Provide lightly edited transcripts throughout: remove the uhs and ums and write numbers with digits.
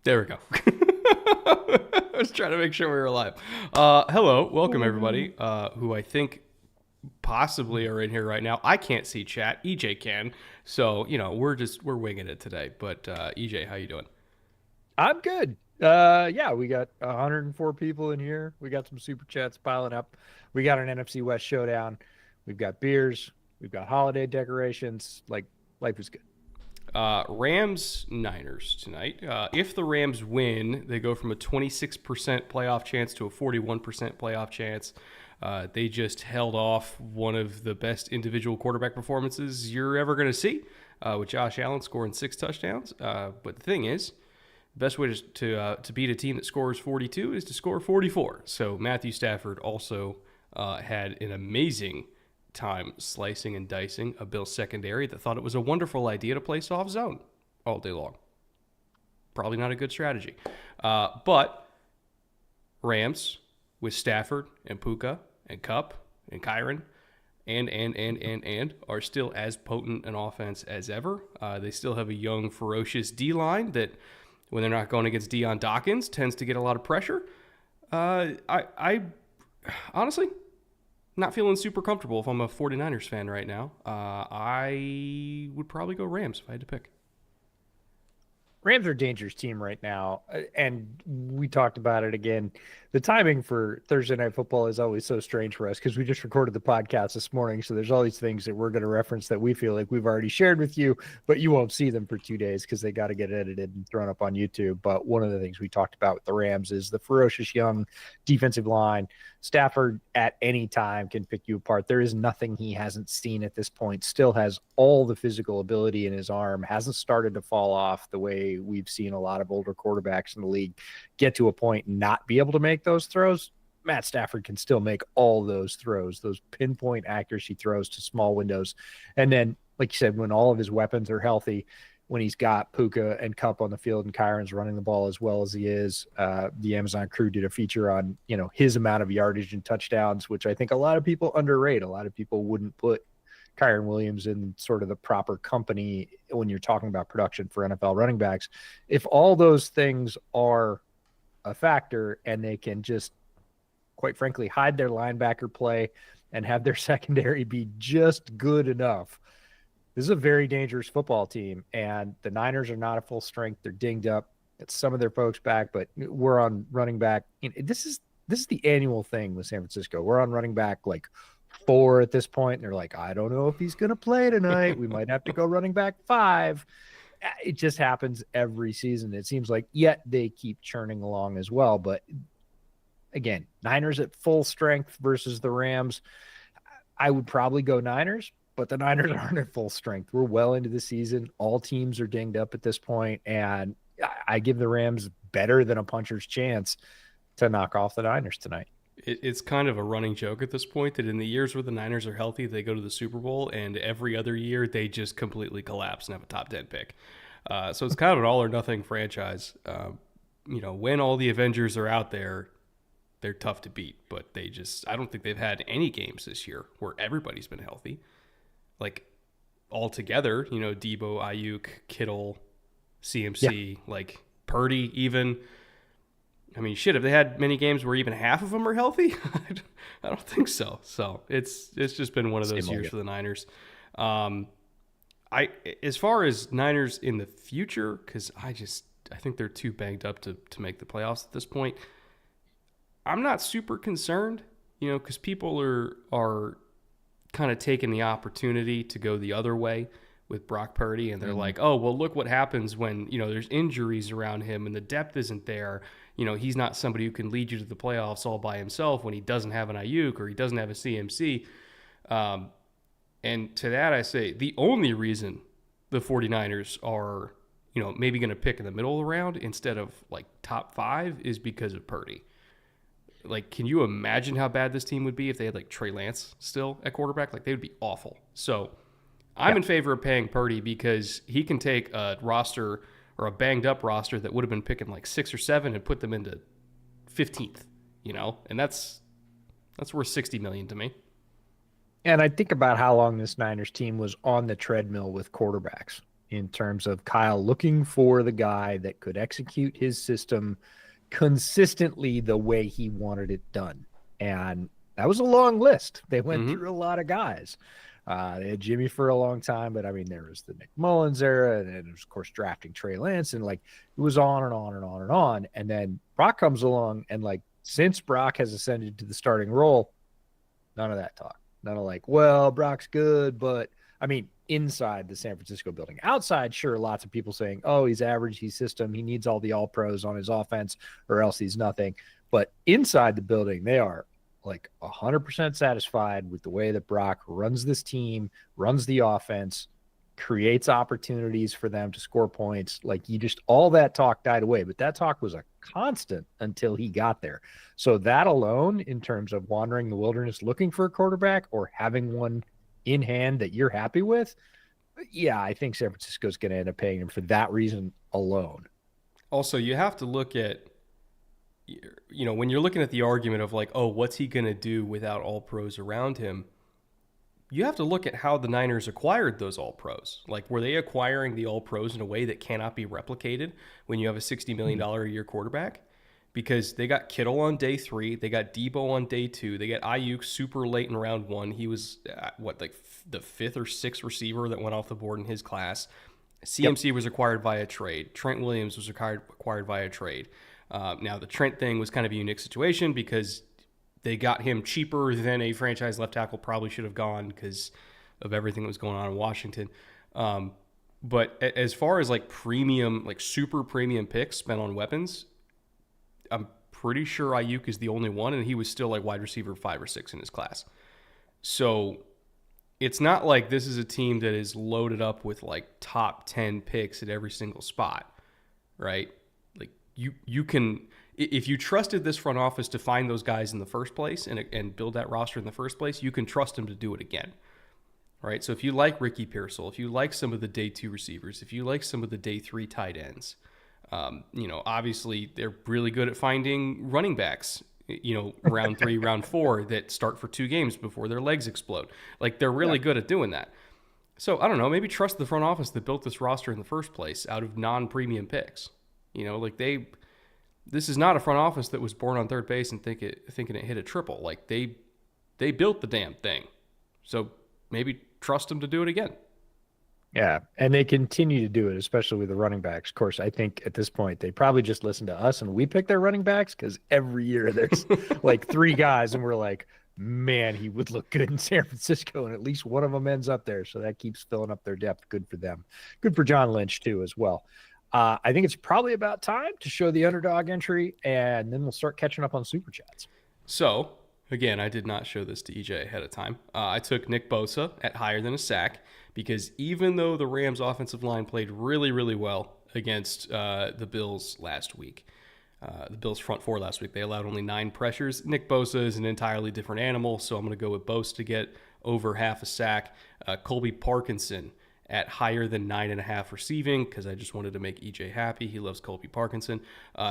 There we go. I was trying to make sure we were live. Hello, welcome everybody, who I think possibly are in here right now. I can't see chat. EJ can. So, we're winging it today. But EJ, how you doing? I'm good. Yeah, we got 104 people in here. We got some super chats piling up. We got an NFC West showdown. We've got beers. We've got holiday decorations. Like, life is good. Rams Niners tonight. If the Rams win, they go from a 26% playoff chance to a 41% playoff chance. They just held off one of the best individual quarterback performances you're ever going to see, with Josh Allen scoring 6 touchdowns. But the thing is, the best way to beat a team that scores 42 is to score 44. So Matthew Stafford also had an amazing time slicing and dicing a Bills secondary that thought it was a wonderful idea to play soft zone all day long. Probably not a good strategy. But Rams with Stafford and Puka and Kupp and Kyren and are still as potent an offense as ever. They still have a young, ferocious D-line that, when they're not going against Deion Dawkins, tends to get a lot of pressure. I honestly not feeling super comfortable if I'm a 49ers fan right now. I would probably go Rams if I had to pick. Rams are a dangerous team right now, and we talked about it again. The timing for Thursday Night Football is always so strange for us because we just recorded the podcast this morning, so there's all these things that we're going to reference that we feel like we've already shared with you, but you won't see them for 2 days because they got to get edited and thrown up on YouTube. But one of the things we talked about with the Rams is the ferocious young defensive line. Stafford at any time can pick you apart. There is nothing he hasn't seen at this point. Still has all the physical ability in his arm, hasn't started to fall off the way we've seen a lot of older quarterbacks in the league get to a point and not be able to make those throws. Matt Stafford can still make all those throws, those pinpoint accuracy throws to small windows. And then, like you said, when all of his weapons are healthy, when he's got Puka and Kupp on the field and Kyren's running the ball as well as he is. The Amazon crew did a feature on, his amount of yardage and touchdowns, which I think a lot of people underrate. A lot of people wouldn't put Kyren Williams in sort of the proper company when you're talking about production for NFL running backs. If all those things are a factor and they can just, quite frankly, hide their linebacker play and have their secondary be just good enough, this is a very dangerous football team, and the Niners are not at full strength. They're dinged up. It's some of their folks back, but we're on running back. This is the annual thing with San Francisco. We're on running back like 4 at this point, and they're like, I don't know if he's going to play tonight. We might have to go running back 5. It just happens every season, it seems like, yet they keep churning along as well. But again, Niners at full strength versus the Rams. I would probably go Niners, but the Niners aren't at full strength. We're well into the season. All teams are dinged up at this point, and I give the Rams better than a puncher's chance to knock off the Niners tonight. It's kind of a running joke at this point that in the years where the Niners are healthy, they go to the Super Bowl, and every other year they just completely collapse and have a top 10 pick. So it's kind of an all or nothing franchise. When all the Avengers are out there, they're tough to beat, but I don't think they've had any games this year where everybody's been healthy. Like, all together, Debo, Ayuk, Kittle, CMC, like Purdy even. I mean, shit, have they had many games where even half of them are healthy? I don't think so. So it's just been one of those years for the Niners. As far as Niners in the future, because I think they're too banged up to make the playoffs at this point. I'm not super concerned, because people are kind of taking the opportunity to go the other way with Brock Purdy, and they're like, oh, well, look what happens when, there's injuries around him and the depth isn't there. He's not somebody who can lead you to the playoffs all by himself when he doesn't have an Ayuk or he doesn't have a CMC. And to that I say, the only reason the 49ers are, maybe going to pick in the middle of the round instead of like top 5 is because of Purdy. Like, can you imagine how bad this team would be if they had like Trey Lance still at quarterback? Like, they would be awful. So I'm in favor of paying Purdy because he can take a roster or a banged up roster that would have been picking like 6 or 7 and put them into 15th, and that's worth $60 million to me. And I think about how long this Niners team was on the treadmill with quarterbacks. in terms of Kyle looking for the guy that could execute his system consistently the way he wanted it done. And that was a long list. They went through a lot of guys. They had Jimmy for a long time, but I mean, there was the Nick Mullins era, and then, of course, drafting Trey Lance, and like it was on and on and on and on. And then Brock comes along, and like since Brock has ascended to the starting role, none of that talk. None of like, well, Brock's good, but I mean, inside the San Francisco building. Outside, sure, lots of people saying, oh, he's average, he's system, he needs all the all pros on his offense, or else he's nothing. But inside the building, they are like 100% satisfied with the way that Brock runs this team, runs the offense, creates opportunities for them to score points. Like all that talk died away, but that talk was a constant until he got there. So that alone, in terms of wandering the wilderness looking for a quarterback or having one in hand that you're happy with, yeah, I think San Francisco's going to end up paying him for that reason alone. Also, you have to look at, when you're looking at the argument of like, oh, what's he going to do without all pros around him? You have to look at how the Niners acquired those all pros. Like, were they acquiring the all pros in a way that cannot be replicated when you have a $60 million a year quarterback? Because they got Kittle on day 3, they got Debo on day 2, they got Ayuk super late in round 1. He was the 5th or 6th receiver that went off the board in his class. CMC was acquired via trade. Trent Williams was acquired via trade. Now the Trent thing was kind of a unique situation because they got him cheaper than a franchise left tackle probably should have gone because of everything that was going on in Washington. But as far as like premium, like super premium picks spent on weapons, I'm pretty sure Ayuk is the only one, and he was still like wide receiver 5 or 6 in his class. So it's not like this is a team that is loaded up with like top 10 picks at every single spot, right? Like you can, if you trusted this front office to find those guys in the first place and build that roster in the first place, you can trust them to do it again, right? So if you like Ricky Pearsall, if you like some of the day 2 receivers, if you like some of the day 3 tight ends, obviously they're really good at finding running backs, round 3, round 4 that start for 2 games before their legs explode. Like they're really good at doing that. So I don't know, maybe trust the front office that built this roster in the first place out of non-premium picks. This is not a front office that was born on third base and thinking it hit a triple. Like they built the damn thing. So maybe trust them to do it again. Yeah, and they continue to do it, especially with the running backs. Of course, I think at this point, they probably just listen to us and we pick their running backs because every year there's like 3 guys and we're like, man, he would look good in San Francisco, and at least one of them ends up there. So that keeps filling up their depth. Good for them. Good for John Lynch, too, as well. I think it's probably about time to show the underdog entry, and then we'll start catching up on Super Chats. So, again, I did not show this to EJ ahead of time. I took Nick Bosa at higher than a sack because even though the Rams' offensive line played really, really well against the Bills last week, the Bills' front 4 last week, they allowed only 9 pressures. Nick Bosa is an entirely different animal, so I'm going to go with Bosa to get over half a sack. Colby Parkinson at higher than 9.5 receiving because I just wanted to make EJ happy. He loves Colby Parkinson.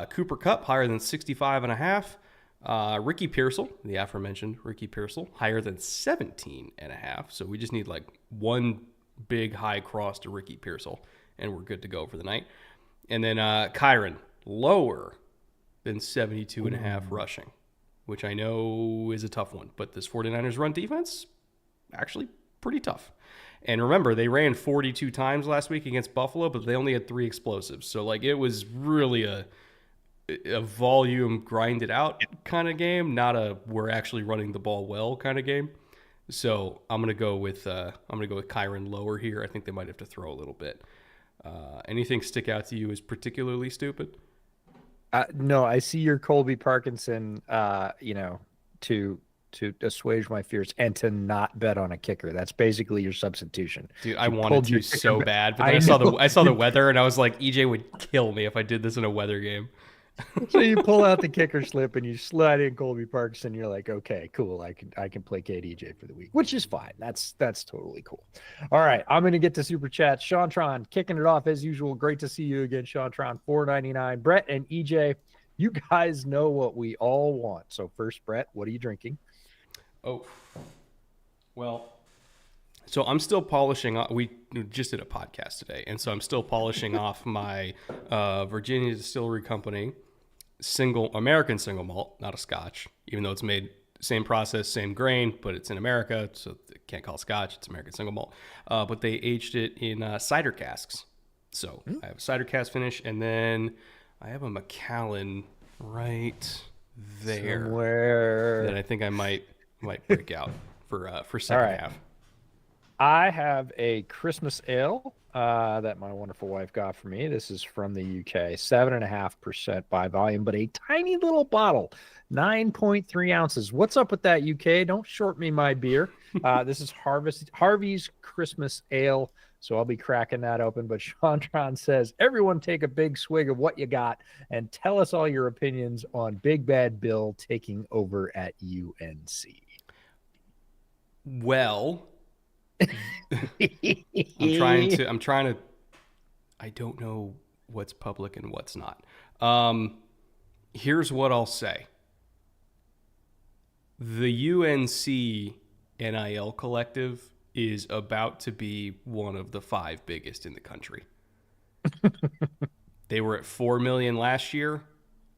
Cooper Kupp higher than 65.5. Ricky Pearsall, the aforementioned Ricky Pearsall, higher than 17.5. So we just need like one big high cross to Ricky Pearsall, and we're good to go for the night. And then Kyren, lower than 72.5 rushing, which I know is a tough one. But this 49ers run defense, actually pretty tough. And remember, they ran 42 times last week against Buffalo, but they only had 3 explosives. So, like, it was really a volume grinded out kind of game, not a we're actually running the ball well kind of game. So I'm gonna go with Kyren lower here. I think they might have to throw a little bit. Anything stick out to you as particularly stupid? No, I see your Colby Parkinson. To assuage my fears and to not bet on a kicker. That's basically your substitution. Dude, I wanted to so bad, but then I saw the weather and I was like, EJ would kill me if I did this in a weather game. So you pull out the kicker slip and you slide in Colby Parkinson. You're like, okay, cool. I can placate EJ for the week, which is fine. That's totally cool. All right, I'm gonna get to Super Chat. Sean Tron kicking it off as usual. Great to see you again, Sean Tron. $4.99. Brett and EJ, you guys know what we all want. So first, Brett, what are you drinking? Oh, well, So I'm still polishing off. We just did a podcast today, and so I'm still polishing off my Virginia Distillery Company American single malt, not a Scotch, even though it's made same process, same grain, but it's in America, so they can't call it Scotch. It's American single malt. But they aged it in cider casks. So I have a cider cask finish, and then I have a Macallan right there somewhere that I think I might break out for second half. I have a Christmas ale that my wonderful wife got for me. This is from the UK, 7.5% by volume, but a tiny little bottle, 9.3 ounces. What's up with that, UK? Don't short me my beer. This is Harvey's Christmas Ale, so I'll be cracking that open. But Shantron says, everyone take a big swig of what you got and tell us all your opinions on Big Bad Bill taking over at UNC. Well... I'm trying to I don't know what's public and what's not. Here's what I'll say. The UNC NIL collective is about to be one of the 5 biggest in the country. They were at 4 million last year.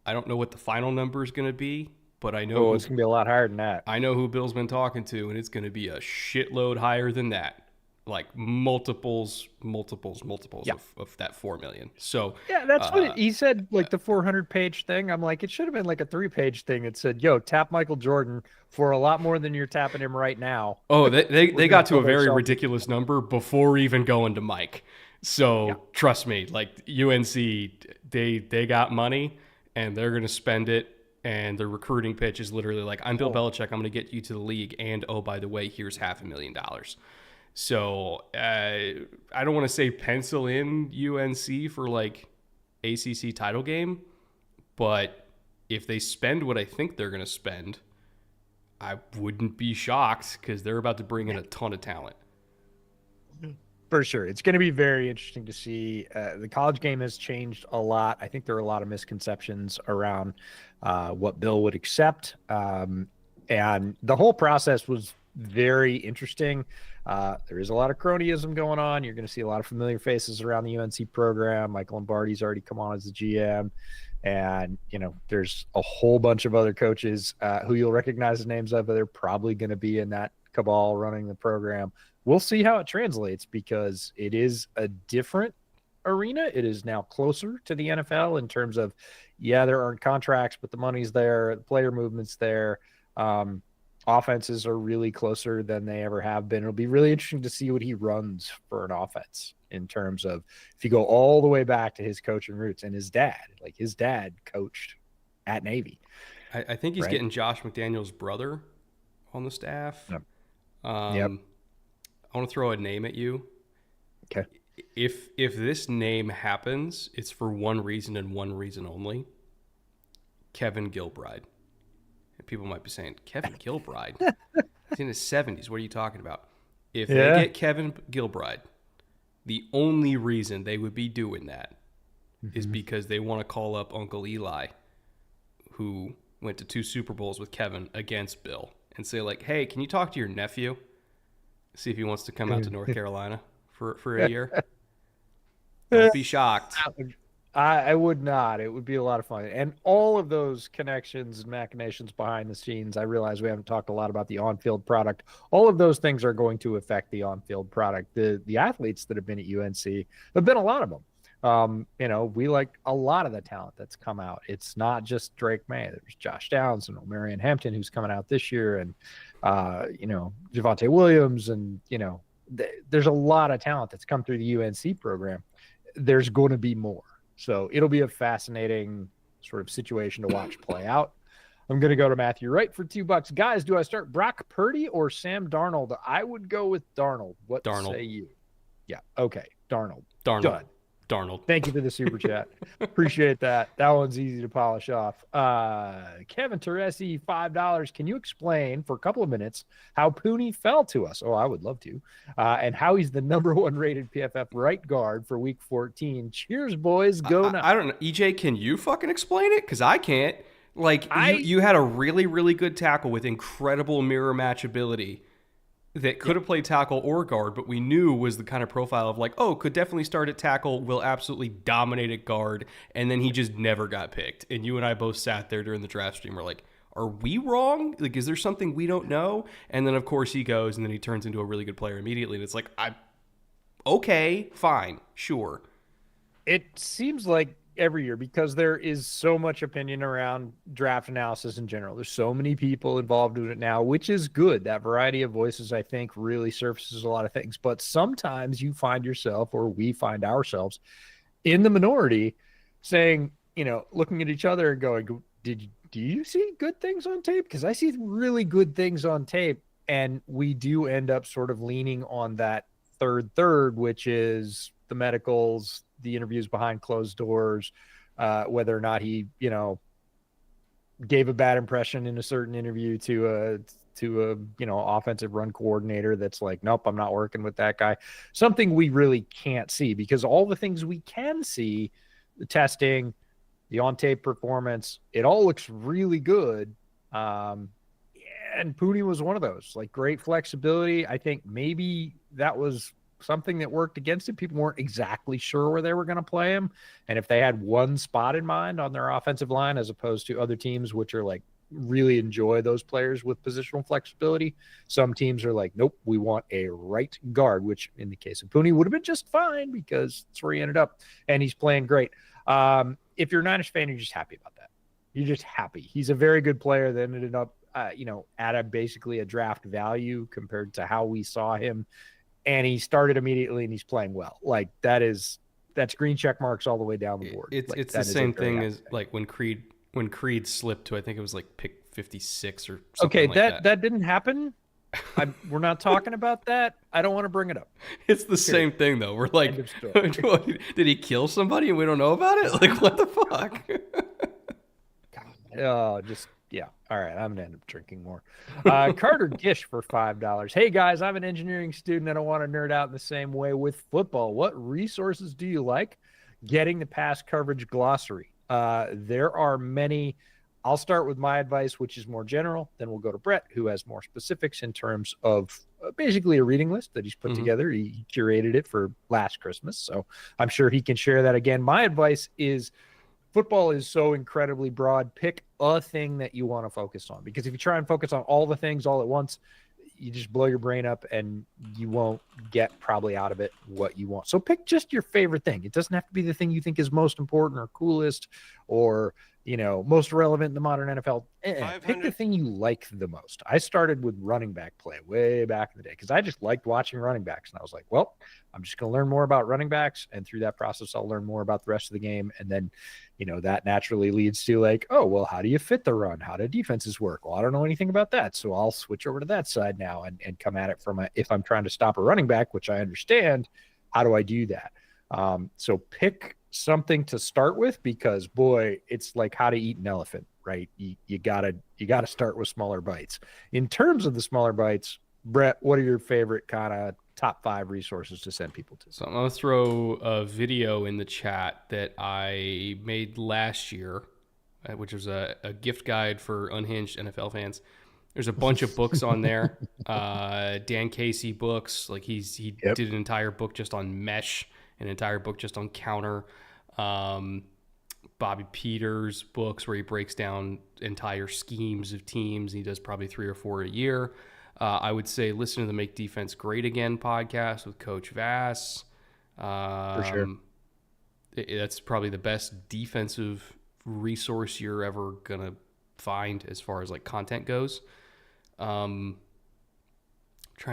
I don't know what the final number is going to be, but I know it's going to be a lot higher than that. I know who Bill's been talking to, and it's going to be a shitload higher than that. Like multiples of that 4 million. So yeah, that's what he said, like the 400-page thing. I'm like, it should have been like a 3-page thing. It said, yo, tap Michael Jordan for a lot more than you're tapping him right now. Oh, they got to a very ridiculous number before even going to Mike. So trust me, like UNC, they got money and they're going to spend it. And their recruiting pitch is literally like, I'm Bill Belichick. I'm going to get you to the league. And, oh, by the way, here's $500,000. So I don't want to say pencil in UNC for like ACC title game. But if they spend what I think they're going to spend, I wouldn't be shocked because they're about to bring in a ton of talent. For sure. It's going to be very interesting to see. The college game has changed a lot. I think there are a lot of misconceptions around what Bill would accept. And the whole process was very interesting. There is a lot of cronyism going on. You're going to see a lot of familiar faces around the UNC program. Mike Lombardi's already come on as the GM. And, you know, there's a whole bunch of other coaches who you'll recognize the names of, but they're probably going to be in that cabal running the program. We'll see how it translates because it is a different arena. It is now closer to the NFL in terms of, there aren't contracts, but the money's there, the player movement's there. Offenses are really closer than they ever have been. It'll be really interesting to see what he runs for an offense in terms of if you go all the way back to his coaching roots and his dad coached at Navy. I think he's getting Josh McDaniels' brother on the staff. Yep. I want to throw a name at you. Okay. If this name happens, it's for one reason and one reason only. Kevin Gilbride. And people might be saying, Kevin Gilbride? He's in his 70s. What are you talking about? If they get Kevin Gilbride, the only reason they would be doing that is because they want to call up Uncle Eli, who went to 2 Super Bowls with Kevin against Bill, and say, like, hey, can you talk to your nephew? See if he wants to come out to North Carolina for a year. Don't be shocked. I would not. It would be a lot of fun. And all of those connections and machinations behind the scenes, I realize we haven't talked a lot about the on-field product. All of those things are going to affect the on-field product. The athletes that have been at UNC, have been a lot of them. We like a lot of the talent that's come out. It's not just Drake May. There's Josh Downs and Omarion Hampton, who's coming out this year, and Javonte Williams, and there's a lot of talent that's come through the UNC program. There's going to be more, so it'll be a fascinating sort of situation to watch play out. I'm going to go to Matthew Wright for $2. Guys, do I start Brock Purdy or Sam Darnold? I would go with Darnold. What say you? Yeah, okay, Darnold. Done. Darnold. Thank you for the super chat. Appreciate that. That one's easy to polish off. Kevin Teresi, $5. Can you explain for a couple of minutes how Puni fell to us? Oh, I would love to. And how he's the number 1 rated PFF right guard for week 14. Cheers, boys. Go now. I don't know. EJ, can you fucking explain it? Because I can't. Like, you had a really, really good tackle with incredible mirror match ability that could have played tackle or guard, but we knew was the kind of profile of like, oh, could definitely start at tackle, will absolutely dominate at guard, and then he just never got picked. And you and I both sat there during the draft stream. We're like, are we wrong? Like, is there something we don't know? And then of course he goes, and then he turns into a really good player immediately. And it's like, okay, fine, sure. It seems like every year, because there is so much opinion around draft analysis in general. There's so many people involved in it now, which is good. That variety of voices, I think, really surfaces a lot of things. But sometimes you find yourself, or we find ourselves, in the minority saying, looking at each other and going, do you see good things on tape? Because I see really good things on tape. And we do end up sort of leaning on that third, which is the medicals, the interviews behind closed doors, whether or not he, gave a bad impression in a certain interview to a offensive run coordinator that's like, nope, I'm not working with that guy. Something we really can't see, because all the things we can see, the testing, the on-tape performance, it all looks really good. And Puni was one of those, like, great flexibility. I think maybe that was something that worked against him. People weren't exactly sure where they were going to play him. And if they had one spot in mind on their offensive line, as opposed to other teams, which are like, really enjoy those players with positional flexibility, some teams are like, nope, we want a right guard, which in the case of Puni would have been just fine, because that's where he ended up. And he's playing great. If you're a Niners fan, you're just happy about that. You're just happy. He's a very good player that ended up, at basically a draft value compared to how we saw him. And he started immediately, and he's playing well. Like, that's green check marks all the way down the board. It's the same thing as like when Creed slipped to, I think it was like pick 56 or something. Okay, like that didn't happen. We're not talking about that. I don't want to bring it up. It's the same thing though. We're like, did he kill somebody and we don't know about it? Like, what the fuck? Yeah. All right. I'm going to end up drinking more. Carter Gish for $5. Hey, guys, I'm an engineering student and I want to nerd out in the same way with football. What resources do you like? Getting the pass coverage glossary. There are many. I'll start with my advice, which is more general. Then we'll go to Brett, who has more specifics in terms of basically a reading list that he's put together. He curated it for last Christmas, so I'm sure he can share that again. My advice is, football is so incredibly broad. Pick a thing that you want to focus on, because if you try and focus on all the things all at once, you just blow your brain up and you won't get probably out of it what you want. So pick just your favorite thing. It doesn't have to be the thing you think is most important or coolest or, most relevant in the modern NFL. Pick the thing you like the most. I started with running back play way back in the day because I just liked watching running backs. And I was like, well, I'm just going to learn more about running backs. And through that process, I'll learn more about the rest of the game. And then, that naturally leads to like, oh, well, how do you fit the run? How do defenses work? Well, I don't know anything about that. So I'll switch over to that side now and come at it if I'm trying to stop a running back, which I understand, how do I do that? So pick something to start with, because boy, it's like how to eat an elephant, right? You gotta start with smaller bites. In terms of the smaller bites, Brett, what are your favorite kind of top 5 resources to send people to? So I'm gonna throw a video in the chat that I made last year, which was a gift guide for unhinged NFL fans. There's a bunch of books on there. Dan Casey books, like he did an entire book just on mesh, an entire book just on counter. Bobby Peters books where he breaks down entire schemes of teams. He does probably 3 or 4 a year. I would say listen to the Make Defense Great Again podcast with Coach Vass. For sure. That's probably the best defensive resource you're ever going to find as far as like content goes. Trying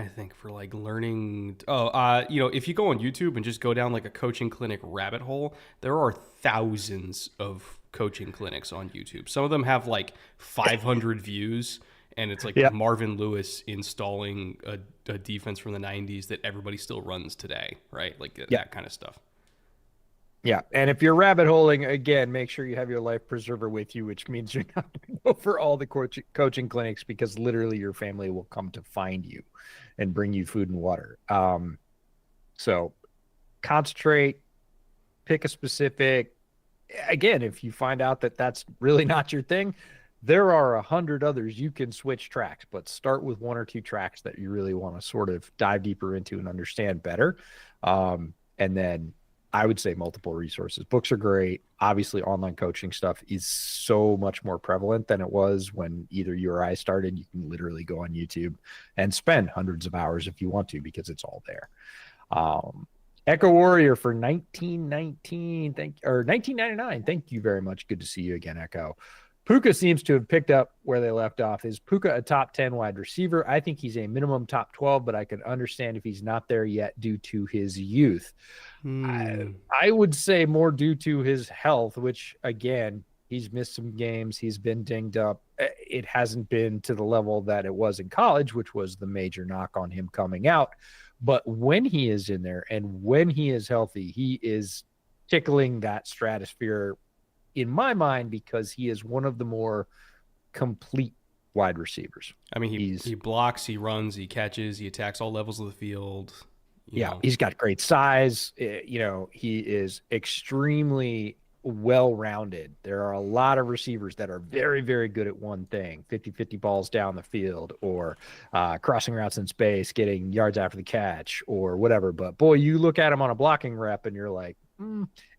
to think for like learning. If you go on YouTube and just go down like a coaching clinic rabbit hole, there are thousands of coaching clinics on YouTube. Some of them have like 500 views, and it's like Marvin Lewis installing a defense from the 90s that everybody still runs today, right? Like that kind of stuff. Yeah, and if you're rabbit holing, again, make sure you have your life preserver with you, which means you're not going to go for all the coaching clinics, because literally your family will come to find you and bring you food and water. So concentrate, pick a specific. Again, if you find out that that's really not your thing, There are 100 others you can switch tracks, but start with one or two tracks that you really want to sort of dive deeper into and understand better. And then I would say multiple resources. Books are great. Obviously, online coaching stuff is so much more prevalent than it was when either you or I started. You can literally go on YouTube and spend hundreds of hours if you want to, because it's all there. Echo Warrior for 1999. Thank you very much. Good to see you again, Echo. Puka seems to have picked up where they left off. Is Puka a top 10 wide receiver? I think he's a minimum top 12, but I could understand if he's not there yet due to his youth. I would say more due to his health, which, again, he's missed some games. He's been dinged up. It hasn't been to the level that it was in college, which was the major knock on him coming out. But when he is in there and when he is healthy, he is tickling that stratosphere in my mind, because he is one of the more complete wide receivers. I mean, he blocks, he runs, he catches, he attacks all levels of the field. You know. He's got great size. He is extremely well-rounded. There are a lot of receivers that are very, very good at one thing, 50-50 balls down the field, or crossing routes in space, getting yards after the catch, or whatever. But boy, you look at him on a blocking rep and you're like,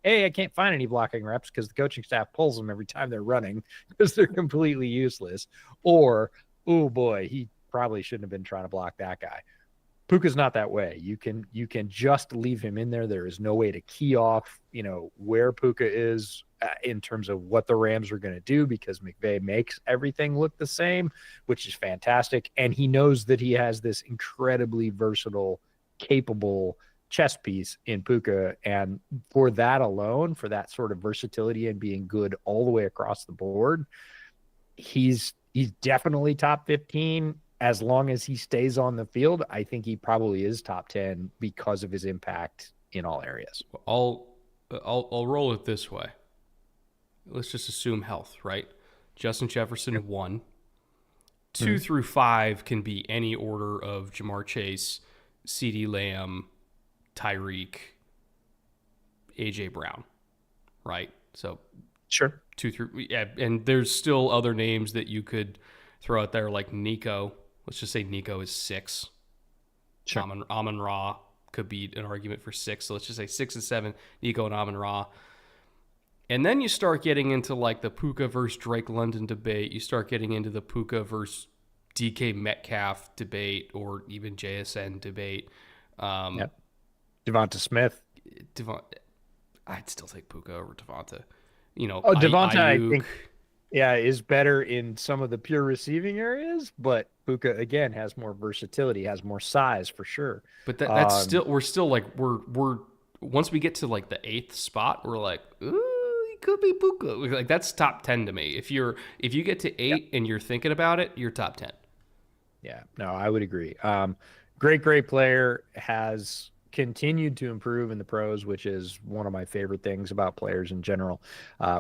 I can't find any blocking reps because the coaching staff pulls them every time they're running because they're completely useless. Or, oh boy, he probably shouldn't have been trying to block that guy. Puka's not that way. You can just leave him in there. There is no way to key off, where Puka is in terms of what the Rams are going to do, because McVay makes everything look the same, which is fantastic. And he knows that he has this incredibly versatile, capable chess piece in Puka, and for that alone, for that sort of versatility and being good all the way across the board, he's definitely top 15. As long as he stays on the field, I think he probably is top 10 because of his impact in all areas. I'll roll it this way. Let's just assume health, right? Justin Jefferson 1, 2 through 5 can be any order of Jamar Chase, CeeDee Lamb, Tyreek, AJ Brown, right? So sure, 2 through, and there's still other names that you could throw out there, like Nico. Let's just say Nico is 6. Sure. Amon-Ra could be an argument for 6. So let's just say 6 and 7, Nico and Amon-Ra. And then you start getting into like the Puka versus Drake London debate. You start getting into the Puka versus DK Metcalf debate, or even JSN debate. Devonta Smith. I'd still take Puka over Devonta. Devonta, I think, is better in some of the pure receiving areas, but Puka, again, has more versatility, has more size for sure. But that's still like, we're once we get to like the 8th spot, we're like, ooh, he could be Puka. Like, that's top 10 to me. If you get to 8 and you're thinking about it, you're top 10. Yeah, no, I would agree. Great player, has continued to improve in the pros, which is one of my favorite things about players in general.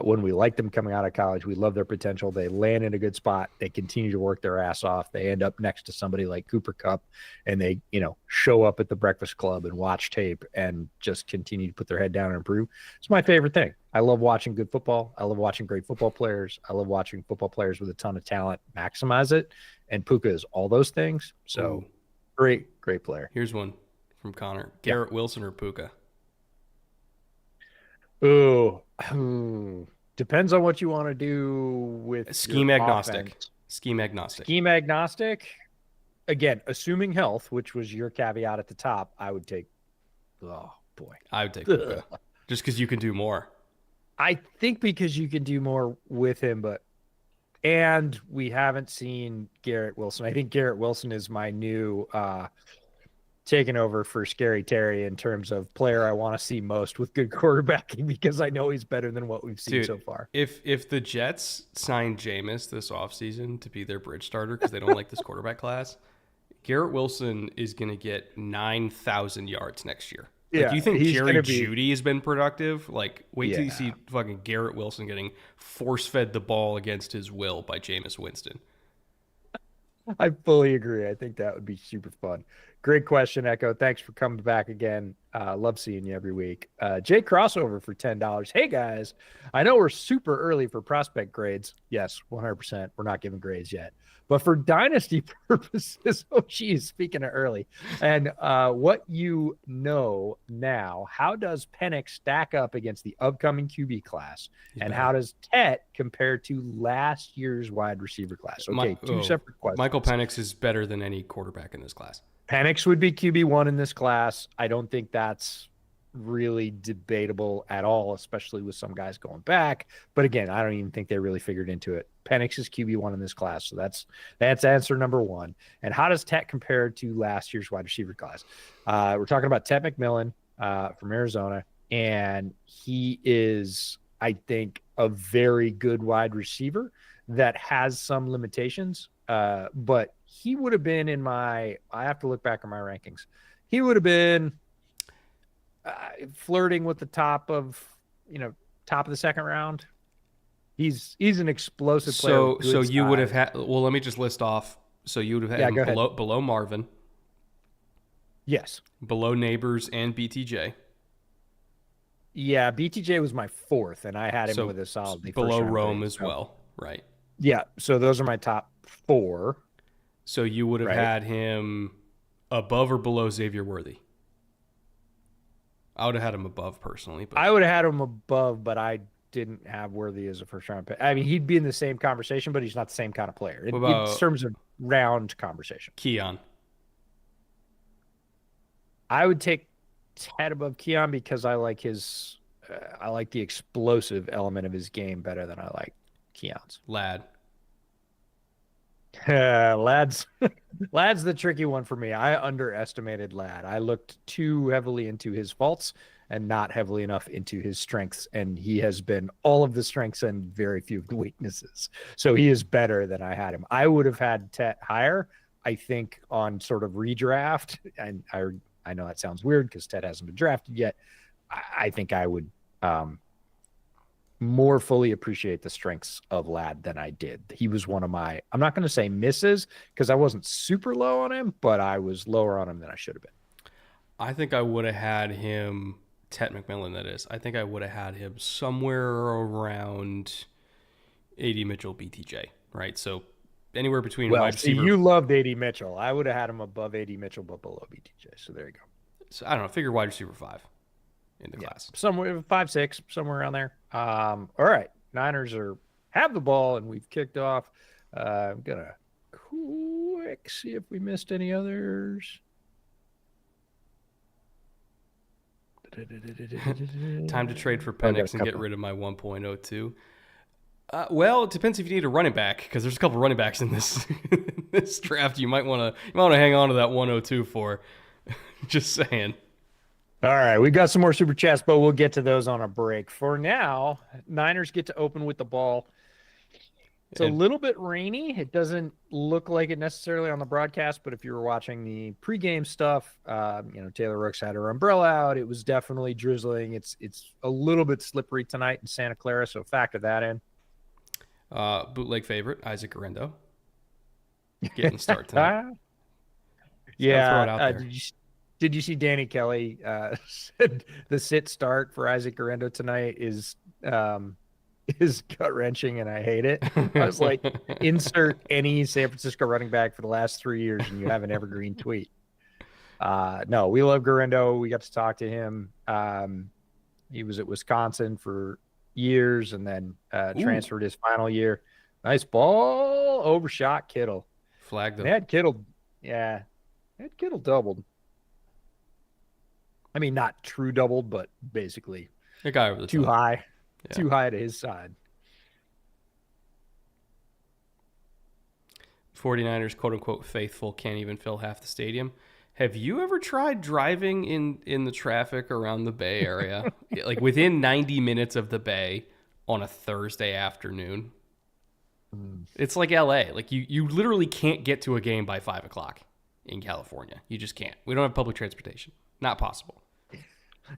When we like them coming out of college, we love their potential. They land in a good spot. They continue to work their ass off. They end up next to somebody like Cooper Kupp, and they, show up at the Breakfast Club and watch tape and just continue to put their head down and improve. It's my favorite thing. I love watching good football. I love watching great football players. I love watching football players with a ton of talent maximize it. And Puka is all those things. So great player. Here's one from Connor. Garrett Wilson or Puka? Ooh, depends on what you want to do with scheme agnostic. Offense. Scheme agnostic. Scheme agnostic. Again, assuming health, which was your caveat at the top, I would take. Oh boy, I would take Puka just because you can do more. I think because you can do more with him, and we haven't seen Garrett Wilson. I think Garrett Wilson is my new taking over for Scary Terry in terms of player I want to see most with good quarterbacking, because I know he's better than what we've seen so far. If the Jets sign Jameis this offseason to be their bridge starter because they don't like this quarterback class, Garrett Wilson is going to get 9,000 yards next year. Like, you think Jerry Jeudy has been productive? Like, wait till you see fucking Garrett Wilson getting force-fed the ball against his will by Jameis Winston. I fully agree. I think that would be super fun. Great question, Echo. Thanks for coming back again. Love seeing you every week. Jay Crossover for $10. Hey guys, I know we're super early for prospect grades. Yes, 100%. We're not giving grades yet. But for dynasty purposes, oh geez, speaking of early, and what you know now, how does Penix stack up against the upcoming QB class? And how does Tet compare to last year's wide receiver class? Okay, two separate questions. Michael Penix is better than any quarterback in this class. Penix would be QB1 in this class. I don't think that's really debatable at all, especially with some guys going back. But again, I don't even think they really figured into it. Penix is QB1 in this class. So that's answer number one. And how does Tet compare to last year's wide receiver class? We're talking about Tet McMillan from Arizona. And he is, I think, a very good wide receiver that has some limitations. But he would have been in I have to look back on my rankings. He would have been flirting with the top of the second round. He's an explosive player. So you would have had, well, let me just list off. So you would have had him below Marvin. Yes. Below Neighbors and BTJ. Yeah, BTJ was my fourth, and I had him with a solid below Rome as well, right? Yeah, so those are my top four. So you would have had him above or below Xavier Worthy? I would have had him above personally. But I would have had him above, but I didn't have Worthy as a first-round pick. I mean, he'd be in the same conversation, but he's not the same kind of player. In terms of round conversation. Keon. I would take Ted above Keon because I like I like the explosive element of his game better than I like Keon's. Lad's the tricky one for me. I underestimated Lad. I looked too heavily into his faults and not heavily enough into his strengths, and he has been all of the strengths and very few of the weaknesses. So he is better than I had him. I would have had Tet higher, I think, on sort of redraft, and I know that sounds weird because Ted hasn't been drafted yet. I think I would more fully appreciate the strengths of Lad than I did. He was one of my, I'm not going to say misses because I wasn't super low on him, but I was lower on him than I should have been. I think I would have had him, Tet McMillan, that is. I think I would have had him somewhere around AD Mitchell, BTJ, right? So anywhere between wide receiver. You loved AD Mitchell. I would have had him above AD Mitchell, but below BTJ. So there you go. So I don't know. Figure wide receiver 5 in the class. Somewhere 5-6, somewhere around there. All right. Niners have the ball, and we've kicked off. I'm gonna quick see if we missed any others. Time to trade for Penix and get rid of my 1.02. Well, it depends if you need a running back, because there's a couple running backs in this draft you might want to hang on to that 102 for. Just saying. All right, we got some more super chats, but we'll get to those on a break. For now, Niners get to open with the ball. It's a little bit rainy. It doesn't look like it necessarily on the broadcast, but if you were watching the pregame stuff, Taylor Rooks had her umbrella out. It was definitely drizzling. It's a little bit slippery tonight in Santa Clara, so factor that in. Bootleg favorite, Isaac Garendo. Getting start tonight. Yeah. Did you see Danny Kelly said the sit start for Isaac Garendo tonight is gut-wrenching, and I hate it. I was like, insert any San Francisco running back for the last 3 years, and you have an evergreen tweet. No, we love Garendo. We got to talk to him. He was at Wisconsin for years and then transferred his final year. Nice ball, overshot Kittle. Flagged him. They had Kittle. Yeah. They had Kittle doubled. I mean, not true doubled, but basically the guy over the too top. high. Yeah. Too high to his side. 49ers, quote-unquote, faithful can't even fill half the stadium. Have you ever tried driving in the traffic around the Bay Area? Like within 90 minutes of the Bay on a Thursday afternoon? It's like LA. Like you literally can't get to a game by 5 o'clock in California. You just can't. We don't have public transportation. Not possible.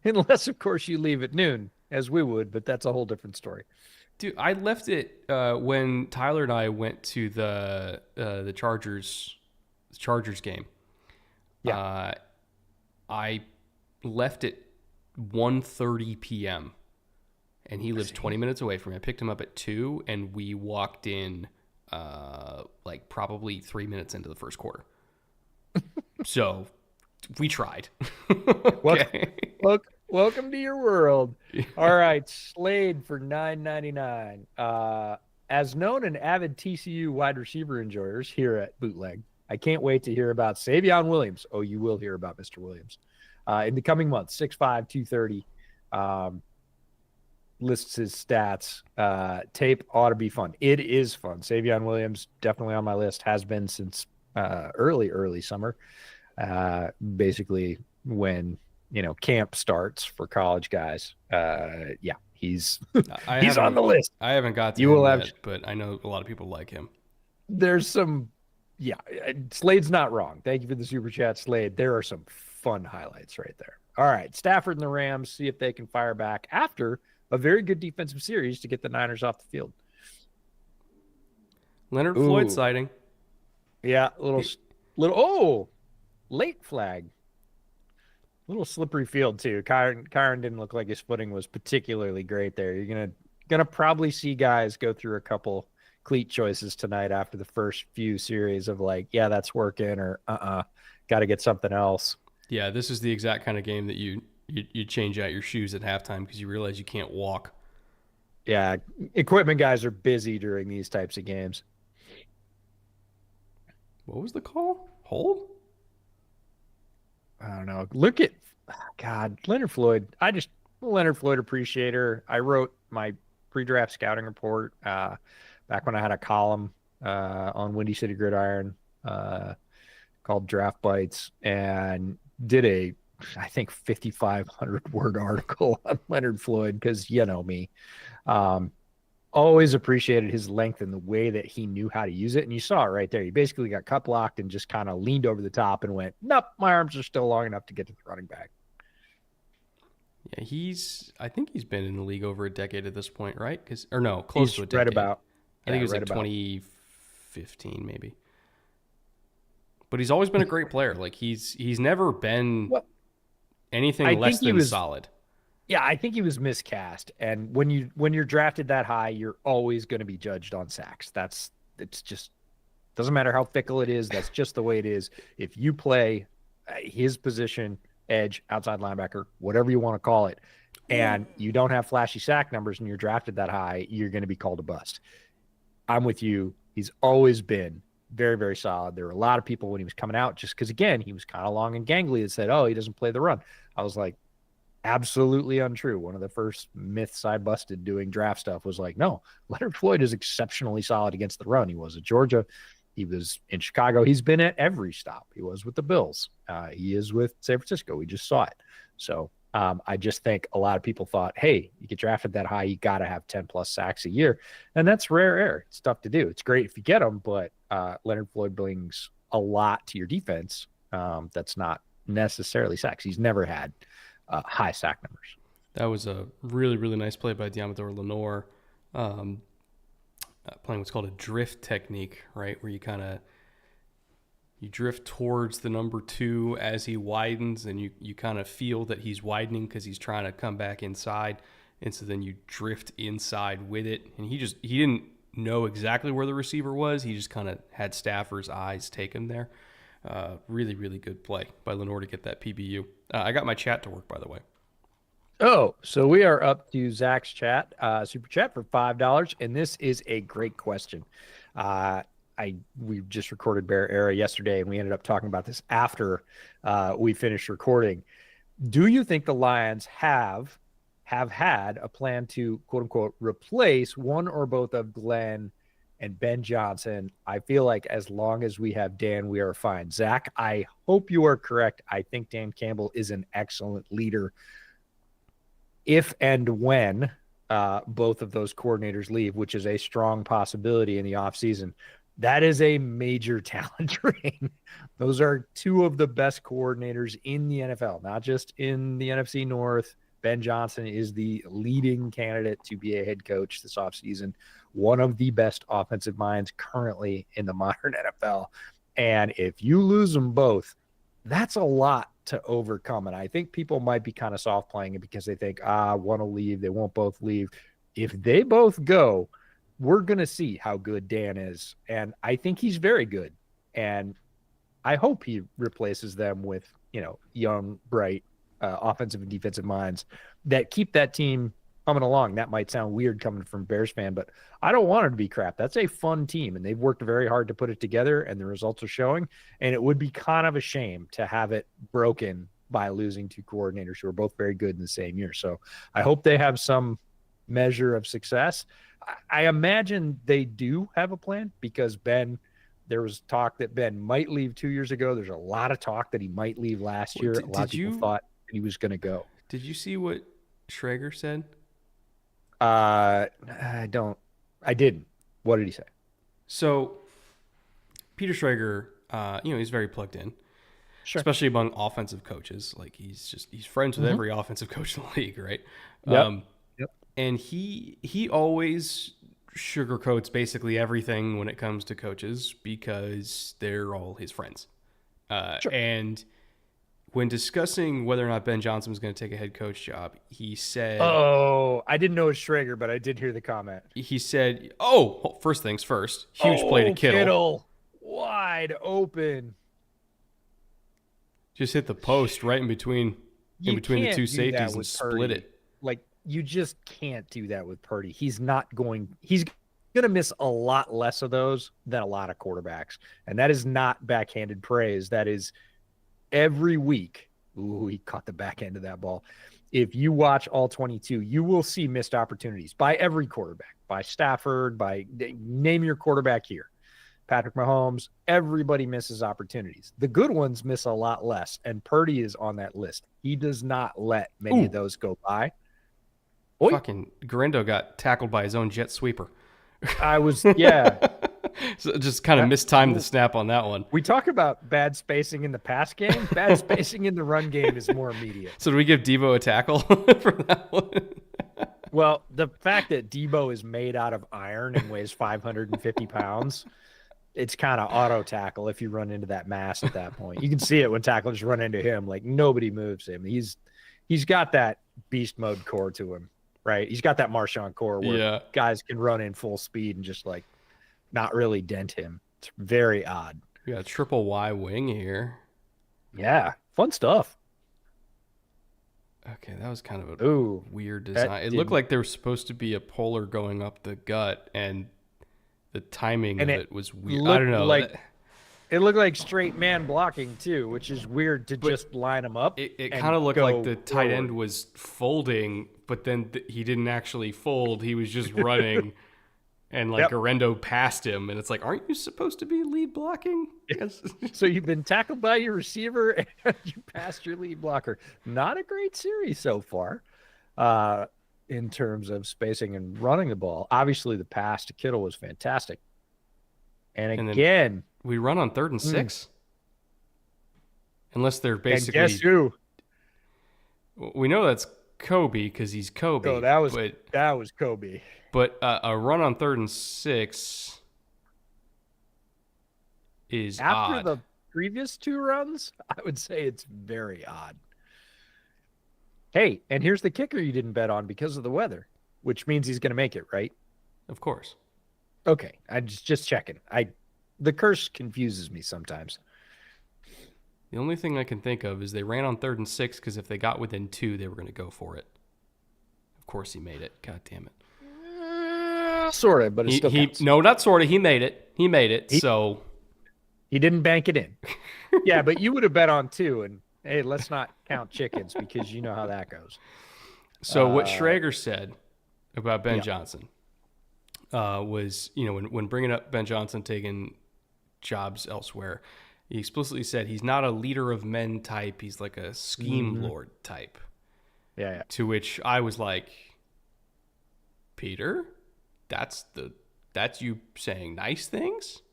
Unless, of course, you leave at noon, as we would, but that's a whole different story. Dude, I left it when Tyler and I went to the Chargers game. Yeah. I left at 1:30 p.m. and he lives 20 minutes away from me. I picked him up at 2, and we walked in like probably 3 minutes into the first quarter. So we tried. Okay. Welcome to your world. All right, Slade for $9.99. As known and avid TCU wide receiver enjoyers here at Bootleg, I can't wait to hear about Savion Williams. Oh, you will hear about Mr. Williams in the coming months. 6'5", 230. Lists his stats. Tape ought to be fun. It is fun. Savion Williams definitely on my list. Has been since early summer. Basically when camp starts for college guys. Yeah, he's on the list. I haven't got to him yet, but I know a lot of people like him. There's some, Slade's not wrong. Thank you for the super chat, Slade. There are some fun highlights right there. All right, Stafford and the Rams, see if they can fire back after a very good defensive series to get the Niners off the field. Leonard Floyd sighting. Yeah, late flag. Little slippery field too. Kyren didn't look like his footing was particularly great there. You're gonna probably see guys go through a couple cleat choices tonight after the first few series of like, yeah, that's working, or got to get something else. Yeah, this is the exact kind of game that you change out your shoes at halftime because you realize you can't walk. Yeah, equipment guys are busy during these types of games. What was the call? Hold? I don't know. Look at Leonard Floyd. Leonard Floyd appreciator. I wrote my pre-draft scouting report back when I had a column on Windy City Gridiron called Draft Bites, and did a, I think, 5,500 word article on Leonard Floyd because me. Always appreciated his length and the way that he knew how to use it. And you saw it right there. He basically got cut blocked and just kind of leaned over the top and went, nope, my arms are still long enough to get to the running back. Yeah, I think he's been in the league over a decade at this point, right? Close to a decade. Right about. I think it was like 2015 maybe. But he's always been a great player. Like he's never been anything less than solid. Yeah, I think he was miscast. And when you're drafted that high, you're always going to be judged on sacks. It's just doesn't matter how fickle it is. That's just the way it is. If you play his position, edge, outside linebacker, whatever you want to call it, and you don't have flashy sack numbers and you're drafted that high, you're going to be called a bust. I'm with you. He's always been very, very solid. There were a lot of people when he was coming out, just because, again, he was kind of long and gangly, that said, he doesn't play the run. I was like, absolutely untrue. One of the first myths I busted doing draft stuff was like, no, Leonard Floyd is exceptionally solid against the run. He was at Georgia. He was in Chicago. He's been at every stop. He was with the Bills. He is with San Francisco. We just saw it. So I just think a lot of people thought, hey, you get drafted that high, you got to have 10-plus sacks a year. And that's rare air. It's tough to do. It's great if you get them, but Leonard Floyd brings a lot to your defense that's not necessarily sacks. He's never had high sack numbers. That was a really, really nice play by Deommodore Lenoir, playing what's called a drift technique, right? Where you drift towards the number 2 as he widens, and you kind of feel that he's widening because he's trying to come back inside. And so then you drift inside with it. And he didn't know exactly where the receiver was. He just kind of had Stafford's eyes take him there. Really, really good play by Lenoir to get that PBU. I got my chat to work, by the way. Oh, so we are up to Zach's chat, super chat for $5, and this is a great question. We just recorded Bear Era yesterday, and we ended up talking about this after we finished recording. Do you think the Lions have had a plan to, quote unquote, replace one or both of Glenn and Ben Johnson? I feel like as long as we have Dan, we are fine. Zach, I hope you are correct. I think Dan Campbell is an excellent leader. If and when both of those coordinators leave, which is a strong possibility in the offseason, that is a major talent drain. Those are two of the best coordinators in the NFL, not just in the NFC North. Ben Johnson is the leading candidate to be a head coach this offseason, one of the best offensive minds currently in the modern NFL. And if you lose them both, that's a lot to overcome. And I think people might be kind of soft playing it because they think, one will leave. They won't both leave. If they both go, we're going to see how good Dan is. And I think he's very good. And I hope he replaces them with, young, bright offensive and defensive minds that keep that team coming along. That might sound weird coming from Bears fan, but I don't want it to be crap. That's a fun team, and they've worked very hard to put it together, and the results are showing. And it would be kind of a shame to have it broken by losing two coordinators who are both very good in the same year. So I hope they have some measure of success. I imagine they do have a plan because there was talk that Ben might leave 2 years ago. There's a lot of talk that he might leave last year. A lot of people thought he was going to go. Did you see what Schrager said? I didn't. What did he say? So Peter Schrager, he's very plugged in, sure, especially among offensive coaches. Like he's friends with every offensive coach in the league, right? Yep. And he always sugarcoats basically everything when it comes to coaches because they're all his friends. Sure. And when discussing whether or not Ben Johnson was going to take a head coach job, he said... Oh, I didn't know it was Schrager, but I did hear the comment. He said, first things first, huge play to Kittle. Kittle, wide open. Just hit the post right in between the two safeties and split it. Like, you just can't do that with Purdy. He's going to miss a lot less of those than a lot of quarterbacks. And that is not backhanded praise. That is every week. Ooh, he caught the back end of that ball. If you watch all 22, you will see missed opportunities by every quarterback, by Stafford, name your quarterback here. Patrick Mahomes, everybody misses opportunities. The good ones miss a lot less, and Purdy is on that list. He does not let many of those go by. Oy. Fucking Garendo got tackled by his own jet sweeper. So just kind of mistimed the snap on that one. We talk about bad spacing in the pass game. Bad spacing in the run game is more immediate. So do we give Debo a tackle for that one? Well, the fact that Debo is made out of iron and weighs 550 pounds, it's kind of auto tackle if you run into that mass at that point. You can see it when tacklers run into him. Like, nobody moves him. He's got that beast mode core to him. Right, he's got that Marshawn core where guys can run in full speed and just like not really dent him. It's very odd. We got a triple Y wing here. Yeah, fun stuff. Okay, that was kind of a weird design. It looked like there was supposed to be a polar going up the gut, and the timing of it was weird. I don't know. It looked like straight man blocking too, which is weird to just line them up. It kind of looked like the tight end was folding, but then he didn't actually fold. He was just running, and Garendo passed him. And it's like, aren't you supposed to be lead blocking? Yes. So you've been tackled by your receiver and you passed your lead blocker. Not a great series so far in terms of spacing and running the ball. Obviously, the pass to Kittle was fantastic. And again... We run on 3rd and 6. Unless they're basically... And guess who? We know that's Kobe because he's Kobe. Oh, that was Kobe. But a run on 3rd and 6 is After odd. the previous two runs, I would say it's very odd. Hey, and here's the kicker you didn't bet on because of the weather, which means he's going to make it, right? Of course. Okay, I'm just checking. The curse confuses me sometimes. The only thing I can think of is they ran on 3rd and 6 because if they got within 2, they were going to go for it. Of course he made it. God damn it. Sort of, but it still counts. No, not sort of. He made it. He didn't bank it in. Yeah, but you would have bet on 2, and hey, let's not count chickens because you know how that goes. So what Schrager said about Ben Johnson was, when bringing up Ben Johnson taking jobs elsewhere, he explicitly said he's not a leader of men type. He's like a scheme lord type. Yeah. To which I was like, Peter, that's you saying nice things?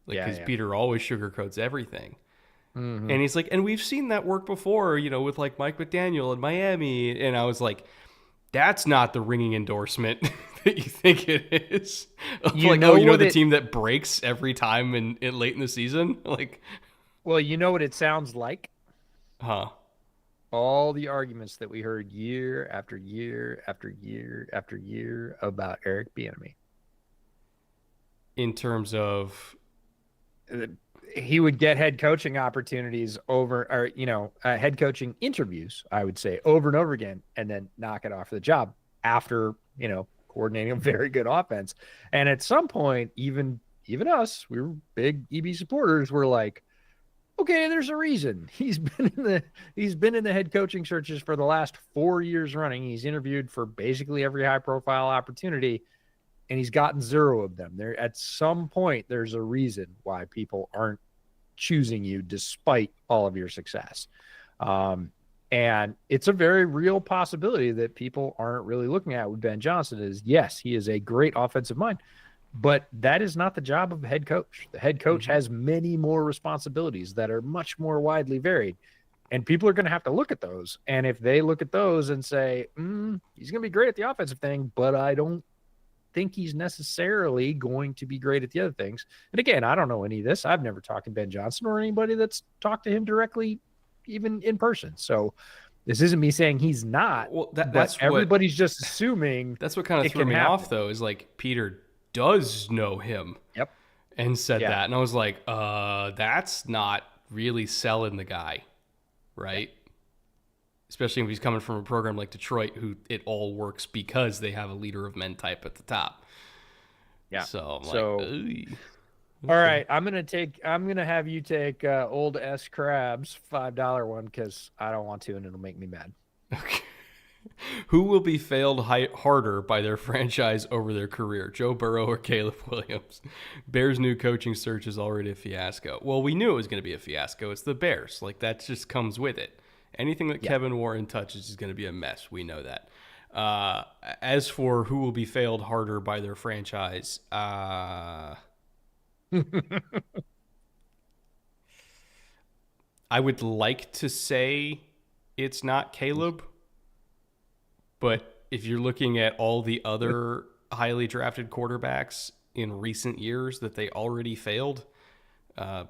Because Peter always sugarcoats everything. Mm-hmm. And he's like, and we've seen that work before, with like Mike McDaniel in Miami. And I was like, that's not the ringing endorsement that you think it is. The team that breaks every time in late in the season. Like, well, you know what it sounds like? Huh? All the arguments that we heard year after year after year after year about Eric Bieniemy. In terms of, he would get head coaching opportunities head coaching interviews, I would say, over and over again, and then knock it off the job after, coordinating a very good offense. And at some point, even us, we were big EB supporters, were like, okay, there's a reason. He's been in the head coaching searches for the last 4 years running. He's interviewed for basically every high profile opportunity, and he's gotten 0 of them. There, at some point, there's a reason why people aren't choosing you despite all of your success. And it's a very real possibility that people aren't really looking at with Ben Johnson is, yes, he is a great offensive mind, but that is not the job of a head coach. The head coach has many more responsibilities that are much more widely varied, and people are going to have to look at those. And if they look at those and say, he's going to be great at the offensive thing, but I don't think he's necessarily going to be great at the other things. And again, I don't know any of this. I've never talked to Ben Johnson or anybody that's talked to him directly, even in person. So this isn't me saying he's not. Well, that's everybody's just assuming. That's what kind of threw me off, though, is like Peter does know him. Yep. And said that. And I was like, that's not really selling the guy, right? Yep. Especially if he's coming from a program like Detroit, who it all works because they have a leader of men type at the top. Yeah. So I'm like, all right, I'm gonna have you take Old S Crabs $5 one because I don't want to, and it'll make me mad. Okay. Who will be failed harder by their franchise over their career, Joe Burrow or Caleb Williams? Bears' new coaching search is already a fiasco. Well, we knew it was going to be a fiasco. It's the Bears. Like, that just comes with it. Anything that Kevin Warren touches is going to be a mess. We know that. As for who will be failed harder by their franchise, I would like to say it's not Caleb. But if you're looking at all the other highly drafted quarterbacks in recent years that they already failed, I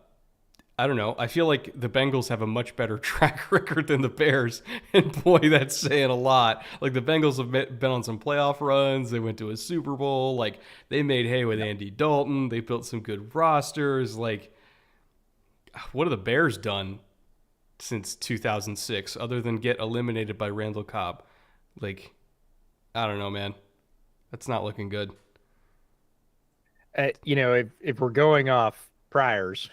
don't know. I feel like the Bengals have a much better track record than the Bears. And boy, that's saying a lot. Like, the Bengals have been on some playoff runs. They went to a Super Bowl. Like, they made hay with Andy Dalton. They built some good rosters. Like, what have the Bears done since 2006 other than get eliminated by Randall Cobb? Like, I don't know, man. That's not looking good. If we're going off priors,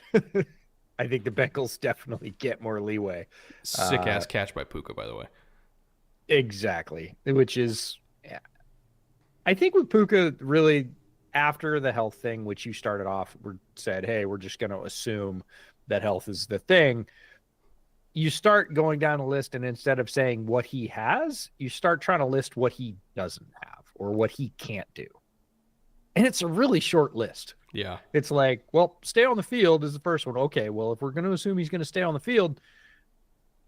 I think the Bengals definitely get more leeway. Sick-ass catch by Puka, by the way. Exactly. Which is, I think with Puka, really, after the health thing, which you started off, said, hey, we're just going to assume that health is the thing. You start going down a list, and instead of saying what he has, you start trying to list what he doesn't have or what he can't do. And it's a really short list. Yeah. It's like, well, stay on the field is the first one. Okay, well, if we're going to assume he's going to stay on the field,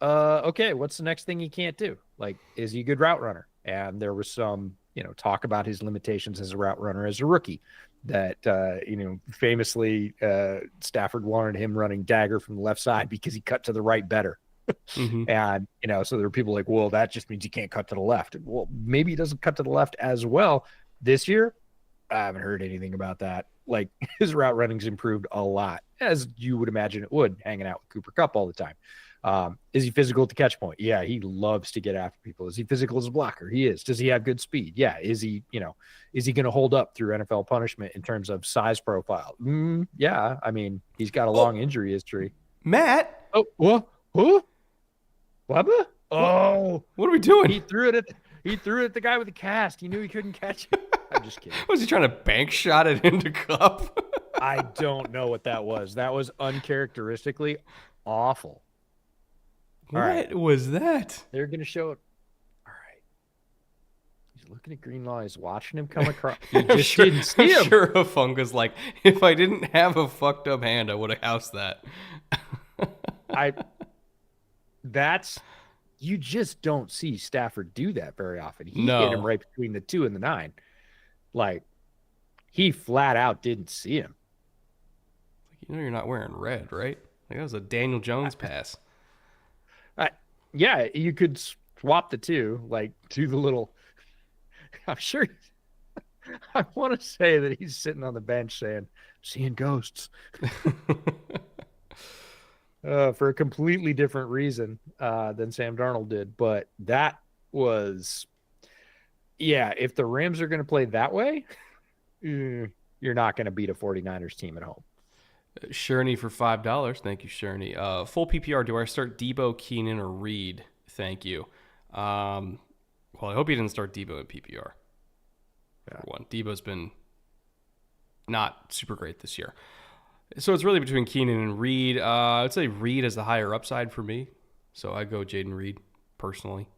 okay, what's the next thing he can't do? Like, is he a good route runner? And there was some, talk about his limitations as a route runner as a rookie. That, famously, Stafford wanted him running dagger from the left side because he cut to the right better. And, so there were people like, well, that just means he can't cut to the left. Well, maybe he doesn't cut to the left as well. This year, I haven't heard anything about that. Like, his route running's improved a lot, as you would imagine it would, hanging out with Cooper Kupp all the time. Is he physical at the catch point? Yeah, he loves to get after people. Is he physical as a blocker? He is. Does he have good speed? Yeah. Is he going to hold up through NFL punishment in terms of size profile? Yeah. I mean, he's got a long injury history. Matt. Oh, what? Who? Wabba? Oh, what are we doing? He threw it at the guy with the cast. He knew he couldn't catch it. I'm just kidding. Was he trying to bank shot it into Kupp? I don't know what that was. That was uncharacteristically awful. What was that? They're going to show it. All right. He's looking at Greenlaw. He's watching him come across. He just didn't see him. I'm sure Hufunga's like, if I didn't have a fucked up hand, I would have housed that. That's you just don't see Stafford do that very often. He hit him No. right between the 2 and the 9. Like, he flat out didn't see him. You're not wearing red, right? Like, that was a Daniel Jones pass. Yeah, you could swap the two, like do the little. I'm sure. I want to say that he's sitting on the bench saying, "Seeing ghosts," for a completely different reason than Sam Darnold did. But that was, yeah. If the Rams are going to play that way, you're not going to beat a 49ers team at home. Sherney for $5. Thank you, Sherney. Full PPR. Do I start Debo, Keenan, or Reed? Thank you. Well, I hope you didn't start Debo in PPR. For one, Debo's been not super great this year. So it's really between Keenan and Reed. I'd say Reed has the higher upside for me. So I go Jaden Reed personally.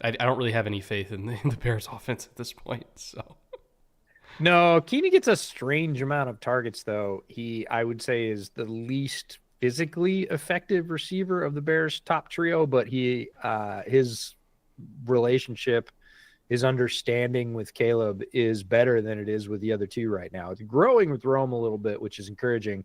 I don't really have any faith in the Bears offense at this point. So. No, Keenan gets a strange amount of targets, though. He, I would say, is the least physically effective receiver of the Bears' top trio, but his relationship, his understanding with Caleb is better than it is with the other two right now. It's growing with Rome a little bit, which is encouraging.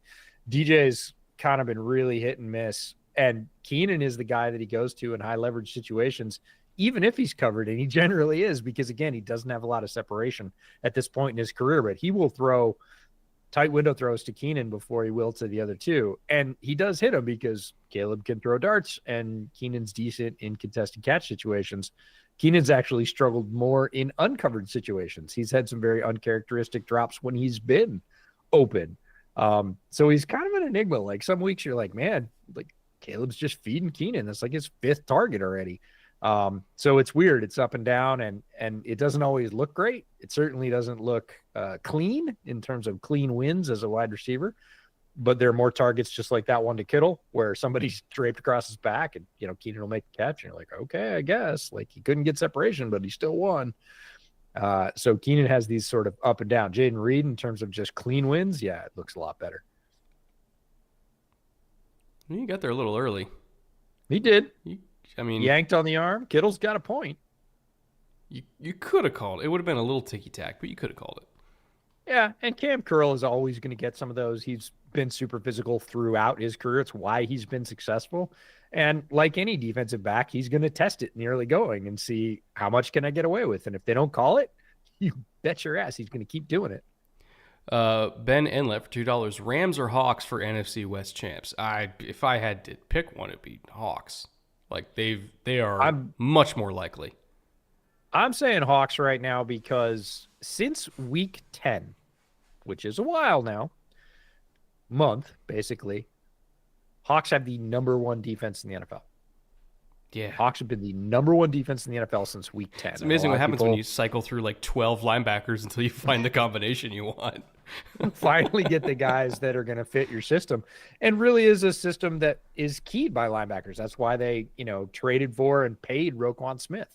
DJ's kind of been really hit and miss, and Keenan is the guy that he goes to in high leverage situations, even if he's covered, and he generally is, because, again, he doesn't have a lot of separation at this point in his career, but he will throw tight window throws to Keenan before he will to the other two. And he does hit him because Caleb can throw darts, and Keenan's decent in contested catch situations. Keenan's actually struggled more in uncovered situations. He's had some very uncharacteristic drops when he's been open. So he's kind of an enigma. Like, some weeks you're like, man, like, Caleb's just feeding Keenan. That's like his 5th target already. So it's weird. It's up and down, and it doesn't always look great. It certainly doesn't look clean in terms of clean wins as a wide receiver, but there are more targets just like that one to Kittle, where somebody's draped across his back and, Keenan will make the catch. And you're like, okay, I guess. Like, he couldn't get separation, but he still won. So Keenan has these sort of up and down. Jaden Reed, in terms of just clean wins, yeah, it looks a lot better. You got there a little early. He did. Yanked on the arm. Kittle's got a point. You could have called it. It would have been a little ticky-tack, but you could have called it. Yeah, and Cam Curl is always going to get some of those. He's been super physical throughout his career. It's why he's been successful. And like any defensive back, he's going to test it in the early going and see how much can I get away with. And if they don't call it, you bet your ass he's going to keep doing it. Ben Inlet for $2. Rams or Hawks for NFC West champs? If I had to pick one, it'd be Hawks. Like, they are much more likely. I'm saying Hawks right now because since week 10, which is a while now, month basically, Hawks have the number 1 defense in the NFL. Yeah. Hawks have been the number 1 defense in the NFL since week 10. It's amazing what happens when you cycle through like 12 linebackers until you find the combination you want. Finally get the guys that are going to fit your system, and really is a system that is keyed by linebackers. That's why they, traded for and paid Roquan Smith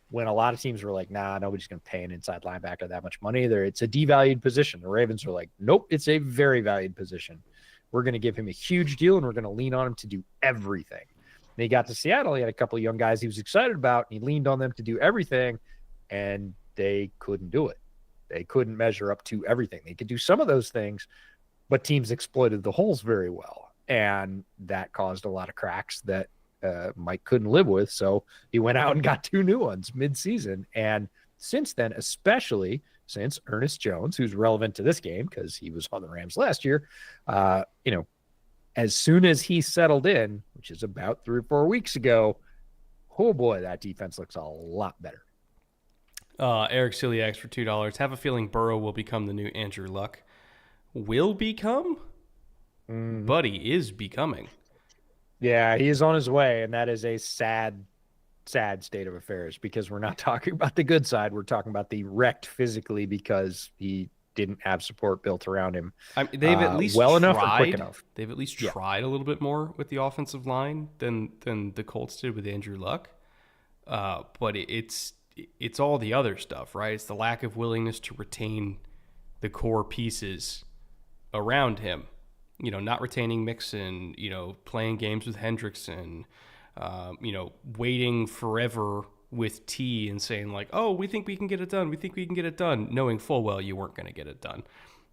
when a lot of teams were like, nah, nobody's going to pay an inside linebacker that much money. It's a devalued position. The Ravens are like, nope, it's a very valued position. We're going to give him a huge deal, and we're going to lean on him to do everything. And he got to Seattle. He had a couple of young guys he was excited about, and he leaned on them to do everything, and they couldn't do it. They couldn't measure up to everything. They could do some of those things, but teams exploited the holes very well, and that caused a lot of cracks that Mike couldn't live with. So he went out and got 2 new ones mid-season. And since then, especially since Ernest Jones, who's relevant to this game because he was on the Rams last year, as soon as he settled in, which is about 3 or 4 weeks ago, oh boy, that defense looks a lot better. Eric Celiax for $2. Have a feeling Burrow will become the new Andrew Luck. Will become? But he is becoming. Yeah, he is on his way, and that is a sad state of affairs because we're not talking about the good side. We're talking about the wrecked physically because he didn't have support built around him. They've at least well tried. Enough or quick enough. They've at least tried a little bit more with the offensive line than the Colts did with Andrew Luck. But it's all the other stuff, right? It's the lack of willingness to retain the core pieces around him. not retaining Mixon, playing games with Hendrickson, waiting forever with T and saying like, oh, we think we can get it done. We think we can get it done, knowing full well you weren't going to get it done.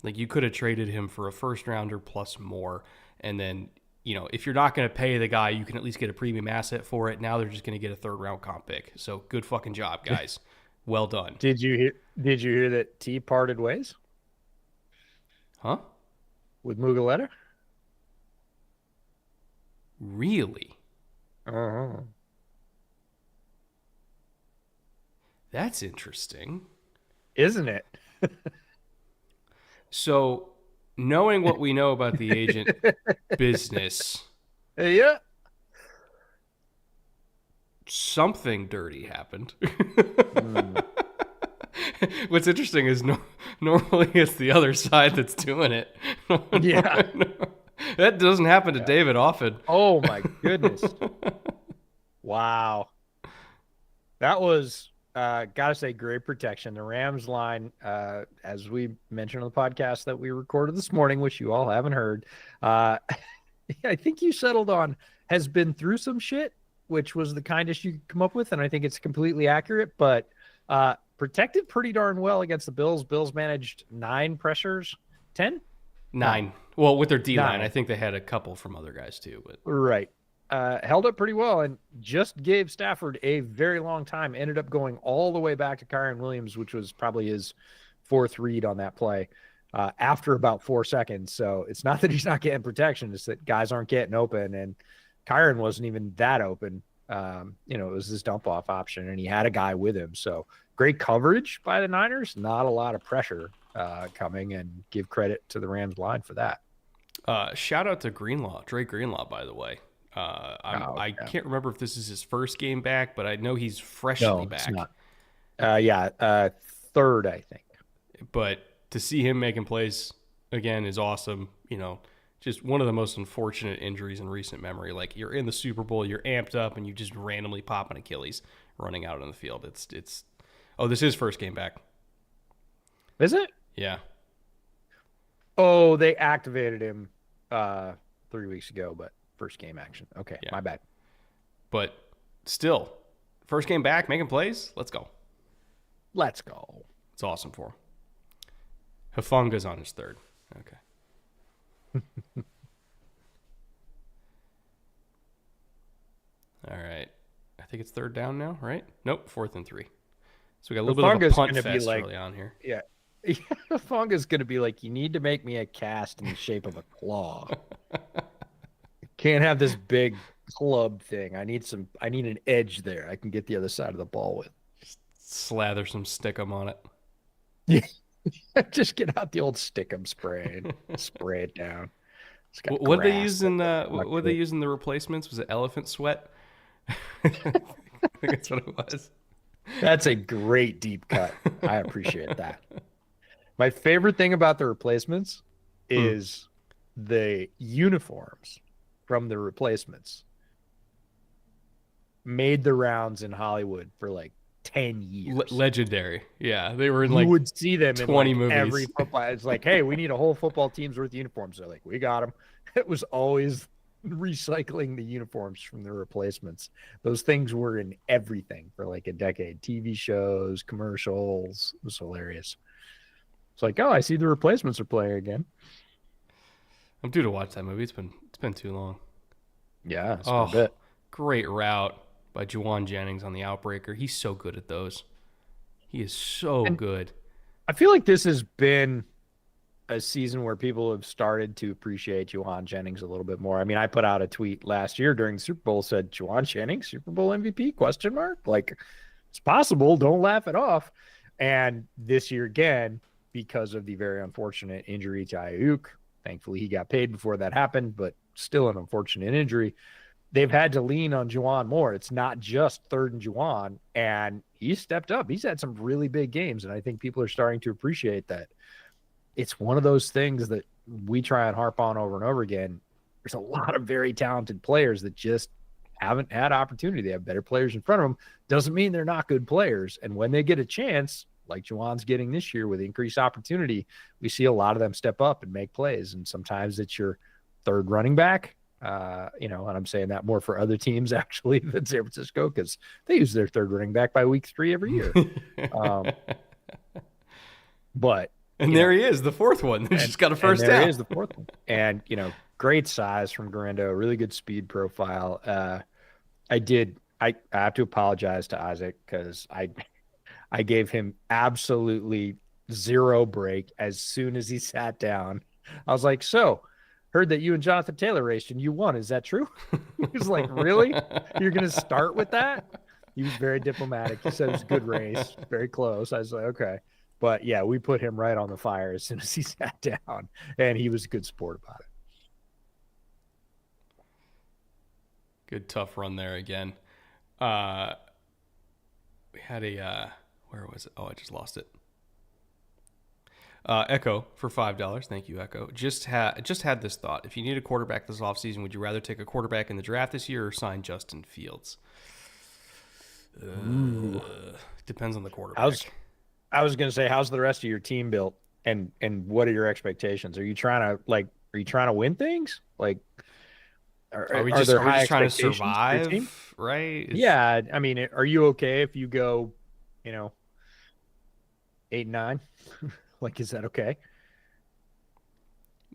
Like, you could have traded him for a first rounder plus more. And then, if you're not going to pay the guy, you can at least get a premium asset for it. Now they're just going to get a third round comp pick. So good fucking job, guys. Well done. Did you hear that T parted ways? Huh? With Mugaleta? Really? Uh-huh. That's interesting. Isn't it? So, knowing what we know about the agent business, Yeah. something dirty happened. What's interesting is normally it's the other side that's doing it. Yeah. That doesn't happen to David often. Oh, my goodness. Wow. That was, gotta say, great protection. The Rams line, as we mentioned on the podcast that we recorded this morning, which you all haven't heard, I think you settled on has been through some shit, which was the kindest you could come up with, and I think it's completely accurate, but protected pretty darn well against the Bills. Bills managed 9 pressures. 10? 9. Well, with their D-line, 9. I think they had a couple from other guys too. But Right. Held up pretty well and just gave Stafford a very long time. Ended up going all the way back to Kyren Williams, which was probably his 4th read on that play after about 4 seconds. So it's not that he's not getting protection. It's that guys aren't getting open. And Kyren wasn't even that open. It was this dump-off option, and he had a guy with him. So great coverage by the Niners. Not a lot of pressure coming, and give credit to the Rams line for that. Shout out to Drake Greenlaw, by the way. I can't remember if this is his first game back, but I know he's freshly back. It's not. 3rd, I think. But to see him making plays again is awesome. Just one of the most unfortunate injuries in recent memory. Like, you're in the Super Bowl, you're amped up, and you just randomly pop an Achilles running out on the field. It's. Oh, this is first game back. Is it? Yeah. Oh, they activated him 3 weeks ago, but first game action. Okay, Yeah. My bad. But still, first game back, making plays. Let's go. Let's go. It's awesome for him. Hufanga's on his 3rd. Okay. All right. I think it's 3rd down now, right? Nope, 4th and 3. So we got a little bit of a punt fest early on here. Yeah. Hufanga's going to be like, you need to make me a cast in the shape of a claw. Can't have this big club thing. I need an edge there I can get the other side of the ball with. Just slather some stickum on it. Yeah. Just get out the old stickum spray and spray it down. What they use in the replacements? Was it elephant sweat? I think that's what it was. That's a great deep cut. I appreciate that. My favorite thing about the replacements is the uniforms from the replacements made the rounds in Hollywood for like 10 years. Legendary. Yeah, they were in you would see them 20 in movies. Every football. It's like, hey, we need a whole football team's worth of uniforms. They're like, we got them. It was always recycling the uniforms from the replacements. Those things were in everything for like a decade. TV shows, commercials. It was hilarious. It's like, oh, I see the replacements are playing again. I'm due to watch that movie. It's been too long. Yeah, it's been a bit. Great route by Jauan Jennings on the outbreaker. He's so good at those. He is so good. I feel like this has been a season where people have started to appreciate Jauan Jennings a little bit more. I mean, I put out a tweet last year during the Super Bowl, said Jauan Jennings, Super Bowl MVP, ? Like, it's possible. Don't laugh it off. And this year again, because of the very unfortunate injury to Ayuk, thankfully he got paid before that happened, but still an unfortunate injury. They've had to lean on Jauan more. It's not just 3rd and Jauan, and he's stepped up. He's had some really big games, and I think people are starting to appreciate that. It's one of those things that we try and harp on over and over again. There's a lot of very talented players that just haven't had opportunity. They have better players in front of them. Doesn't mean they're not good players. And when they get a chance, like Jauan's getting this year with increased opportunity, we see a lot of them step up and make plays. And sometimes it's your third running back. And I'm saying that more for other teams actually than San Francisco, because they use their third running back by week 3 every year. But and there he is, the fourth one. They just got a first down. There is the fourth one. And, great size from Garando, really good speed profile. I have to apologize to Isaac because I gave him absolutely zero break as soon as he sat down. I was like, so heard that you and Jonathan Taylor raced and you won. Is that true? He was like, really? You're going to start with that? He was very diplomatic. He said it was a good race, very close. I was like, okay. But yeah, we put him right on the fire as soon as he sat down, and he was a good sport about it. Good tough run there again. We had where was it? Oh, I just lost it. Echo for $5. Thank you, Echo. Just had this thought. If you need a quarterback this offseason, would you rather take a quarterback in the draft this year or sign Justin Fields? Depends on the quarterback. I was going to say, how's the rest of your team built, and what are your expectations? Are you trying to win things? Like, are we just trying to survive? Right? Yeah. I mean, are you okay if you go, 8-9? Like, is that okay?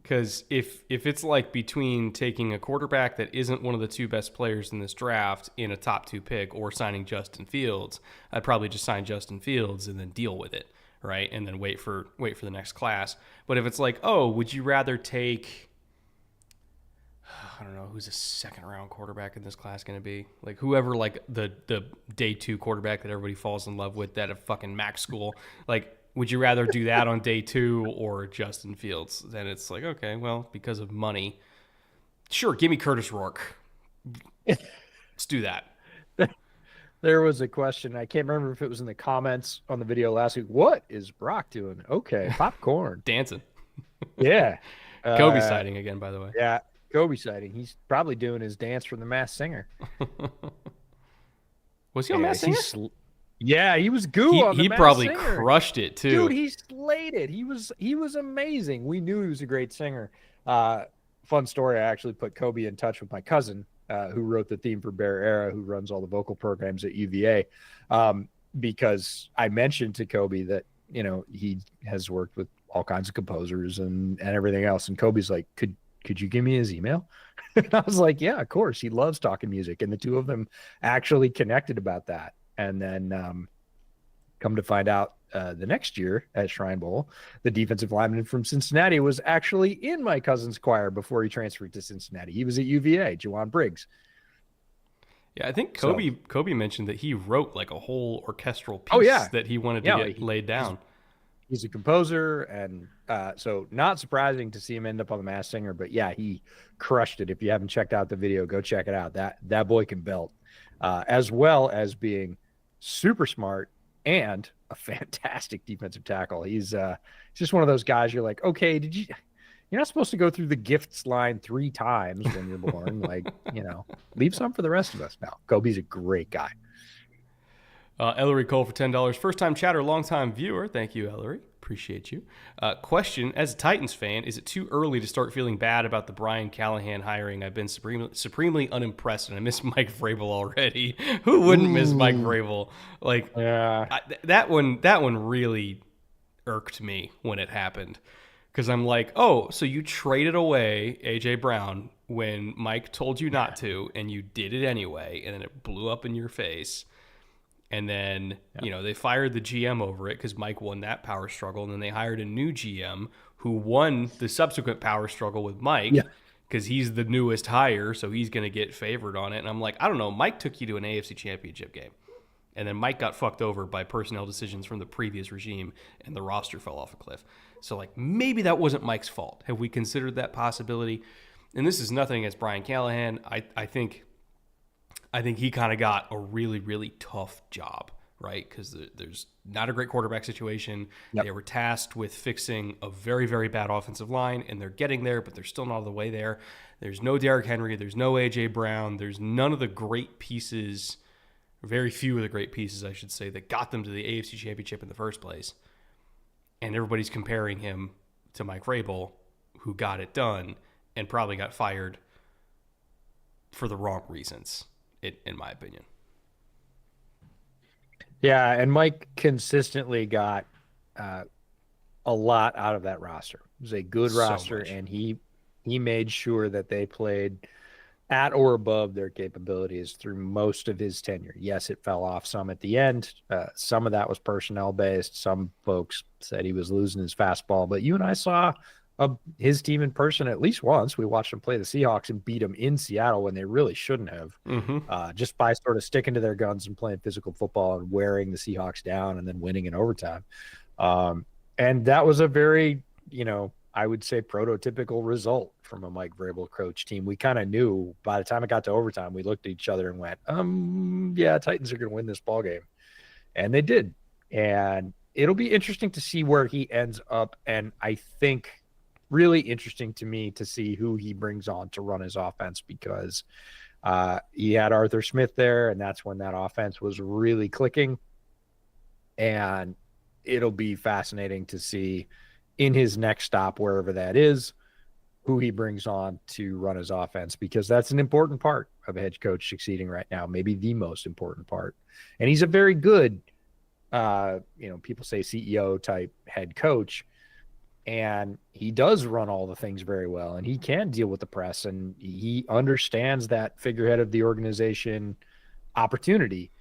Because if it's like between taking a quarterback that isn't one of the two best players in this draft in a top 2 pick or signing Justin Fields, I'd probably just sign Justin Fields and then deal with it, right? And then wait for the next class. But if it's like, oh, would you rather take, I don't know, who's a second round quarterback in this class going to be? Like whoever, like the day 2 quarterback that everybody falls in love with at a fucking Mac school, like. Would you rather do that on day 2 or Justin Fields? Then it's like, okay, well, because of money, sure, give me Curtis Rourke. Let's do that. There was a question. I can't remember if it was in the comments on the video last week. What is Brock doing? Okay, popcorn. Dancing. Yeah. Kobe sighting again, by the way. Yeah, Kobe sighting. He's probably doing his dance from The Masked Singer. Was he on Masked Singer? Yeah, he was goo on the He probably crushed it too. Dude, he slayed it. He was amazing. We knew he was a great singer. Fun story, I actually put Kobe in touch with my cousin, who wrote the theme for Bear Era, who runs all the vocal programs at UVA. Because I mentioned to Kobe that, he has worked with all kinds of composers and everything else. And Kobe's like, could you give me his email? And I was like, yeah, of course. He loves talking music. And the two of them actually connected about that. And then come to find out the next year at Shrine Bowl, the defensive lineman from Cincinnati was actually in my cousin's choir before he transferred to Cincinnati. He was at UVA, Juwan Briggs. Yeah, I think Kobe mentioned that he wrote like a whole orchestral piece that he wanted to get laid down. He's a composer, and so not surprising to see him end up on The Masked Singer. But yeah, he crushed it. If you haven't checked out the video, go check it out. That boy can belt, as well as being super smart and a fantastic defensive tackle. He's just one of those guys you're like, okay, you're not supposed to go through the gifts line 3 times when you're born. Like, leave some for the rest of us. Now, Kobe's a great guy. Ellery Cole for $10. First time chatter, long time viewer. Thank you, Ellery. Appreciate you. Question, as a Titans fan, is it too early to start feeling bad about the Brian Callahan hiring? I've been supremely unimpressed, and I miss Mike Vrabel already. Who wouldn't miss Mike Vrabel? Like, yeah. That one really irked me when it happened, because I'm like, oh, so you traded away A.J. Brown when Mike told you not to, and you did it anyway, and then it blew up in your face. And then, they fired the GM over it because Mike won that power struggle. And then they hired a new GM who won the subsequent power struggle with Mike because he's the newest hire, so he's going to get favored on it. And I'm like, I don't know. Mike took you to an AFC championship game. And then Mike got fucked over by personnel decisions from the previous regime, and the roster fell off a cliff. So, like, maybe that wasn't Mike's fault. Have we considered that possibility? And this is nothing against Brian Callahan. I think he kind of got a really, really tough job, right? Because there's not a great quarterback situation. Yep. They were tasked with fixing a very, very bad offensive line, and they're getting there, but they're still not all the way there. There's no Derrick Henry. There's no A.J. Brown. There's none of the great pieces, very few of the great pieces, I should say, that got them to the AFC Championship in the first place. And everybody's comparing him to Mike Vrabel, who got it done. and probably got fired for the wrong reasons, in my opinion. Yeah, and Mike consistently got a lot out of that roster. It was a good roster, and he made sure that they played at or above their capabilities through most of his tenure. Yes, it fell off some at the end. Some of that was personnel based. Some folks said he was losing his fastball, but you and I saw his team in person at least once. We watched them play the Seahawks and beat them in Seattle when they really shouldn't have, just by sort of sticking to their guns and playing physical football and wearing the Seahawks down and then winning in overtime. And that was a very, I would say prototypical result from a Mike Vrabel coach team. We kind of knew by the time it got to overtime, we looked at each other and went, yeah, Titans are going to win this ball game. And they did. And it'll be interesting to see where he ends up. And I think really interesting to me to see who he brings on to run his offense, because he had Arthur Smith there, and that's when that offense was really clicking. And it'll be fascinating to see in his next stop, wherever that is, who he brings on to run his offense, because that's an important part of a head coach succeeding right now, maybe the most important part. And he's a very good, people say CEO type head coach, and he does run all the things very well, and he can deal with the press, and he understands that figurehead of the organization opportunity.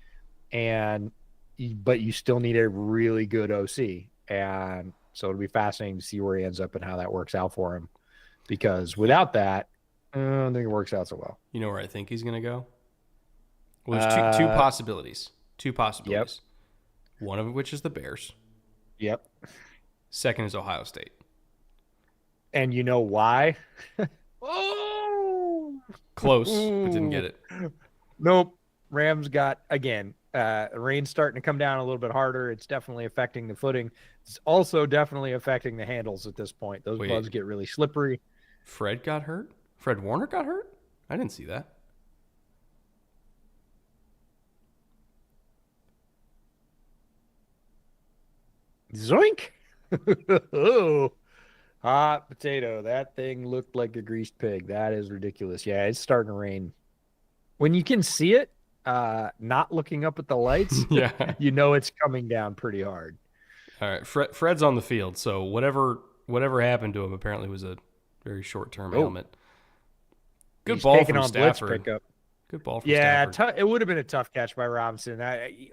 But you still need a really good OC. And so it'll be fascinating to see where he ends up and how that works out for him, because without that, I don't think it works out so well. You know where I think he's going to go? Well, there's two possibilities. Yep. One of which is the Bears. Yep. Second is Ohio State. And you know why? Close, but didn't get it. Nope. Rams got, again, rain's starting to come down a little bit harder. It's definitely affecting the footing. It's also definitely affecting the handles at this point. Those gloves get really slippery. Fred got hurt? Fred Warner got hurt? I didn't see that. Zoink! Oh, hot potato. That thing looked like a greased pig. That is ridiculous. Yeah, it's starting to rain. When you can see it, not looking up at the lights, yeah, you know it's coming down pretty hard. All right, Fred's on the field, so whatever happened to him apparently was a very short-term ailment. Good ball from Stafford. Good ball from Stafford. Yeah, it would have been a tough catch by Robinson.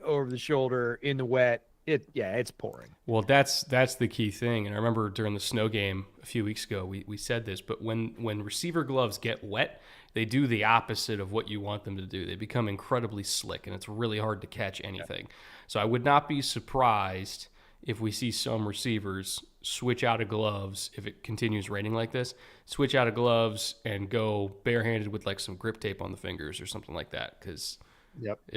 Over the shoulder in the wet. It's pouring. Well, that's the key thing. And I remember during the snow game a few weeks ago, we said this, but when receiver gloves get wet, they do the opposite of what you want them to do. They become incredibly slick, and it's really hard to catch anything. So I would not be surprised if we see some receivers switch out of gloves if it continues raining like this, switch out of gloves and go barehanded with like some grip tape on the fingers or something like that, because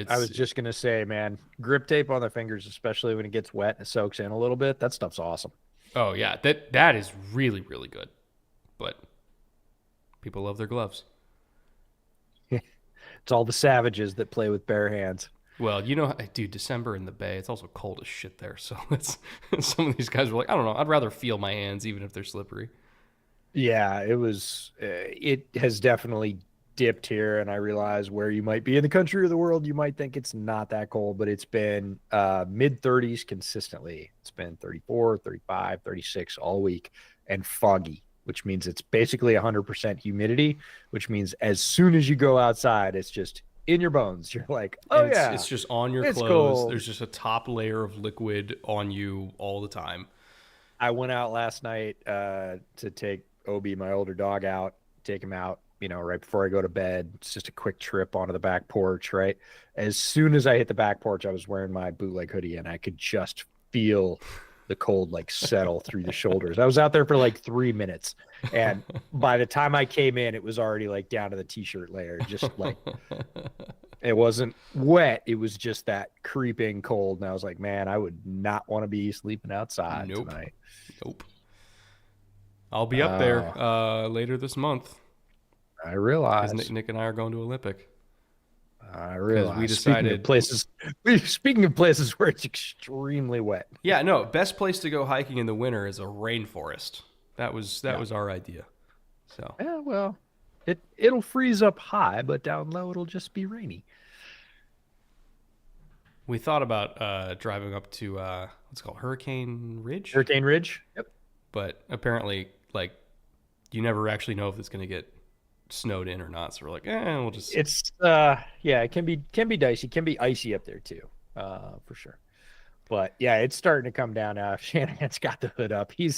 I was just going to say, man, grip tape on the fingers, especially when it gets wet and it soaks in a little bit, that stuff's awesome. Oh, yeah, that is really, really good. But people love their gloves. It's all the savages that play with bare hands. Well, dude, December in the Bay, it's also cold as shit there. So some of these guys were like, I don't know, I'd rather feel my hands even if they're slippery. Yeah, it has definitely dipped here, and I realize where you might be in the country or the world, you might think it's not that cold, but it's been mid-30s consistently. It's been 34, 35, 36 all week, and foggy, which means it's basically 100% humidity, which means as soon as you go outside, it's just in your bones. You're like, it's just on your clothes. Cold. There's just a top layer of liquid on you all the time. I went out last night to take Obi, my older dog, out, take him out, right before I go to bed. It's just a quick trip onto the back porch, right? As soon as I hit the back porch, I was wearing my bootleg hoodie, and I could just feel the cold settle through the shoulders. I was out there for 3 minutes, and by the time I came in, it was already down to the t-shirt layer. Just it wasn't wet. It was just that creeping cold. And I was like, man, I would not want to be sleeping outside tonight. Nope. I'll be up there later this month. I realize. Because Nick and I are going to Olympic. I realize. We decided speaking of places where it's extremely wet. Yeah, no. Best place to go hiking in the winter is a rainforest. That was our idea. So Yeah, well, it'll freeze up high, but down low it'll just be rainy. we thought about driving up to what's it called Hurricane Ridge, Hurricane Ridge. Yep. but apparently, like, you never actually know if it's going to get snowed in or not. So we're like, we'll just. It's yeah, it can be dicey, can be icy up there too, for sure. But yeah, it's starting to come down now. Shanahan's got the hood up. He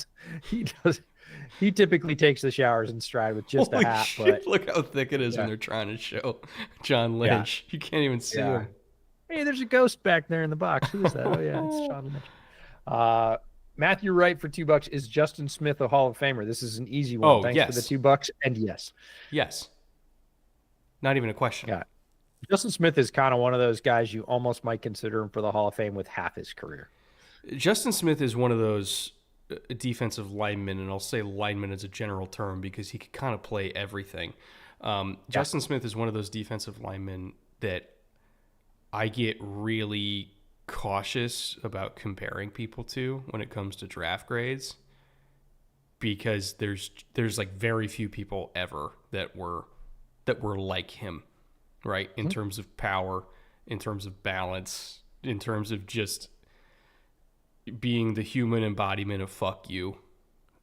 typically takes the showers in stride with just Holy a hat. shit, But look how thick it is when they're trying to show John Lynch. You can't even see him. Hey, there's a ghost back there in the box. Who is that? Oh yeah, it's John Lynch. Matthew Wright for $2. Is Justin Smith a Hall of Famer? This is an easy one. Oh, Thanks yes. for the $2. And yes. Yes. Not even a question. Yeah. Justin Smith is kind of one of those guys you almost might consider him for the Hall of Fame with half his career. Justin Smith is one of those defensive linemen, and I'll say lineman as a general term because he could kind of play everything. Justin Smith is one of those defensive linemen that I get really cautious about comparing people to when it comes to draft grades, because there's like very few people ever that were like him, right? In terms of power, in terms of balance, in terms of just being the human embodiment of fuck you.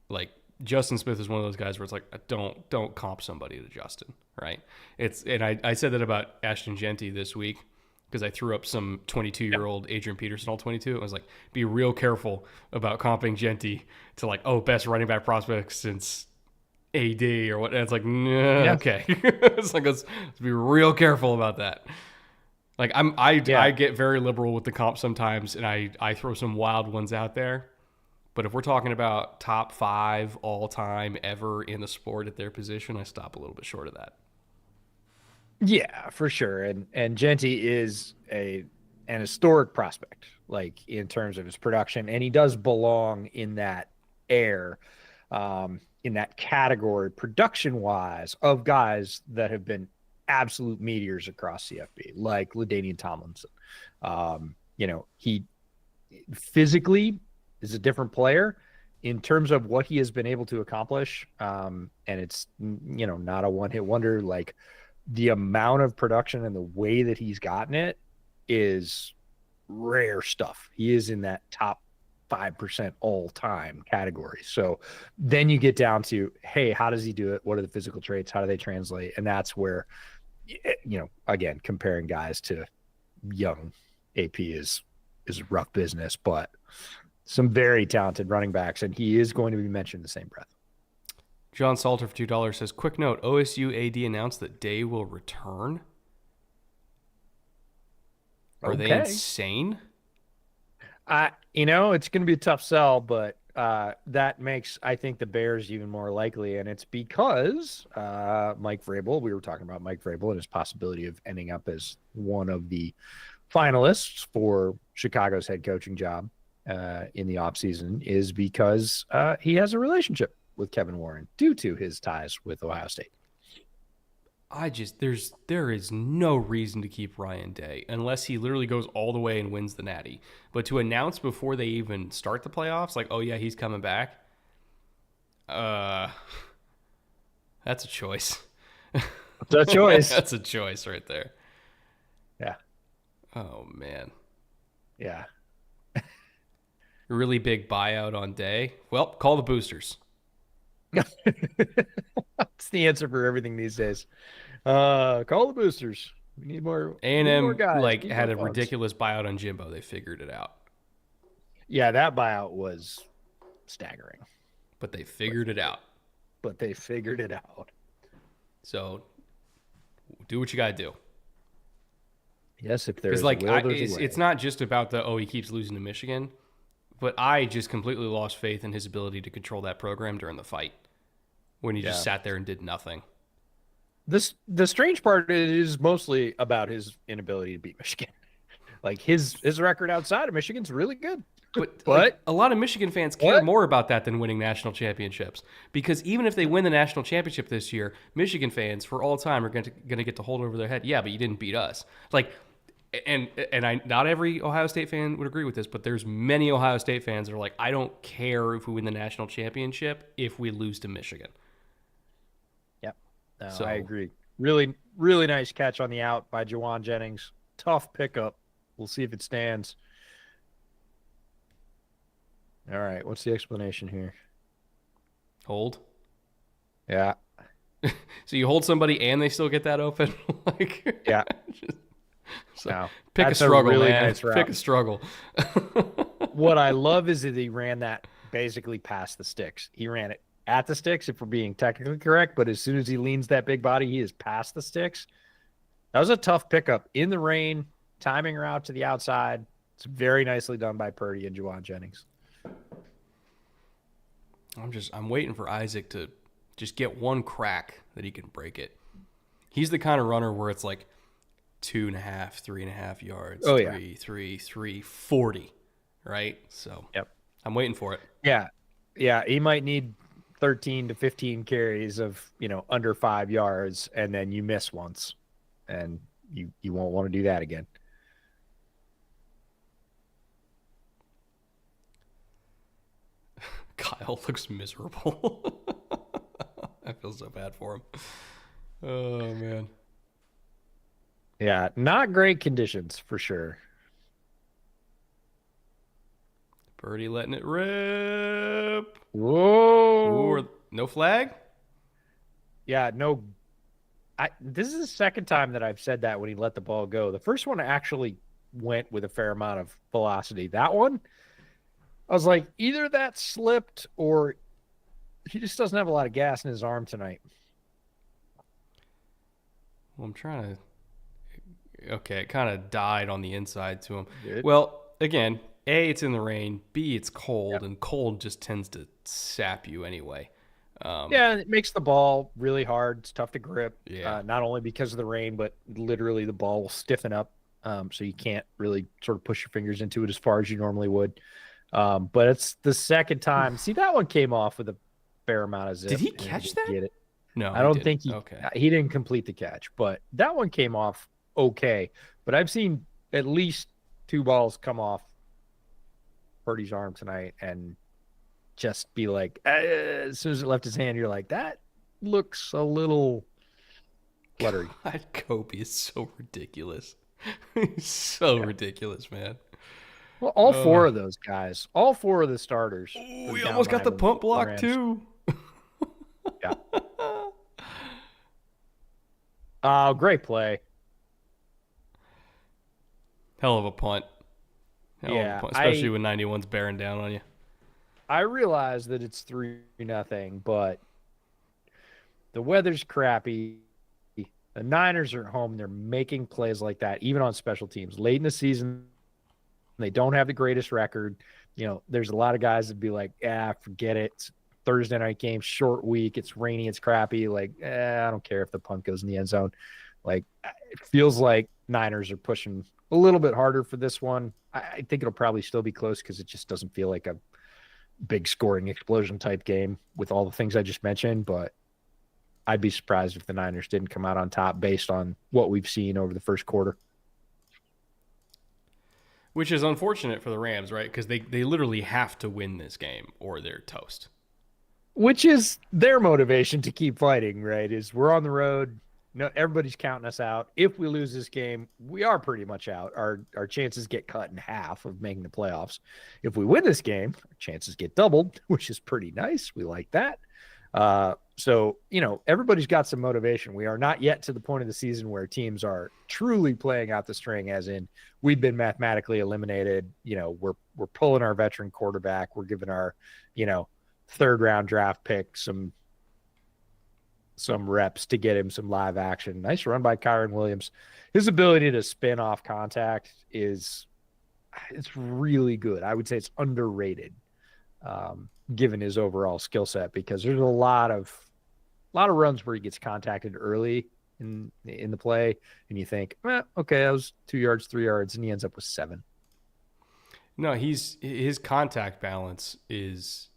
Like, Justin Smith is one of those guys where it's like, don't comp somebody to Justin, right? I said that about Ashton Genty this week, because I threw up some 22-year-old Adrian Peterson, all 22. I was like, be real careful about comping Genty to like, best running back prospect since AD or what. And it's like, nah, okay. It's like, let's be real careful about that. Like, I get very liberal with the comp sometimes, and I throw some wild ones out there. But if we're talking about top 5 all time ever in the sport at their position, I stop a little bit short of that. Yeah, for sure. And Genty is an historic prospect, like in terms of his production, and he does belong in that air, in that category, production wise, of guys that have been absolute meteors across CFB, like LaDainian Tomlinson. He physically is a different player in terms of what he has been able to accomplish. And it's, not a one-hit wonder. Like, the amount of production and the way that he's gotten it is rare stuff. He is in that top 5% all time category. So then you get down to, hey, how does he do it? What are the physical traits? How do they translate? And that's where, again, comparing guys to young AP is rough business, but some very talented running backs, and he is going to be mentioned in the same breath. John Salter for $2 says, quick note, OSU AD announced that Day will return. Are they insane? It's going to be a tough sell, but that makes, I think, the Bears even more likely, and it's because Mike Vrabel, we were talking about Mike Vrabel and his possibility of ending up as one of the finalists for Chicago's head coaching job in the offseason, is because he has a relationship with Kevin Warren due to his ties with Ohio State. There is no reason to keep Ryan Day unless he literally goes all the way and wins the Natty. But to announce before they even start the playoffs, like, oh yeah, he's coming back. That's a choice. That's a choice. That's a choice right there. Yeah. Oh man. Yeah. Really big buyout on Day. Well, call the boosters. That's the answer for everything these days. Call the boosters. We need more. A&M guys. Had a ridiculous buyout on Jimbo. They figured it out. Yeah, that buyout was staggering. But they figured it out. So do what you got to do. Yes, if there's it's not just about he keeps losing to Michigan. But I just completely lost faith in his ability to control that program during the fight when he just sat there and did nothing. The strange part is mostly about his inability to beat Michigan. Like, his record outside of Michigan's really good. But a lot of Michigan fans care more about that than winning national championships. Because even if they win the national championship this year, Michigan fans for all time are going to get to hold over their head. Yeah, but you didn't beat us. Like, and not every Ohio State fan would agree with this, but there's many Ohio State fans that are like, I don't care if we win the national championship if we lose to Michigan. No, So I agree. Really, really nice catch on the out by Jauan Jennings. Tough pickup. We'll see if it stands. All right. What's the explanation here? hold. Yeah. So you hold somebody and they still get that open? Like, Yeah. so No, pick a that's struggle, really man. nice route. Pick a struggle. What I love is that he ran that basically past the sticks. He ran it at the sticks, if we're being technically correct, but as soon as he leans that big body, he is past the sticks. That was a tough pickup in the rain, timing her out to the outside. It's very nicely done by Purdy and Jauan Jennings. I'm waiting for Isaac to just get one crack that he can break it. He's the kind of runner where it's like 2.5, 3.5 yards. Oh, three, 40. Right? So yep. I'm waiting for it. Yeah. Yeah. He might need 13 to 15 carries of, under 5 yards, and then you miss once, and you won't want to do that again. Kyle looks miserable. I feel so bad for him. Oh, man. Yeah, not great conditions for sure. Purdy letting it rip. Whoa. Ooh, no flag? Yeah, no. This is the second time that I've said that when he let the ball go. The first one actually went with a fair amount of velocity. That one, I was like, either that slipped or he just doesn't have a lot of gas in his arm tonight. Well, I'm trying to... Okay, it kind of died on the inside to him. Good. Well, again, A, it's in the rain. B, it's cold, and cold just tends to sap you anyway. Yeah, it makes the ball really hard. It's tough to grip. Yeah. Not only because of the rain, but literally the ball will stiffen up, so you can't really sort of push your fingers into it as far as you normally would. But it's the second time. See, that one came off with a fair amount of zip. Did he catch that? Get it. No, I don't think he. Okay. He didn't complete the catch, but that one came off okay. But I've seen at least 2 balls come off Purdy's arm tonight and just be like, as soon as it left his hand, you're like, that looks a little fluttery. God, Kobe is so ridiculous. He's so ridiculous, man. Well, all 4 of those guys, all 4 of the starters. We almost got the punt block too. Yeah. Oh, great play. Hell of a punt. Hell of a punt, especially when 91's bearing down on you. I realize that it's 3-0, but the weather's crappy. The Niners are at home. They're making plays like that, even on special teams. Late in the season, they don't have the greatest record. There's a lot of guys that be like, forget it. It's Thursday night game, short week. It's rainy. It's crappy. Like, I don't care if the punt goes in the end zone. Like, it feels like Niners are pushing a little bit harder for this one. I think it'll probably still be close because it just doesn't feel like a big scoring explosion type game with all the things I just mentioned. But I'd be surprised if the Niners didn't come out on top based on what we've seen over the first quarter. Which is unfortunate for the Rams, right? Because they literally have to win this game or they're toast. Which is their motivation to keep fighting, right? Is we're on the road. No, everybody's counting us out. If we lose this game, we are pretty much out. Our chances get cut in half of making the playoffs. If we win this game, our chances get doubled, which is pretty nice. We like that. So, everybody's got some motivation. We are not yet to the point of the season where teams are truly playing out the string, as in we've been mathematically eliminated. We're pulling our veteran quarterback. We're giving our, 3rd round draft pick some reps to get him some live action. Nice run by Kyren Williams. His ability to spin off contact it's really good. I would say it's underrated, given his overall skill set, because there's a lot of runs where he gets contacted early in the play, and you think, okay, that was 2 yards, 3 yards, and he ends up with 7. No, his contact balance is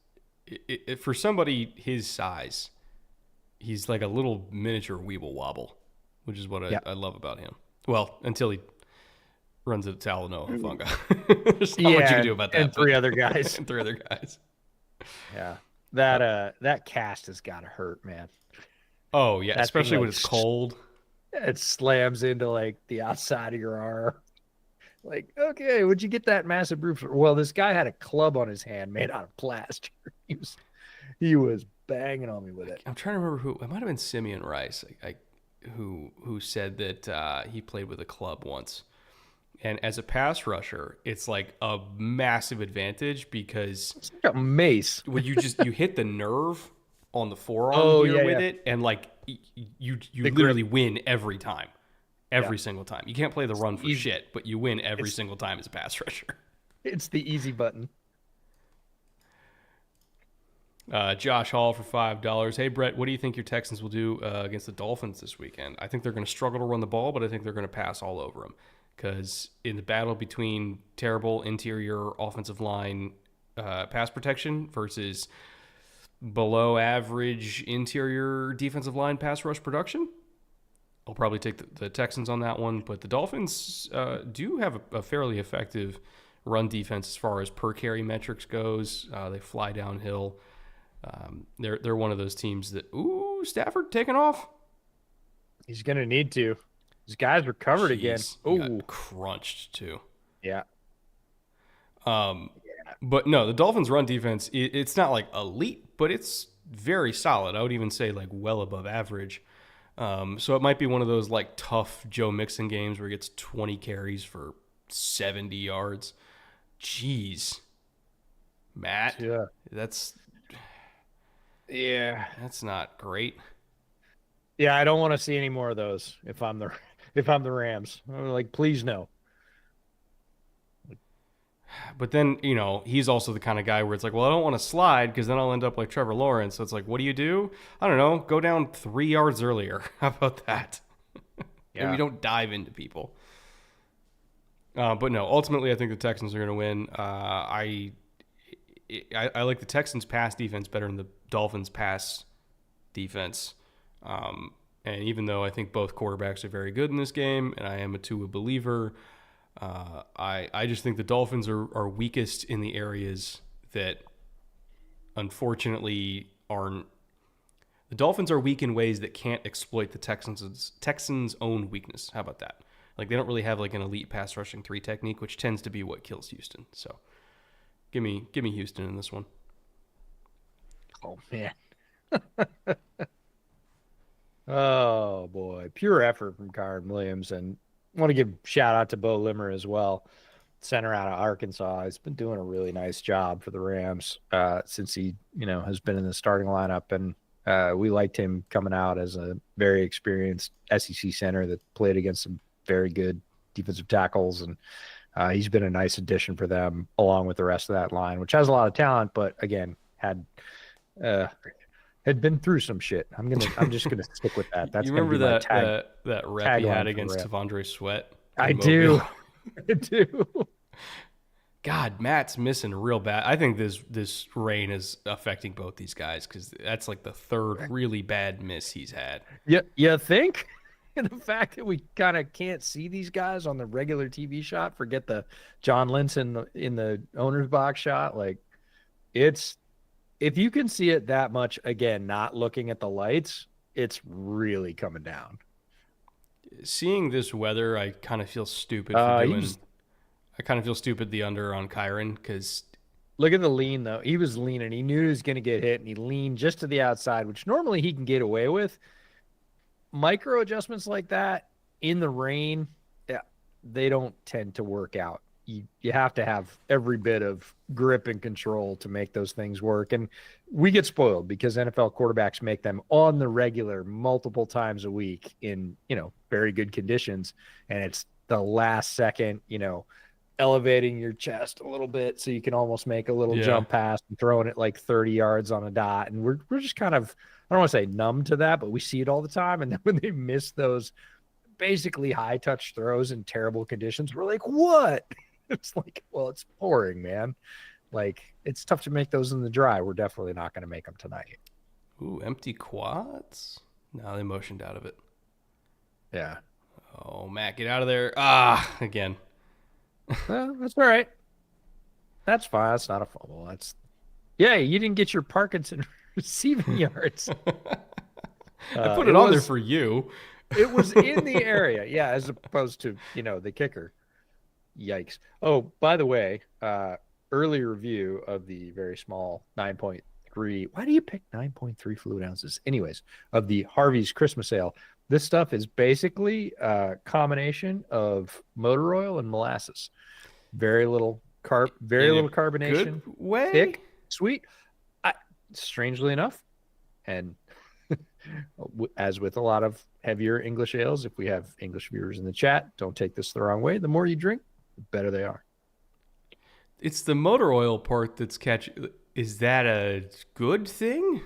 for somebody his size. He's like a little miniature Weeble Wobble, which is what I love about him. Well, until he runs into Talanoa and Funga. There's not much you can do about that. And 3 other guys. And 3 other guys. Yeah. That cast has got to hurt, man. Oh yeah, That thing, especially like, when it's cold. it slams into like the outside of your arm. Like, okay, would you get that massive roof? Well, this guy had a club on his hand made out of plaster. He was banging on me with it. I'm trying to remember who. It might have been Simeon Rice, who said that he played with a club once. And as a pass rusher, it's like a massive advantage because It's like a mace. when you hit the nerve on the forearm Oh, here yeah, with yeah. it, and like you The literally grip. win every time, every Yeah. single time. You can't play the run for Easy. shit, but you win every It's single time as a pass rusher. it's the easy button. Josh Hall for $5. Hey Brett, what do you think your Texans will do against the Dolphins this weekend? I think they're going to struggle to run the ball, but I think they're going to pass all over them. Because in the battle between terrible interior offensive line pass protection versus below average interior defensive line pass rush production, I'll probably take the Texans on that one. But the Dolphins do have a fairly effective run defense as far as per carry metrics goes. They fly downhill. They're one of those teams that, Stafford taking off. He's gonna need to. His guys recovered again. Jeez, he Oh, got crunched too. yeah. But no, the Dolphins' run defense, it's not like elite, but it's very solid. I would even say like well above average. So it might be one of those like tough Joe Mixon games where he gets 20 carries for 70 yards. Jeez, Matt, Yeah. that's Yeah. not great. Yeah, I don't want to see any more of those if I'm the Rams. Like, please no. But then, he's also the kind of guy where it's like, well, I don't want to slide because then I'll end up like Trevor Lawrence. So it's like, what do you do? I don't know. Go down 3 yards earlier. How about that? Yeah. And we don't dive into people. But no, ultimately, I think the Texans are going to win. I like the Texans' pass defense better than the Dolphins' pass defense. And even though I think both quarterbacks are very good in this game, and I am a Tua believer, I just think the Dolphins are weakest in the areas that unfortunately aren't. The Dolphins are weak in ways that can't exploit the Texans' own weakness. How about that? Like they don't really have like an elite pass rushing 3 technique, which tends to be what kills Houston. So give me Houston in this one. Oh man. Oh boy, pure effort from Kyren Williams, and I want to give shout out to Bo Limmer as well, center out of Arkansas. He's been doing a really nice job for the Rams since he has been in the starting lineup, and we liked him coming out as a very experienced SEC center that played against some very good defensive tackles, and he's been a nice addition for them along with the rest of that line, which has a lot of talent, but again had been through some shit. I'm just gonna stick with that. That's you remember gonna be that my tag. that rep he tagline had for against rep. T'Vondre Sweat? I in do. Mobile? I do. God, Matt's missing real bad. I think this rain is affecting both these guys because that's like the third really bad miss he's had. Yeah, you think? The fact that we kind of can't see these guys on the regular TV shot, forget the John Lynch in the owner's box shot. Like, it's, if you can see it that much, again, not looking at the lights, it's really coming down. Seeing this weather, I kind of feel stupid for doing. I kind of feel stupid the under on Kyren because look at the lean though. He was leaning. He knew he was going to get hit, and he leaned just to the outside, which normally he can get away with. Micro adjustments like that in the rain, yeah, they don't tend to work out. You have to have every bit of grip and control to make those things work. And we get spoiled because NFL quarterbacks make them on the regular multiple times a week in, very good conditions. And it's the last second, elevating your chest a little bit so you can almost make a little jump pass and throwing it like 30 yards on a dot. And we're just kind of, I don't want to say numb to that, but we see it all the time. And then when they miss those basically high touch throws in terrible conditions, we're like, what? It's like, well, it's pouring, man. Like, it's tough to make those in the dry. We're definitely not going to make them tonight. Ooh, empty quads? No, they motioned out of it. Yeah. Oh, Matt, get out of there. Again. Well, that's all right. That's fine. That's not a fumble. You didn't get your Parkinson receiving yards. I put it on there for you. It was in the area, yeah, as opposed to, the kicker. Yikes. Oh, by the way, early review of the very small 9.3. Why do you pick 9.3 fluid ounces? Anyways, of the Harvey's Christmas ale. This stuff is basically a combination of motor oil and molasses. Very little little carbonation. Good way. Thick, sweet. Strangely enough, and as with a lot of heavier English ales, if we have English viewers in the chat, don't take this the wrong way. The more you drink, the better they are. It's the motor oil part that's catchy. Is that a good thing?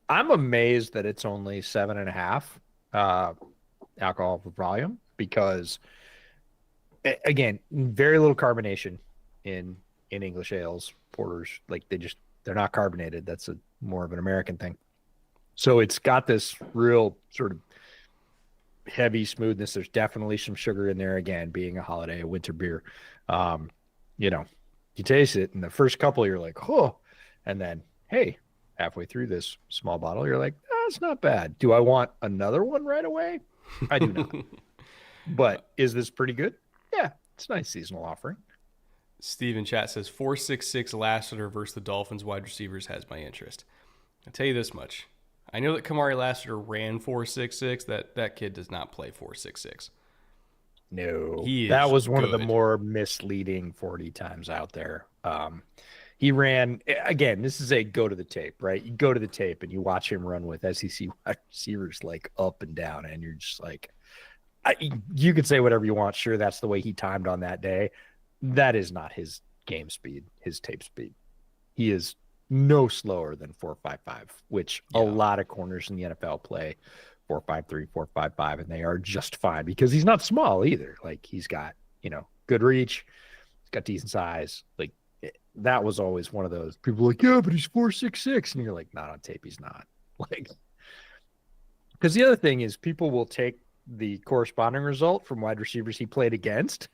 I'm amazed that it's only 7.5 alcohol per volume, because again, very little carbonation in English ales, porters. Like they're not carbonated. That's more of an American thing. So it's got this real sort of heavy smoothness. There's definitely some sugar in there, again, being a winter beer. You taste it, and the first couple you're like, oh, and then, hey, halfway through this small bottle, you're like, it's not bad. Do I want another one right away? I do not. But is this pretty good? Yeah, it's a nice seasonal offering. Steve in chat says 4.66 Lassiter versus the Dolphins wide receivers has my interest. I'll tell you this much. I know that Kamari Lassiter ran 4.66. That kid does not play 4.66. No, that was one of the more misleading 40 times out there. He ran, again, this is a go to the tape, right? You go to the tape and you watch him run with SEC wide receivers like up and down, and you're just like, you could say whatever you want. Sure, that's the way he timed on that day. That is not his game speed, his tape speed. He is no slower than 4.55, which a lot of corners in the NFL play 4.53, 4.55, and they are just fine because he's not small either. Like, he's got, good reach. He's got decent size. Like, that was always one of those people like, yeah, but he's 4.66. And you're like, not on tape. He's not. Like, because the other thing is people will take the corresponding result from wide receivers he played against.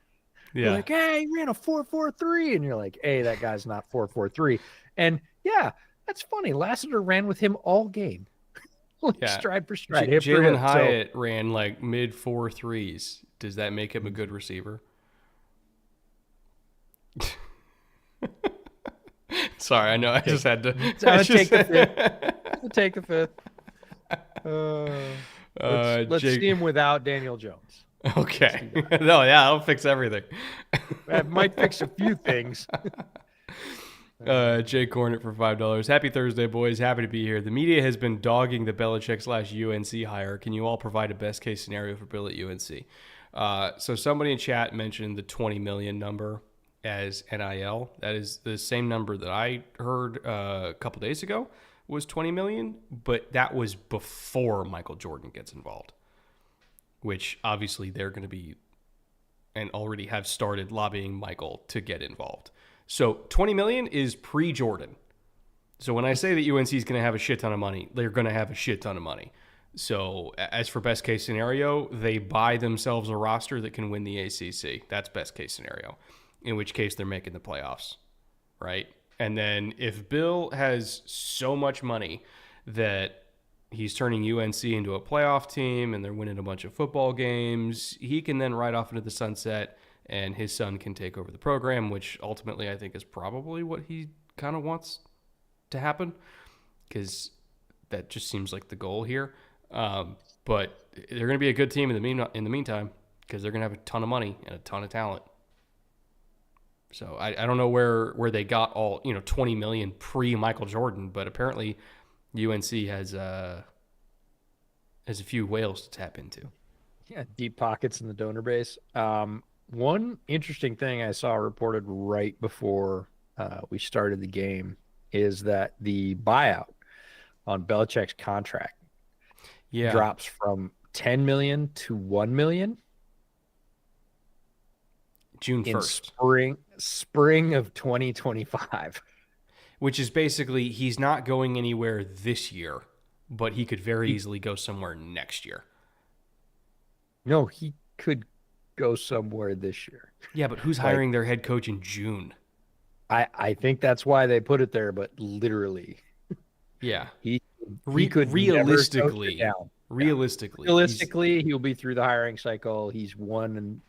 Yeah. You're like, hey, he ran a 4.43. And you're like, hey, that guy's not 4.43. And yeah, that's funny. Lassiter ran with him all game. Stride for stride. Jalen Hyatt ran like mid 4.3s. Does that make him a good receiver? Sorry, I know. I just had to. I'll take the fifth. I'll take the fifth. Let's see him without Daniel Jones. Okay. No, yeah, I'll fix everything. That might fix a few things. Jay Cornett for $5. Happy Thursday, boys. Happy to be here. The media has been dogging the Belichick/UNC hire. Can you all provide a best case scenario for Bill at UNC? So somebody in chat mentioned the 20 million number as NIL. That is the same number that I heard a couple days ago was 20 million, but that was before Michael Jordan gets involved, which obviously they're going to be and already have started lobbying Michael to get involved. So 20 million is pre-Jordan. So when I say that UNC is going to have a shit ton of money, they're going to have a shit ton of money. So as for best case scenario, they buy themselves a roster that can win the ACC. That's best case scenario, in which case they're making the playoffs, right? And then if Bill has so much money that he's turning UNC into a playoff team and they're winning a bunch of football games, he can then ride off into the sunset and his son can take over the program, which ultimately I think is probably what he kind of wants to happen, because that just seems like the goal here. But they're going to be a good team in the meantime, because they're going to have a ton of money and a ton of talent. So I don't know where they got all 20 million pre Michael Jordan, but apparently UNC has a few whales to tap into. Yeah, deep pockets in the donor base. One interesting thing I saw reported right before we started the game is that the buyout on Belichick's contract drops from 10 million to 1 million. June 1st. In spring of 2025. Which is basically he's not going anywhere this year, but he could very easily go somewhere next year. No, he could go somewhere this year. Yeah, but who's hiring their head coach in June? I think that's why they put it there, but literally. Yeah. He He could realistically, never down. realistically, He'll be through the hiring cycle. He's one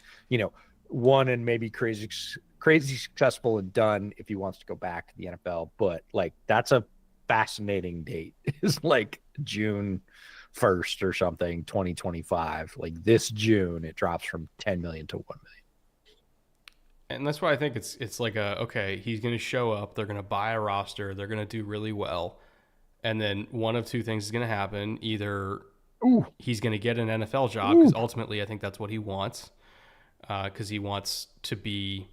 and maybe crazy successful and done if he wants to go back to the NFL. But like, that's a fascinating date. It's like June 1st or something, 2025. Like this June, it drops from 10 million to 1 million. And that's why I think it's like okay, he's going to show up. They're going to buy a roster. They're going to do really well. And then one of two things is going to happen. Either he's going to get an NFL job, because ultimately I think that's what he wants, because he wants to be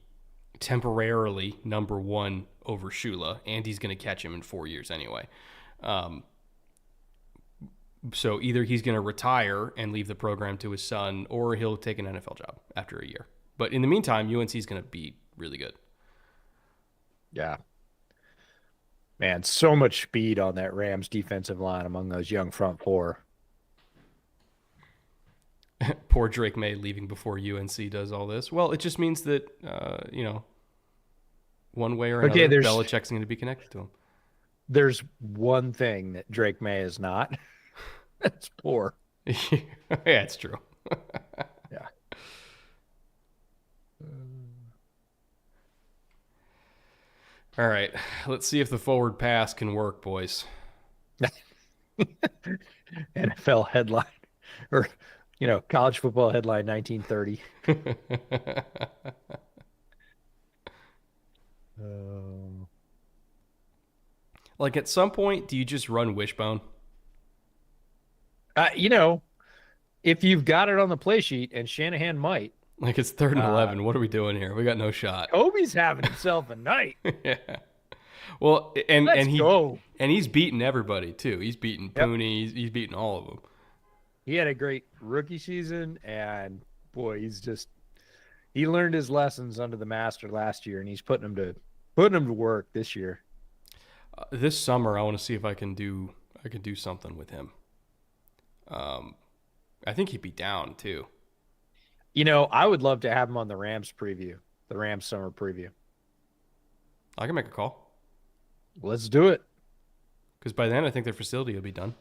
temporarily number one over Shula, and he's going to catch him in 4 years anyway. So either he's going to retire and leave the program to his son, or he'll take an NFL job after a year. But in the meantime, UNC is going to be really good. Yeah. Man, so much speed on that Rams defensive line among those young front four. Poor Drake May leaving before UNC does all this. Well, it just means that, one way or another, Belichick's going to be connected to him. There's one thing that Drake May is not. That's poor. Yeah, it's true. Yeah. All right, let's see if the forward pass can work, boys. NFL headline, or college football headline 1930. Like, at some point, do you just run wishbone? If you've got it on the play sheet, and Shanahan might. Like, it's 3rd and 11. What are we doing here? We got no shot. Kobe's having himself a night. Yeah. Well, and go. And he's beaten everybody too. He's beaten Puni. He's beaten all of them. He had a great rookie season, and boy, he learned his lessons under the master last year, and he's putting them to work this year. This summer, I want to see if I can do something with him. I think he'd be down too. I would love to have him on the Rams summer preview. I can make a call. Let's do it. Because by then, I think their facility will be done.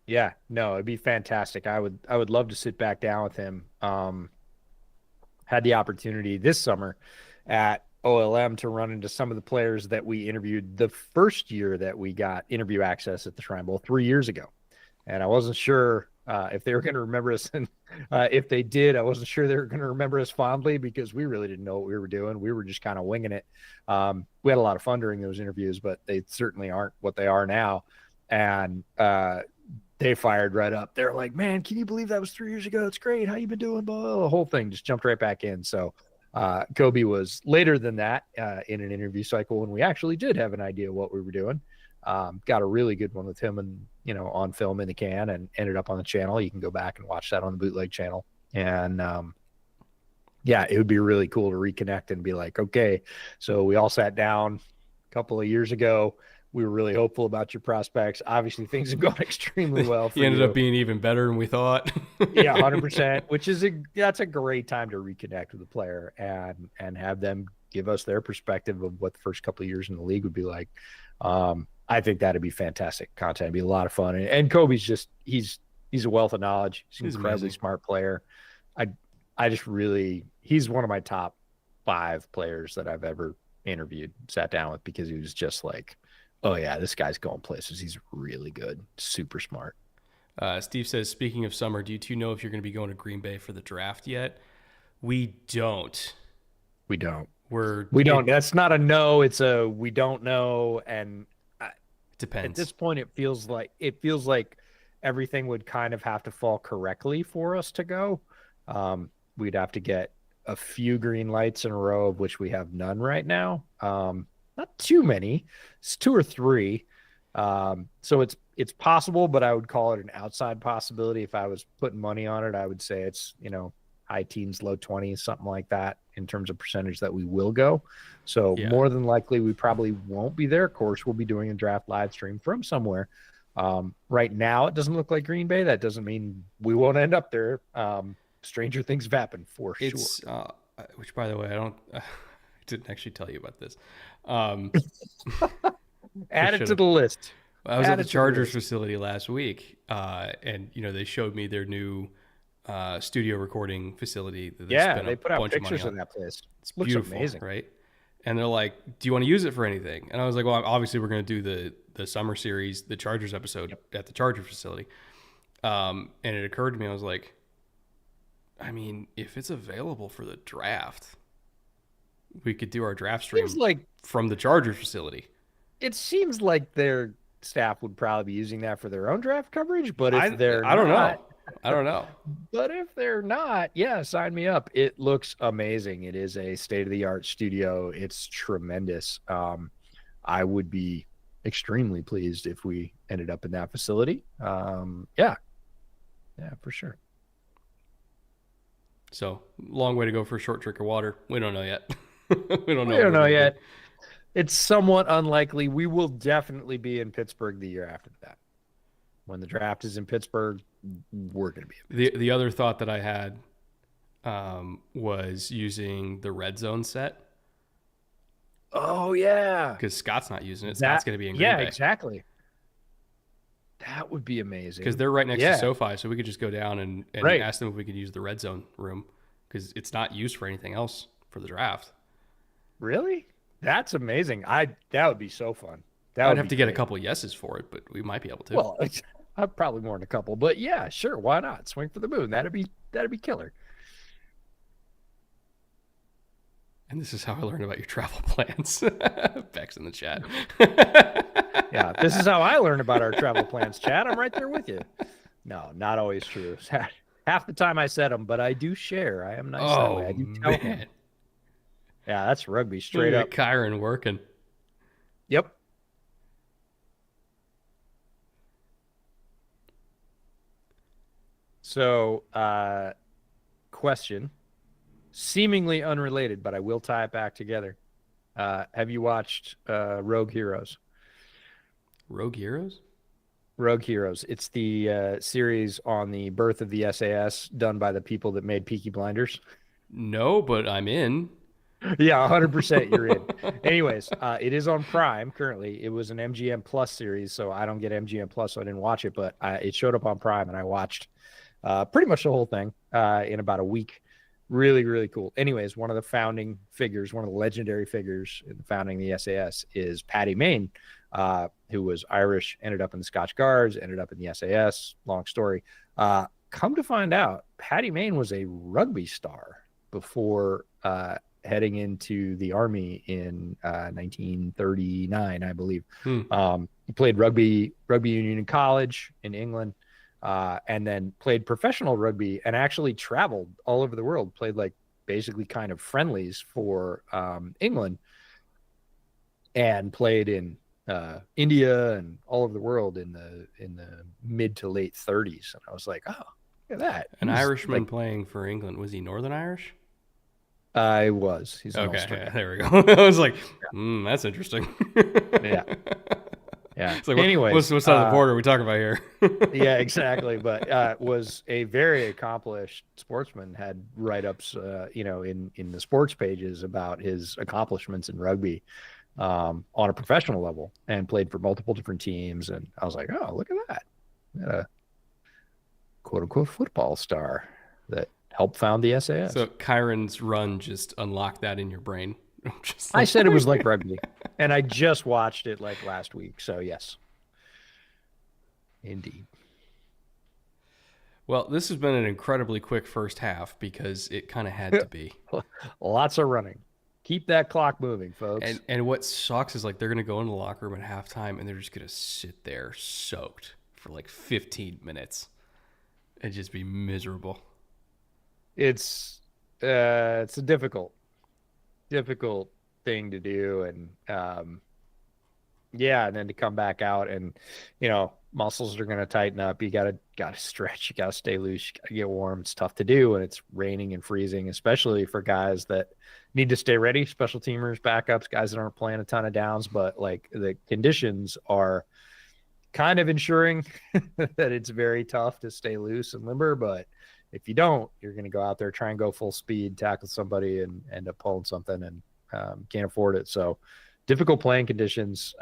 Yeah, no, it'd be fantastic. I would love to sit back down with him. Had the opportunity this summer at OLM to run into some of the players that we interviewed the first year that we got interview access at the Shrine Bowl 3 years ago. And I wasn't sure if they were going to remember us. And if they did, I wasn't sure they were going to remember us fondly, because we really didn't know what we were doing. We were just kind of winging it. We had a lot of fun during those interviews, but they certainly aren't what they are now. And they fired right up. They're like, man, can you believe that was 3 years ago? It's great. How you been doing? The whole thing just jumped right back in. So Kobe was later than that in an interview cycle when we actually did have an idea of what we were doing. Got a really good one with him and, on film in the can, and ended up on the channel. You can go back and watch that on the Bootleg channel. And it would be really cool to reconnect and be like, okay, so we all sat down a couple of years ago. We were really hopeful about your prospects. Obviously, things have gone extremely well for you. Ended up being even better than we thought. Yeah, 100%, which is that's a great time to reconnect with the player and have them give us their perspective of what the first couple of years in the league would be like. I think that'd be fantastic content. It'd be a lot of fun. And Kobe's just, he's a wealth of knowledge. He's an incredibly smart player. He's one of my top 5 players that I've ever interviewed, sat down with, because he was just like, oh yeah, this guy's going places. He's really good. Super smart. Steve says, speaking of summer, do you two know if you're going to be going to Green Bay for the draft yet? We don't. We don't. We don't. That's not a no. It's a we don't know. And depends. At this point, it feels like everything would kind of have to fall correctly for us to go. We'd have to get a few green lights in a row, of which we have none right now. Not too many. It's 2 or 3. So it's possible, but I would call it an outside possibility. If I was putting money on it, I would say it's, high teens, low 20s, something like that in terms of percentage that we will go. So more than likely, we probably won't be there. Of course, we'll be doing a draft live stream from somewhere. Right now, it doesn't look like Green Bay. That doesn't mean we won't end up there. Stranger things have happened for sure. Which, by the way, I didn't actually tell you about this. Add it to the list. I was at the Chargers facility last week, and they showed me their new studio recording facility. That they put out pictures of that place. It's looks beautiful, amazing, right? And they're like, "Do you want to use it for anything?" And I was like, "Well, obviously we're going to do the summer series, the Chargers episode at the Charger facility." And it occurred to me, I was like, I mean, if it's available for the draft, we could do our draft stream from the Chargers facility. It seems like their staff would probably be using that for their own draft coverage, but if they're I don't know. But if they're not, sign me up. It looks amazing. It is a state-of-the-art studio. It's tremendous. I would be extremely pleased if we ended up in that facility. Yeah, for sure. So, long way to go for a short drink of water. We don't know yet. we don't know yet. It's somewhat unlikely. We will definitely be in Pittsburgh the year after that. When the draft is in Pittsburgh, we're going to be in Pittsburgh. The other thought that I had was using the red zone set. Oh, yeah. Because Scott's not using it. Scott's going to be in Green Bay. Yeah, exactly. That would be amazing. Because they're right next to SoFi, so we could just go down and ask them if we could use the red zone room. Because it's not used for anything else for the draft. Really? That's amazing. That would be so fun. I'd have to get a couple yeses for it, but we might be able to. Well, probably more than a couple, but yeah, sure. Why not? Swing for the moon. That'd be killer. And this is how I learned about your travel plans. Beck's in the chat. Yeah, this is how I learned about our travel plans, Chad. I'm right there with you. No, not always true. Half the time I set them, but I do share. I am nice that way. I do tell him. Yeah, that's rugby straight up. Kyren working. Yep. So, question, seemingly unrelated, but I will tie it back together. Have you watched Rogue Heroes? Rogue Heroes? Rogue Heroes. It's the series on the birth of the SAS done by the people that made Peaky Blinders. No, but I'm in. Yeah, 100% you're in. Anyways, it is on Prime currently. It was an MGM Plus series, so I don't get MGM Plus, so I didn't watch it, but it showed up on Prime, and I watched pretty much the whole thing in about a week. Really, really cool. Anyways, one of the founding figures, one of the legendary figures in founding the SAS is Paddy Mayne, who was Irish, ended up in the Scotch Guards, ended up in the SAS. Long story. Come to find out, Paddy Mayne was a rugby star before heading into the Army in 1939, I believe. He played rugby union in college in England, and then played professional rugby and actually traveled all over the world, played like basically kind of friendlies for England, and played in India and all over the world in the mid to late 30s. And I was like, oh, look at that. An Irishman playing for England. Was he Northern Irish? I was. He's okay. There we go. I was like, that's interesting. Yeah. It's like, anyways, what's on the border are we talking about here? Yeah, exactly. But was a very accomplished sportsman. Had write-ups, in the sports pages about his accomplishments in rugby on a professional level, and played for multiple different teams. And I was like, oh, look at that. A quote-unquote football star that helped found the SAS. So Kyren's run just unlocked that in your brain. I said it was like rugby, and I just watched it like last week. So yes, indeed. Well, this has been an incredibly quick first half because it kind of had to be. Lots of running. Keep that clock moving, folks. And what sucks is like they're going to go into the locker room at halftime and they're just going to sit there soaked for like 15 minutes and just be miserable. It's a difficult thing to do, and and then to come back out and muscles are going to tighten up. You gotta stretch, you gotta stay loose, you gotta get warm. It's tough to do, and it's raining and freezing, especially for guys that need to stay ready, special teamers, backups, guys that aren't playing a ton of downs, but like the conditions are kind of ensuring that it's very tough to stay loose and limber. But if you don't, you're going to go out there, try and go full speed, tackle somebody, and end up pulling something, and can't afford it. So difficult playing conditions.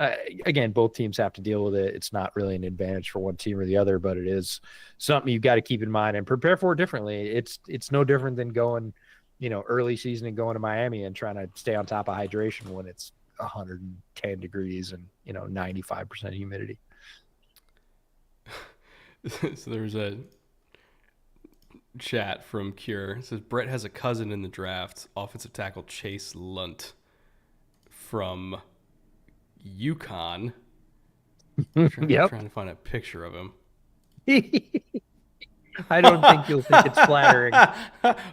Again, both teams have to deal with it. It's not really an advantage for one team or the other, but it is something you've got to keep in mind and prepare for differently. It's no different than going, early season and going to Miami and trying to stay on top of hydration when it's 110 degrees and 95% humidity. So there's a chat from Cure. It says Brett has a cousin in the draft, offensive tackle Chase Lunt from UConn. Yep. Trying to find a picture of him. I don't think you'll think it's flattering.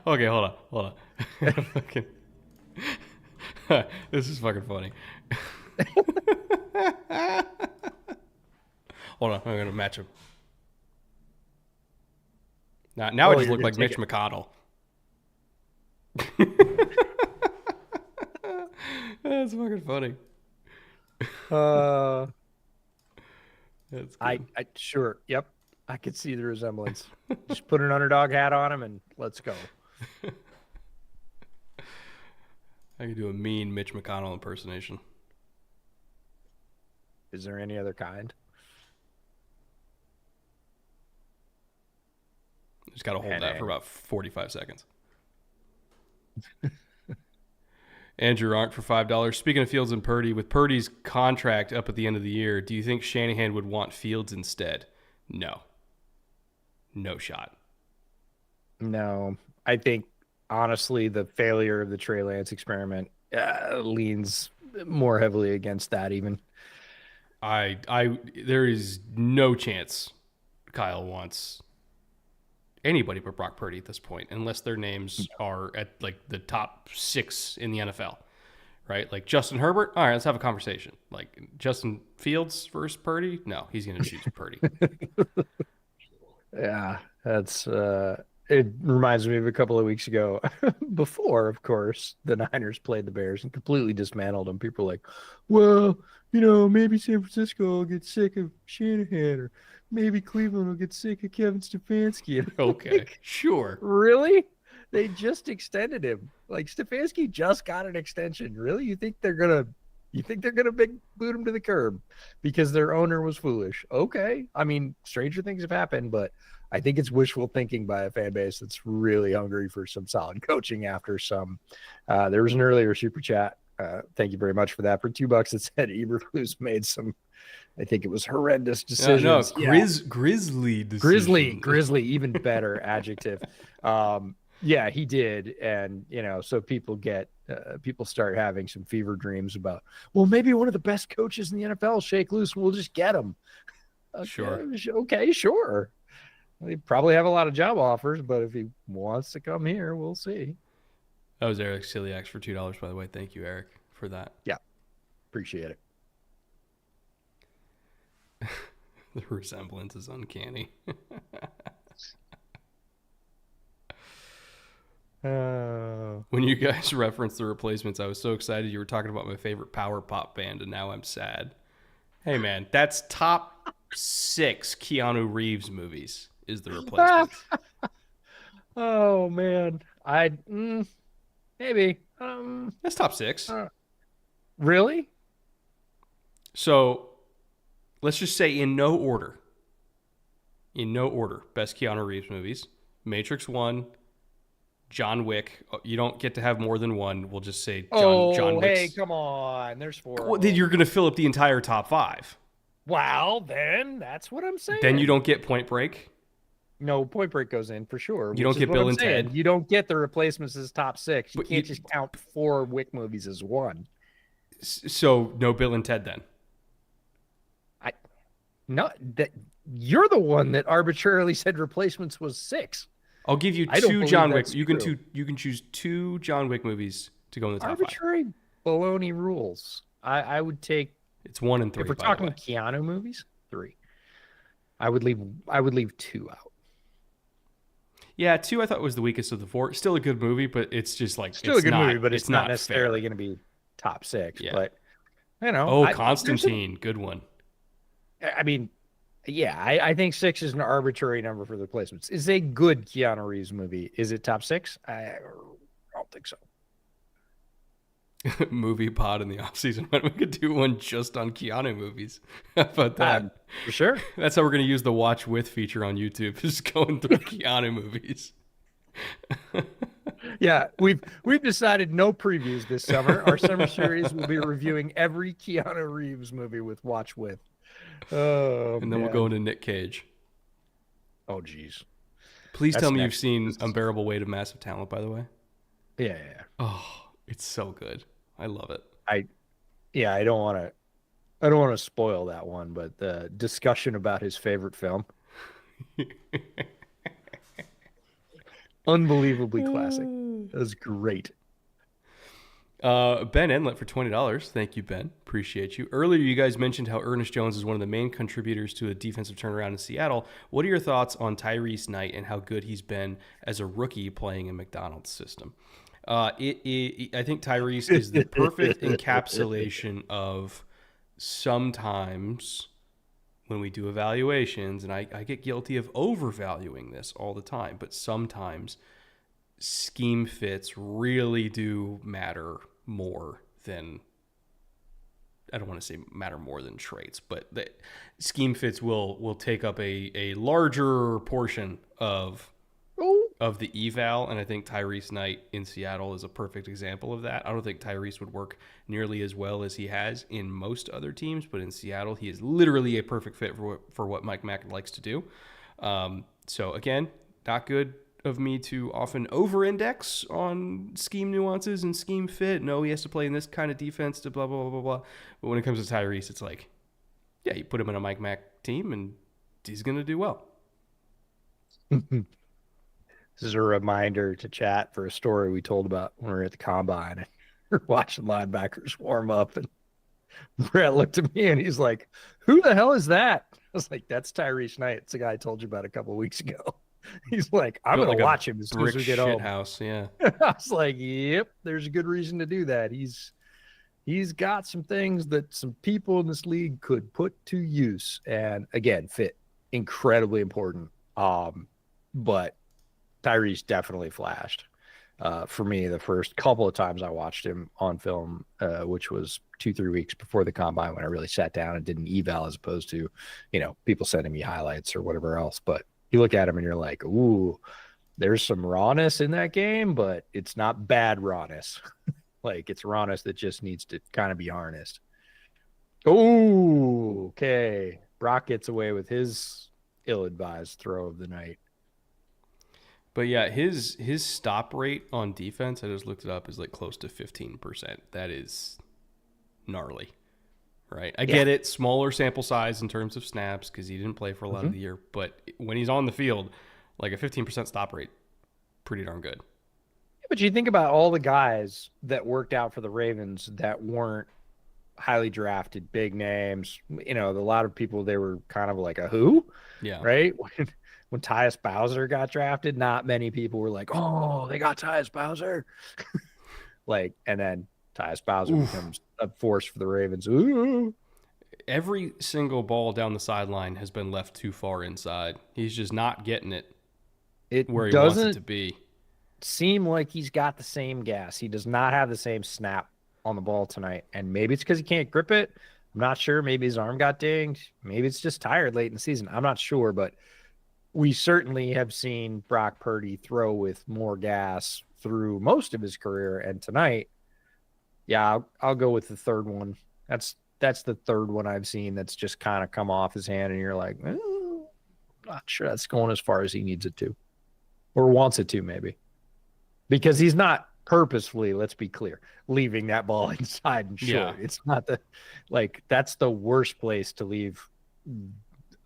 Okay, hold on. This is fucking funny. Hold on, I'm gonna match him. Now I just look like Mitch McConnell. That's fucking funny. That's good. I sure. Yep. I could see the resemblance. Just put an underdog hat on him and let's go. I could do a mean Mitch McConnell impersonation. Is there any other kind? Just got to hold that for about 45 seconds. Andrew Arndt for $5. Speaking of Fields and Purdy, with Purdy's contract up at the end of the year, do you think Shanahan would want Fields instead? No. No shot. No. I think, honestly, the failure of the Trey Lance experiment leans more heavily against that even. There is no chance Kyle wants anybody but Brock Purdy at this point, unless their names are at like the top 6 in the NFL, right? Like Justin Herbert. All right, let's have a conversation. Like Justin Fields versus Purdy. No, he's going to choose Purdy. Yeah, that's it reminds me of a couple of weeks ago before, of course, the Niners played the Bears and completely dismantled them. People were like, well, maybe San Francisco will get sick of Shanahan, or maybe Cleveland will get sick of Kevin Stefanski. Okay, sure. Really? They just extended him. Like Stefanski just got an extension. Really? You think they're gonna boot him to the curb because their owner was foolish? Okay. I mean, stranger things have happened, but I think it's wishful thinking by a fan base that's really hungry for some solid coaching after some. There was an earlier super chat. Thank you very much for that. For $2, it said Eberflus made some, I think it was horrendous decisions. Grizzly decisions. Grizzly, even better adjective. Yeah, he did. And, so people start having some fever dreams about, well, maybe one of the best coaches in the NFL, shake loose, we'll just get him. Sure. Okay, sure. They probably have a lot of job offers, but if he wants to come here, we'll see. That was Eric Celiax for $2, by the way. Thank you, Eric, for that. Yeah, appreciate it. The resemblance is uncanny. When you guys referenced the replacements, I was so excited. You were talking about my favorite power pop band, and now I'm sad. Hey, man, that's top 6 Keanu Reeves movies is the replacement. Oh, man. Maybe. That's top 6. Really? So let's just say in no order, best Keanu Reeves movies: Matrix 1, John Wick. You don't get to have more than one. We'll just say John Wick. Hey, come on. There's 4. Well, then you're going to fill up the entire top 5. Well, then that's what I'm saying. Then you don't get Point Break. No, Point Break goes in for sure. You don't get Bill and Ted. You don't get the replacements as top 6. You can't just count 4 Wick movies as one. So no Bill and Ted then. You're the one that arbitrarily said replacements was 6. I'll give you 2 John Wick. You can choose 2 John Wick movies to go in the top 5. Arbitrary baloney rules. I would take. It's 1 and 3. If we're talking Keanu movies, 3. I would leave 2 out. Yeah, 2 I thought was the weakest of the 4. Still a good movie, but it's just like movie, but it's not necessarily going to be top 6. Yeah. But Constantine, good one. I mean, yeah, I think 6 is an arbitrary number for the replacements. Is a good Keanu Reeves movie. Is it top 6? I don't think so. movie pod in the offseason. We could do one just on Keanu movies. How about that? For sure. That's how we're going to use the watch with feature on YouTube. Just going through Keanu movies. Yeah, we've decided no previews this summer. Our summer series will be reviewing every Keanu Reeves movie with watch with. Oh, and then we'll go into Nick Cage. Oh, geez. Please tell me you've seen Unbearable Weight of Massive Talent, by the way. Yeah. Oh, it's so good. I love it. I don't want to spoil that one, but the discussion about his favorite film. Unbelievably classic. That was great. Ben Enlet for $20. Thank you, Ben. Appreciate you. Earlier, you guys mentioned how Ernest Jones is one of the main contributors to a defensive turnaround in Seattle. What are your thoughts on Tyrese Knight and how good he's been as a rookie playing in McDonald's system? I think Tyrese is the perfect encapsulation of sometimes when we do evaluations, and I get guilty of overvaluing this all the time, but sometimes scheme fits really do matter more than, I don't want to say matter more than traits, but the scheme fits will take up a larger portion of the eval, and I think Tyrese Knight in Seattle is a perfect example of that. I don't think Tyrese would work nearly as well as he has in most other teams, but in Seattle, he is literally a perfect fit for what Mike Mack likes to do. So again, not good of me to often over-index on scheme nuances and scheme fit. No, he has to play in this kind of defense to blah, blah, blah, blah, blah. But when it comes to Tyrese, it's like, yeah, you put him in a Mike Mack team, and he's going to do well. This is a reminder to chat for a story we told about when we were at the combine. We're watching linebackers warm up, and Brett looked at me and he's like, "Who the hell is that?" I was like, "That's Tyrese Knight. It's the guy I told you about a couple of weeks ago." He's like, "I'm going to watch him as soon as we get home." House, yeah. I was like, "Yep, there's a good reason to do that. He's got some things that some people in this league could put to use, and again, fit incredibly important. But Tyrese definitely flashed for me the first couple of times I watched him on film, which was 2-3 weeks before the combine when I really sat down and did an eval as opposed to, people sending me highlights or whatever else. But you look at him and you're like, ooh, there's some rawness in that game, but it's not bad rawness. Like, it's rawness that just needs to kind of be harnessed. Oh, okay. Brock gets away with his ill-advised throw of the night. But yeah, his stop rate on defense, I just looked it up, is like close to 15%. That is gnarly, right? I get it, smaller sample size in terms of snaps because he didn't play for a lot of the year. But when he's on the field, like a 15% stop rate, pretty darn good. But you think about all the guys that worked out for the Ravens that weren't highly drafted, big names. A lot of people, they were kind of like a who? Yeah. Right? When Tyus Bowser got drafted, not many people were like, "Oh, they got Tyus Bowser." And then Tyus Bowser becomes a force for the Ravens. Ooh. Every single ball down the sideline has been left too far inside. He's just not getting it where he wants it to be. Seem like he's got the same gas. He does not have the same snap on the ball tonight. And maybe it's because he can't grip it. I'm not sure. Maybe his arm got dinged. Maybe it's just tired late in the season. I'm not sure, but we certainly have seen Brock Purdy throw with more gas through most of his career. And tonight, yeah, I'll go with the third one. That's the third one I've seen that's just kind of come off his hand. And you're like, I'm not sure that's going as far as he needs it to or wants it to, maybe. Because he's not purposefully, let's be clear, leaving that ball inside and short. Yeah. It's not that's the worst place to leave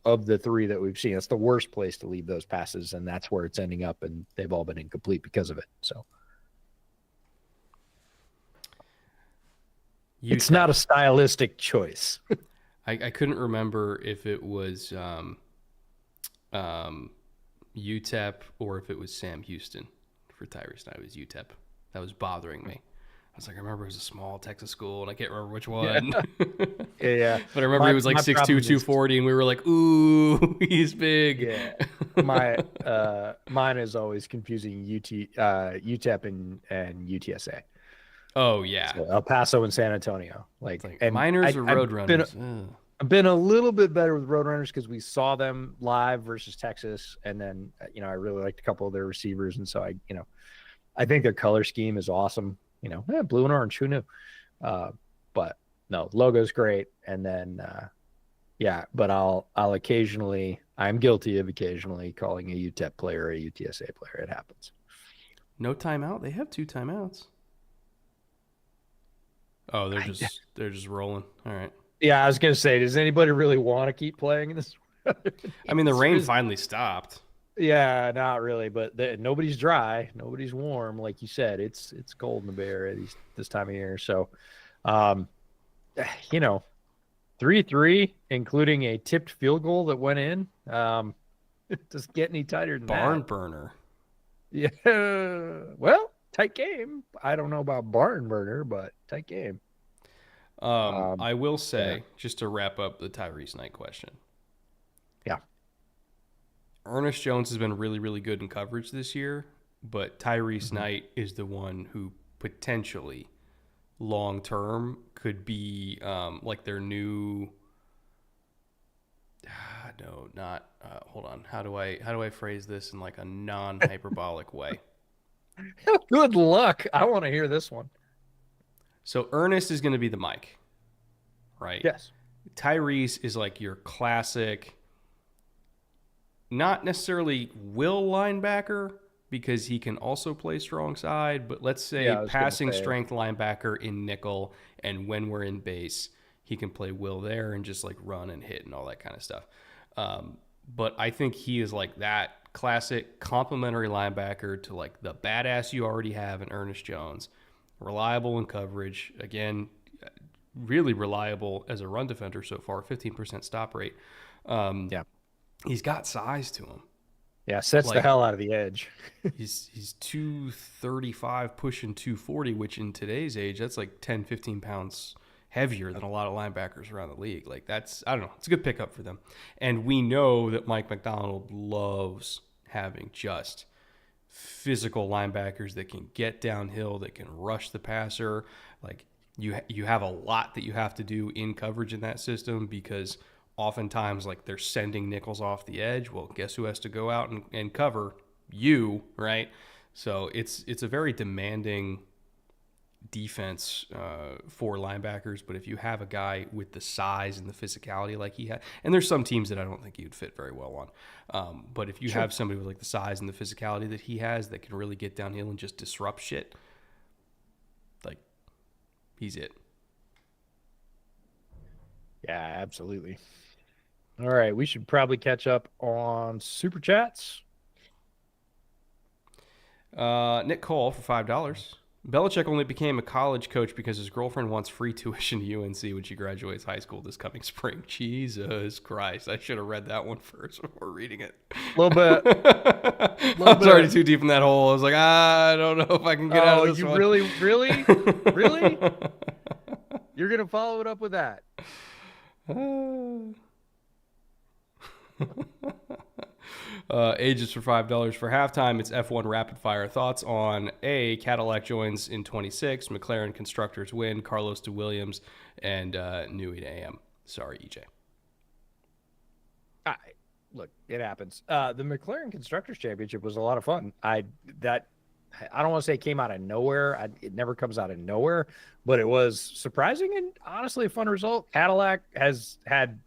of the three that we've seen. It's the worst place to leave those passes, and that's where it's ending up, and they've all been incomplete because of it. So it's not a stylistic choice. I couldn't remember if it was UTEP or if it was Sam Houston. For Tyrese Knight, it was UTEP. That was bothering me. I was like, I remember it was a small Texas school, and I can't remember which one. Yeah. But I remember he was like 6'2", 240, and we were like, ooh, he's big. Yeah. Mine is always confusing UTEP and UTSA. Oh yeah. So El Paso and San Antonio. It's like And Miners or I've been Roadrunners. Ugh. I've been a little bit better with Roadrunners because we saw them live versus Texas, and then I really liked a couple of their receivers, and so I think their color scheme is awesome. Blue and orange, who knew? But no, logo's great, and then but I'll occasionally, I'm guilty of occasionally calling a UTEP player a UTSA player. It happens. No timeout. They have 2 timeouts. Oh, they're just rolling. All right. Yeah, I was gonna say, does anybody really want to keep playing in this? I mean, the rain finally stopped. Yeah, not really, but nobody's dry, nobody's warm, like you said. It's cold in the Bay Area this time of year. So, 3-3, including a tipped field goal that went in. It doesn't get any tighter than Barn that. burner. Yeah, well, tight game. I don't know about barn burner, but tight game. I will say, just to wrap up the Tyrese Knight question. Yeah. Ernest Jones has been really, really good in coverage this year, but Tyrese Knight is the one who potentially long-term could be like their new hold on. How do I phrase this in like a non-hyperbolic way? Good luck. I want to hear this one. So Ernest is going to be the Mike, right? Yes. Tyrese is like your classic, not necessarily will linebacker because he can also play strong side, but let's say passing strength linebacker in nickel, and when we're in base, he can play will there and just like run and hit and all that kind of stuff. But I think he is like that classic complementary linebacker to like the badass you already have in Ernest Jones. Reliable in coverage. Again, really reliable as a run defender so far, 15% stop rate. He's got size to him. Yeah, sets the hell out of the edge. he's 235 pushing 240, which in today's age, that's like 10, 15 pounds heavier than a lot of linebackers around the league. Like that's, I don't know, it's a good pickup for them. And we know that Mike McDonald loves having just physical linebackers that can get downhill, that can rush the passer. Like you have a lot that you have to do in coverage in that system because oftentimes like they're sending nickels off the edge. Well, guess who has to go out and cover? You, right? So it's a very demanding defense for linebackers, but if you have a guy with the size and the physicality like he had, and there's some teams that I don't think he would fit very well on, but if you have somebody with like the size and the physicality that he has that can really get downhill and just disrupt shit, like he's it. Yeah, absolutely. All right, we should probably catch up on super chats. Nick Cole for $5. Belichick only became a college coach because his girlfriend wants free tuition to UNC when she graduates high school this coming spring. Jesus Christ. I should have read that one first before reading it. A little bit. I was already too deep in that hole. I was like, I don't know if I can get out of this one. Really? You're going to follow it up with that? Ages for $5 for halftime. It's F1 rapid fire. Thoughts on A, Cadillac joins in 26, McLaren constructors win, Carlos to Williams, and Newey to AM. Sorry, EJ. Look, it happens. The McLaren Constructors Championship was a lot of fun. I don't want to say it came out of nowhere. It never comes out of nowhere, but it was surprising and honestly a fun result. Cadillac has had,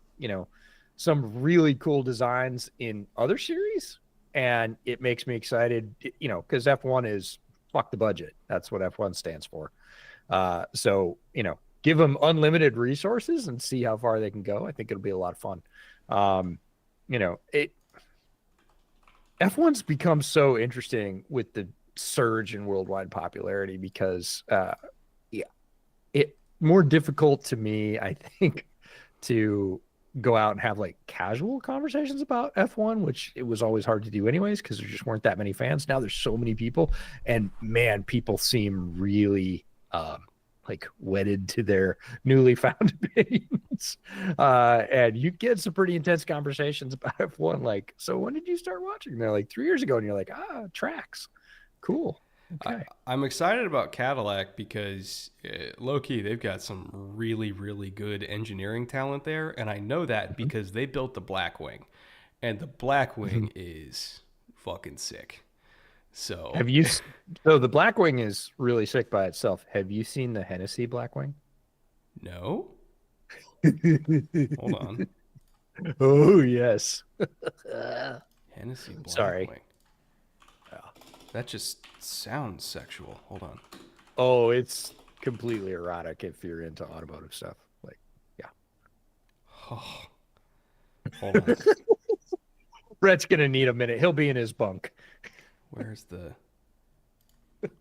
some really cool designs in other series, and it makes me excited, because F1 is fuck the budget. That's what F1 stands for. So, give them unlimited resources and see how far they can go. I think it'll be a lot of fun. F1's become so interesting with the surge in worldwide popularity because, it more difficult to me, I think, to go out and have like casual conversations about F1, which it was always hard to do anyways, because there just weren't that many fans. Now there's so many people, and man, people seem really like wedded to their newly found opinions. And you get some pretty intense conversations about F1. Like, so when did you start watching? And they're like 3 years ago. And you're like, tracks. Cool. Okay. I'm excited about Cadillac because low-key, they've got some really, really good engineering talent there. And I know that because they built the Blackwing. And the Blackwing is fucking sick. So, So the Blackwing is really sick by itself. Have you seen the Hennessy Blackwing? no? Hold on. Oh, yes. Hennessy Sorry. Blackwing. That just sounds sexual. Hold on. Oh, it's completely erotic if you're into automotive stuff. Like, yeah. Oh, hold on. Brett's going to need a minute. He'll be in his bunk. Where's the... I'm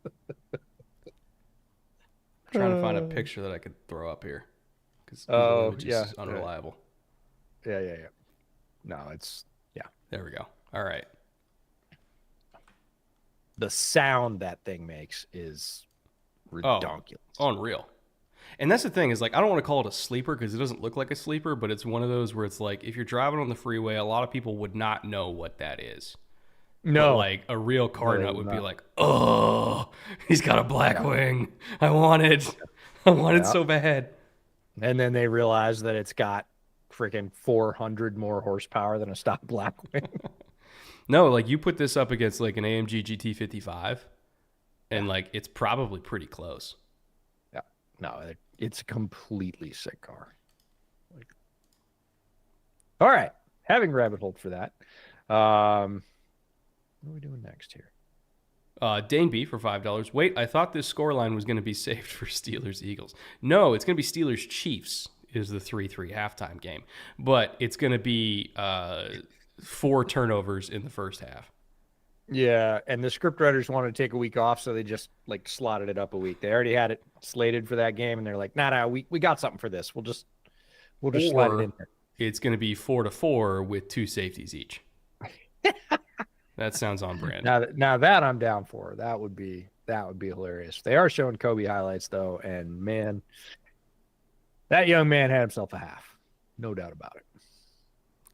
trying to find a picture that I could throw up here. Because Google Images is unreliable. Yeah. No, yeah. There we go. All right. The sound that thing makes is ridiculous. Oh, unreal. And that's the thing is, like, I don't want to call it a sleeper because it doesn't look like a sleeper, but it's one of those where it's like, if you're driving on the freeway, a lot of people would not know what that is. No. But, like, a real car nut would be like, oh, he's got a Blackwing. I want it. I want it so bad. And then they realize that it's got freaking 400 more horsepower than a stock Blackwing. No, like, you put this up against, like, an AMG GT55, and, like, it's probably pretty close. Yeah. No, it's a completely sick car. Like, all right. Having rabbit holed for that. What are we doing next here? Dane B for $5. Wait, I thought this scoreline was going to be saved for Steelers-Eagles. No, it's going to be Steelers-Chiefs is the 3-3 halftime game. But it's going to be 4 turnovers in the first half. Yeah, and the scriptwriters wanted to take a week off, so they just like slotted it up a week. They already had it slated for that game, and they're like, "Nah, we got something for this. We'll just slide it in there." It's going to be 4-4 with 2 safeties each. That sounds on brand. Now that I'm down for. That would be hilarious. They are showing Kobe highlights though, and man, that young man had himself a half, no doubt about it.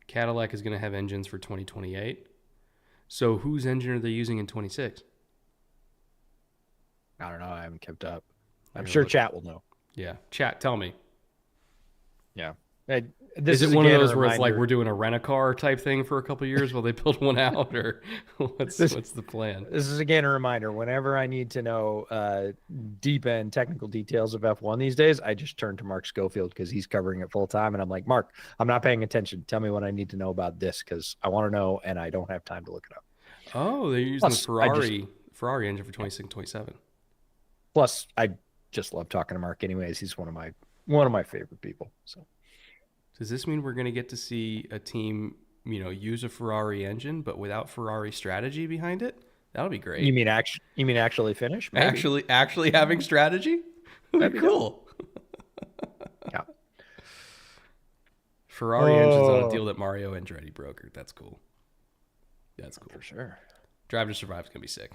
Cadillac is going to have engines for 2028. So whose engine are they using in 26? I don't know. I haven't kept up. I'm sure chat will know. Yeah, chat, tell me. Yeah. Is it one of those where it's like we're doing a rent-a-car type thing for a couple of years while they build one out, or what's the plan? This is again a reminder. Whenever I need to know deep end technical details of F1 these days, I just turn to Mark Schofield because he's covering it full time, and I'm like, Mark, I'm not paying attention. Tell me what I need to know about this because I want to know, and I don't have time to look it up. Oh, they're using the Ferrari engine for 26 and 27. Plus, I just love talking to Mark. Anyways, he's one of my favorite people. So. Does this mean we're going to get to see a team, use a Ferrari engine, but without Ferrari strategy behind it? That'll be great. You mean actually finish? Maybe. Actually having strategy? That'd be cool. Yeah. Ferrari engine's on a deal that Mario Andretti brokered. That's cool. That's cool. For sure. Drive to Survive is going to be sick.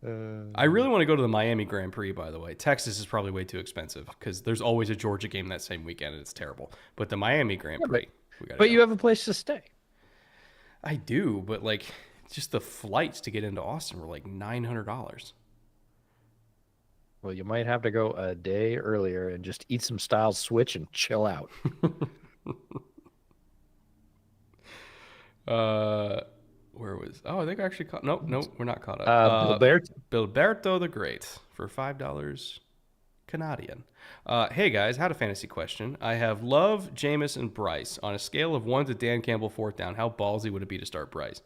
I really want to go to the Miami Grand Prix, by the way. Texas is probably way too expensive because there's always a Georgia game that same weekend, and it's terrible. But the Miami Grand Prix, but you have a place to stay. I do, but like just the flights to get into Austin were like $900. Well, you might have to go a day earlier and just eat some Styles Switch and chill out. Where was? Oh, I think I actually caught. Nope, we're not caught up. Bilberto the Great for $5 Canadian. Hey guys, had a fantasy question. I have Love, Jameis, and Bryce on a scale of 1 to Dan Campbell 4th down. How ballsy would it be to start Bryce?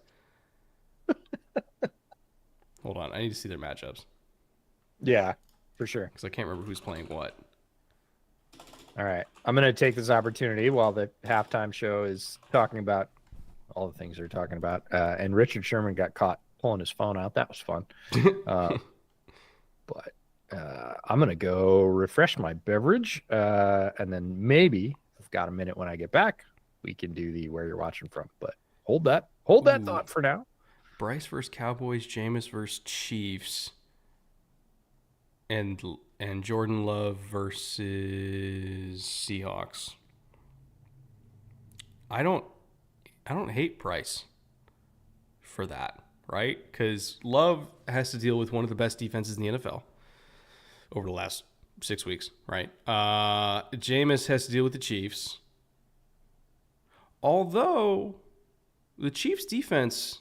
Hold on, I need to see their matchups. Yeah, for sure. Because I can't remember who's playing what. All right, I'm gonna take this opportunity while the halftime show is talking about all the things they're talking about. And Richard Sherman got caught pulling his phone out. That was fun. But I'm going to go refresh my beverage. And then maybe, if I've got a minute when I get back, we can do the where you're watching from. But hold that thought for now. Bryce versus Cowboys, Jameis versus Chiefs, and Jordan Love versus Seahawks. I don't hate Bryce for that, right? Because Love has to deal with one of the best defenses in the NFL over the last 6 weeks, right? Jameis has to deal with the Chiefs. Although the Chiefs' defense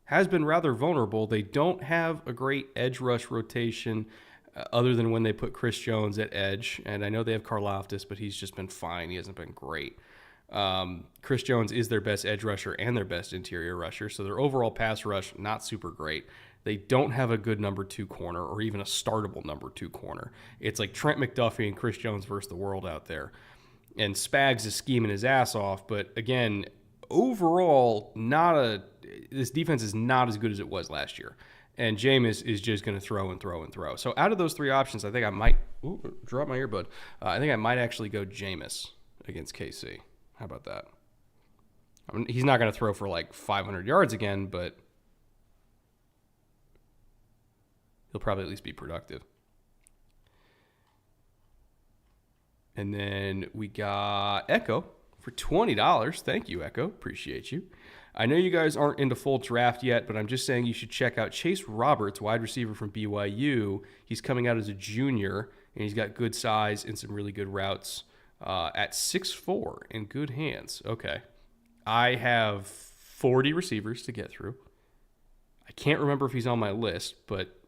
has been rather vulnerable, they don't have a great edge rush rotation other than when they put Chris Jones at edge. And I know they have Karlaftis, but he's just been fine. He hasn't been great. Chris Jones is their best edge rusher and their best interior rusher. So their overall pass rush, not super great. They don't have a good number 2 corner or even a startable number 2 corner. It's like Trent McDuffie and Chris Jones versus the world out there. And Spags is scheming his ass off. But again, overall, this defense is not as good as it was last year. And Jameis is just going to throw and throw and throw. So out of those 3 options, I think I might drop my earbud. I think I might actually go Jameis against KC. How about that? I mean, he's not going to throw for like 500 yards again, but he'll probably at least be productive. And then we got Echo for $20. Thank you, Echo. Appreciate you. I know you guys aren't into full draft yet, but I'm just saying you should check out Chase Roberts, wide receiver from BYU. He's coming out as a junior, and he's got good size and some really good routes at 6'4", in good hands. Okay. I have 40 receivers to get through. I can't remember if he's on my list, but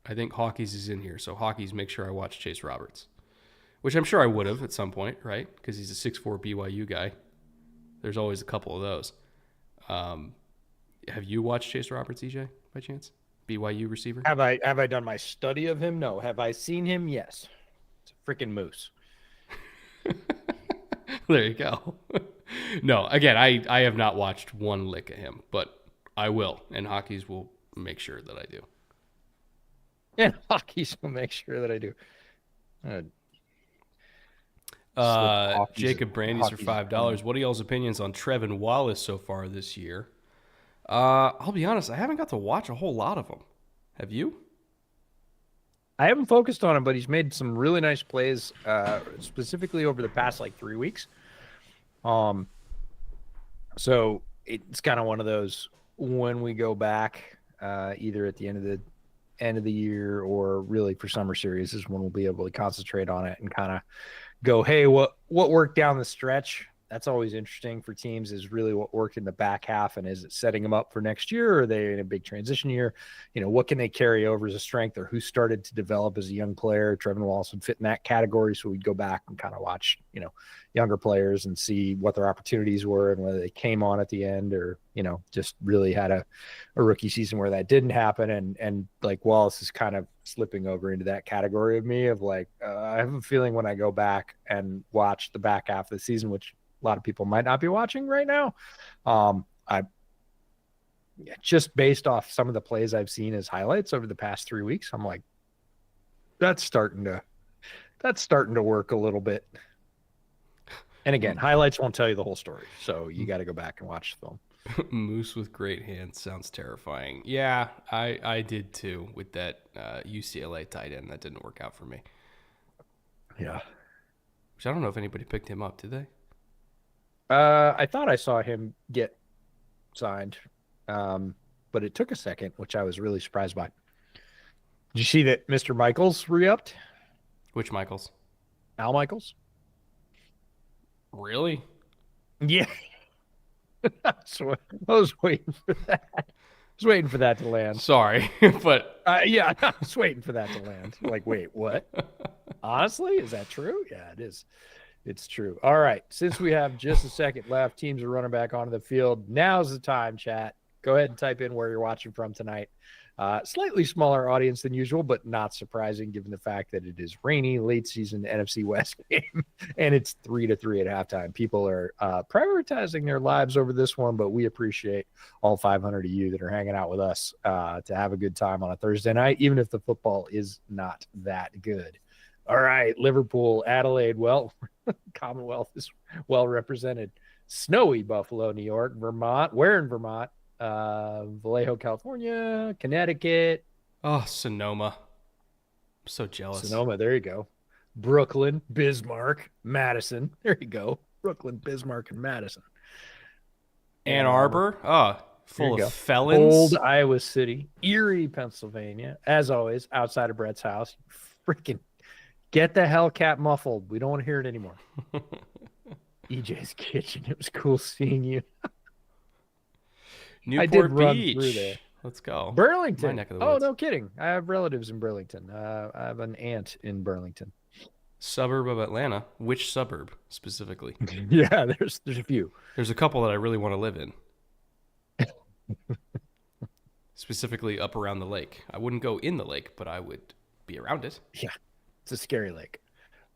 I think Hawkeyes is in here. So Hawkeyes, make sure I watch Chase Roberts, which I'm sure I would have at some point, right? Because he's a 6'4" BYU guy. There's always a couple of those. Have you watched Chase Roberts, EJ, by chance? BYU receiver? Have I done my study of him? No. Have I seen him? Yes. It's a freaking moose. There you go. No, again, I have not watched one lick of him, but I will, and Hawkeyes will make sure that I do. And Hawkeyes will make sure that I do. Jacob Brandy's for $5. What are y'all's opinions on Trevon Wallace so far this year? I'll be honest, I haven't got to watch a whole lot of them. Have you? I haven't focused on him, but he's made some really nice plays, specifically over the past 3 weeks. So it's kind of one of those when we go back, either at the end of the year or really for summer series is when we'll be able to concentrate on it and kind of go, hey, what worked down the stretch? That's always interesting for teams, is really what worked in the back half, and is it setting them up for next year, or are they in a big transition year? What can they carry over as a strength, or who started to develop as a young player? Trevon Wallace would fit in that category, so we'd go back and kind of watch, younger players and see what their opportunities were and whether they came on at the end or, just really had a rookie season where that didn't happen. And Wallace is kind of slipping over into that category of me of I have a feeling when I go back and watch the back half of the season, which a lot of people might not be watching right now. Just based off some of the plays I've seen as highlights over the past 3 weeks, I'm like, that's starting to work a little bit. And again, highlights won't tell you the whole story, so you got to go back and watch the film. Moose with great hands sounds terrifying. Yeah, I did too with that UCLA tight end. That didn't work out for me. Yeah. Which I don't know if anybody picked him up, did they? I thought I saw him get signed, but it took a second, which I was really surprised by. Did you see that Mr. Michaels re-upped? Which Michaels? Al Michaels? Really? Yeah. I was waiting for that. I was waiting for that to land. Sorry, but... yeah, I was waiting for that to land. Wait, what? Honestly, is that true? Yeah, it is. It's true. All right. Since we have just a second left, teams are running back onto the field. Now's the time, chat. Go ahead and type in where you're watching from tonight. Slightly smaller audience than usual, but not surprising given the fact that it is rainy, late season NFC West game, and it's 3-3 at halftime. People are prioritizing their lives over this one, but we appreciate all 500 of you that are hanging out with us to have a good time on a Thursday night, even if the football is not that good. All right, Liverpool, Adelaide, Commonwealth is well represented. Snowy Buffalo, New York, Vermont. Where in Vermont? Vallejo, California, Connecticut. Oh, Sonoma. I'm so jealous. Sonoma, there you go. Brooklyn, Bismarck, Madison. There you go. Brooklyn, Bismarck, and Madison. Ann Arbor. Oh, full you of go. felons. Old Iowa City, Erie, Pennsylvania. As always, outside of Brett's house. Freaking get the Hellcat muffled. We don't want to hear it anymore. EJ's kitchen. It was cool seeing you. I did Newport run through there. Beach. Let's go. Burlington. My neck of the Oh, woods. no kidding. I have relatives in Burlington. I have an aunt in Burlington. Suburb of Atlanta. Which suburb specifically? Yeah, there's a few. There's a couple that I really want to live in. Specifically up around the lake. I wouldn't go in the lake, but I would be around it. Yeah, it's a scary lake.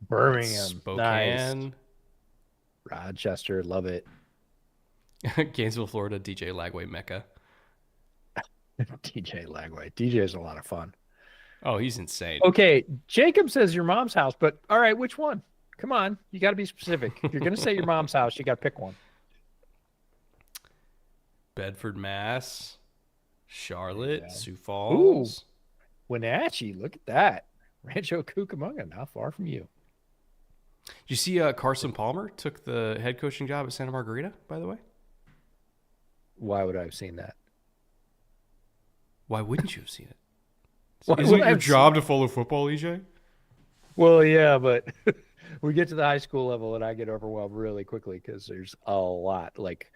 Birmingham, Spokane. nice. Rochester, love it. Gainesville, Florida, DJ Lagway Mecca. DJ Lagway. DJ is a lot of fun. Oh, he's insane. Okay, Jacob says your mom's house, but all right, which one? Come on, you got to be specific. If you're going to say your mom's house, you got to pick one. Bedford, Mass. Charlotte, Yeah. Sioux Falls. Ooh, Wenatchee, look at that. Rancho Cucamonga, not far from you. Did you see Carson Palmer took the head coaching job at Santa Margarita, by the way? Why would I have seen that? Why wouldn't you have seen it? Why Isn't would it I your have job to follow football, EJ? Well, yeah, but we get to the high school level and I get overwhelmed really quickly because there's a lot. Like,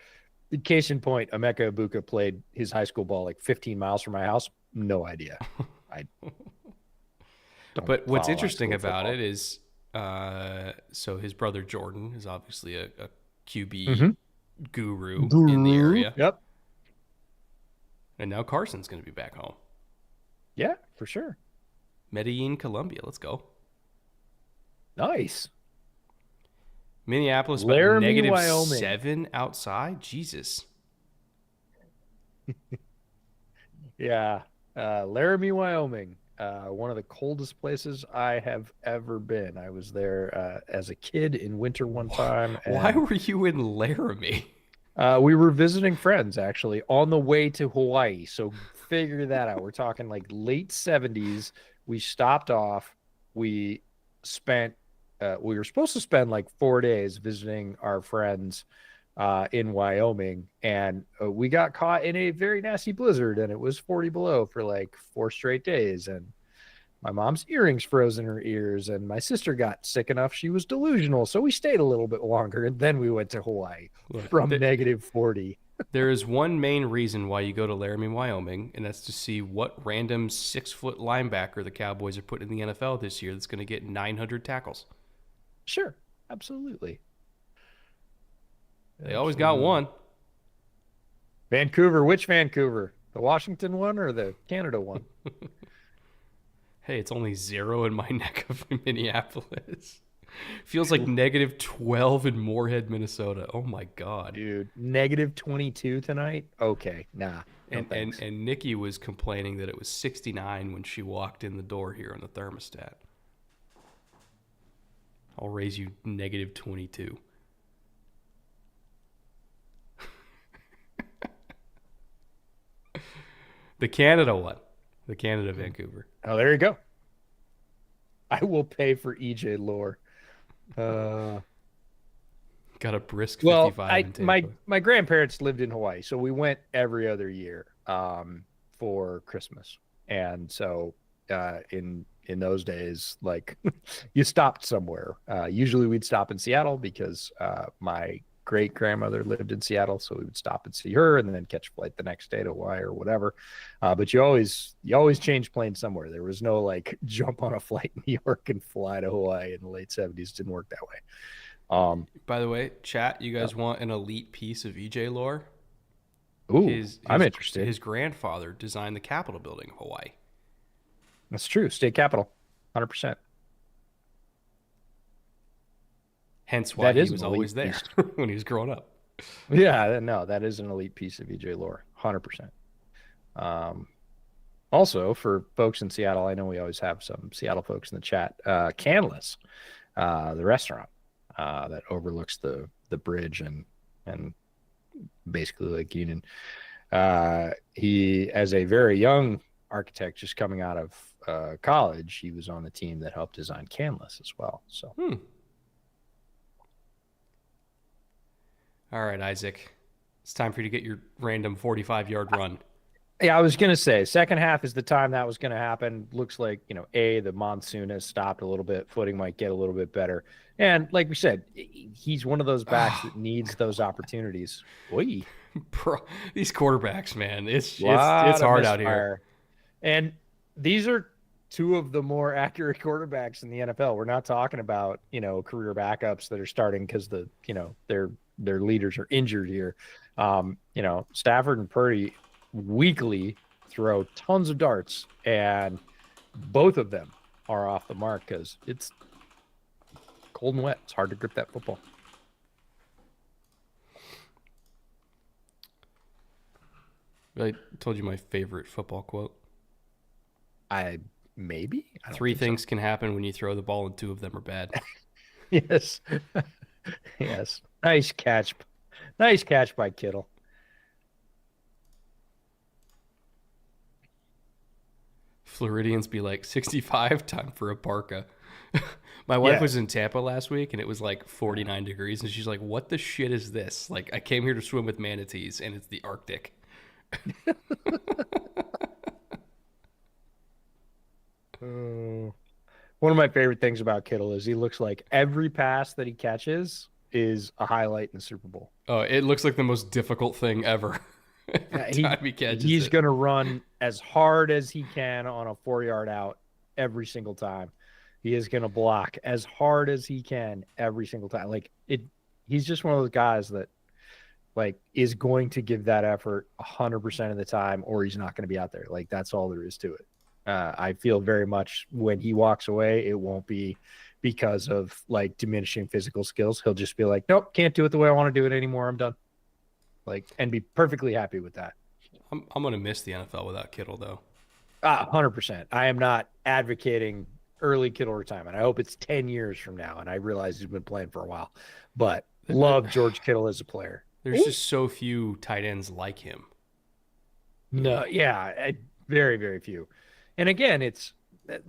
case in point, Emeka Ibuka played his high school ball like 15 miles from my house. No idea. But what's follow interesting high school about football. it is, so his brother Jordan is obviously a QB guru in the area. Yep. And now Carson's going to be back home. Yeah, for sure. Medellin, Colombia. Let's go. Nice. Minneapolis, but Laramie, Wyoming. -7 outside. Jesus. Yeah. Laramie, Wyoming. One of the coldest places I have ever been. I was there as a kid in winter one time. Why were you in Laramie? We were visiting friends, actually, on the way to Hawaii. So figure that out. We're talking like late 70s. We stopped off. We were supposed to spend like 4 days visiting our friends in Wyoming. And we got caught in a very nasty blizzard, and it was 40 below for like 4 straight days. And my mom's earrings froze in her ears, and my sister got sick enough she was delusional. So we stayed a little bit longer, and then we went to Hawaii from -40. There is one main reason why you go to Laramie, Wyoming, and that's to see what random 6-foot linebacker the Cowboys are putting in the NFL this year that's going to get 900 tackles. Sure, absolutely. They always got one. Vancouver, which Vancouver? The Washington one or the Canada one? Hey, it's only 0 in my neck of Minneapolis. Feels like -12 in Moorhead, Minnesota. Oh my God. Dude, -22 tonight? Okay, nah. No And thanks. Nikki was complaining that it was 69 when she walked in the door here on the thermostat. I'll raise you -22. The Canada one. The Canada Vancouver. Oh, there you go. I will pay for EJ lore. Got a brisk Well, 55 in Tampa. my grandparents lived in Hawaii, so we went every other year for Christmas. And so in those days, like you stopped somewhere. Usually we'd stop in Seattle because my great grandmother lived in Seattle, so we would stop and see her and then catch a flight the next day to Hawaii or whatever. But you always change planes somewhere. There was no like jump on a flight in New York and fly to Hawaii in the late 70s. It didn't work that way. By the way, chat, you guys want an elite piece of EJ lore? Ooh, I'm interested. His grandfather designed the Capitol building of Hawaii. That's true. State capital, 100%. Hence why That is he was an elite always there piece. when he was growing up. Yeah, no, that is an elite piece of EJ lore, 100%. Also, for folks in Seattle, I know we always have some Seattle folks in the chat. Canlis, the restaurant that overlooks the bridge and basically Lake Union. He, as a very young architect, just coming out of college, he was on the team that helped design Canlis as well. So. All right, Isaac. It's time for you to get your random 45-yard run. Yeah, I was going to say second half is the time that was going to happen. Looks like, the monsoon has stopped a little bit. Footing might get a little bit better. And like we said, he's one of those backs that needs those opportunities. Boy, Bro, these quarterbacks, man, it's hard out here. And these are two of the more accurate quarterbacks in the NFL. We're not talking about, career backups that are starting because their leaders are injured here. Stafford and Purdy weekly throw tons of darts, and both of them are off the mark because it's cold and wet. It's hard to grip that football. I told you my favorite football quote. Maybe. Three things can happen when you throw the ball, and two of them are bad. Yes. Yes. Nice catch. Nice catch by Kittle. Floridians be like, 65, time for a parka. My wife was in Tampa last week, and it was like 49 degrees, and she's like, what the shit is this? Like, I came here to swim with manatees, and it's the Arctic. One of my favorite things about Kittle is he looks like every pass that he catches is a highlight in the Super Bowl. Oh, it looks like the most difficult thing ever. He's going to run as hard as he can on a 4-yard out every single time. He is going to block as hard as he can every single time. He's just one of those guys that is going to give that effort 100% of the time, or he's not going to be out there. That's all there is to it. I feel very much when he walks away, it won't be because of diminishing physical skills. He'll just be like, nope, can't do it the way I want to do it anymore. I'm done. And be perfectly happy with that. I'm going to miss the NFL without Kittle, though. 100%. I am not advocating early Kittle retirement. I hope it's 10 years from now, and I realize he's been playing for a while. But love George Kittle as a player. There's just so few tight ends like him. No, yeah, very, very few. And again, it's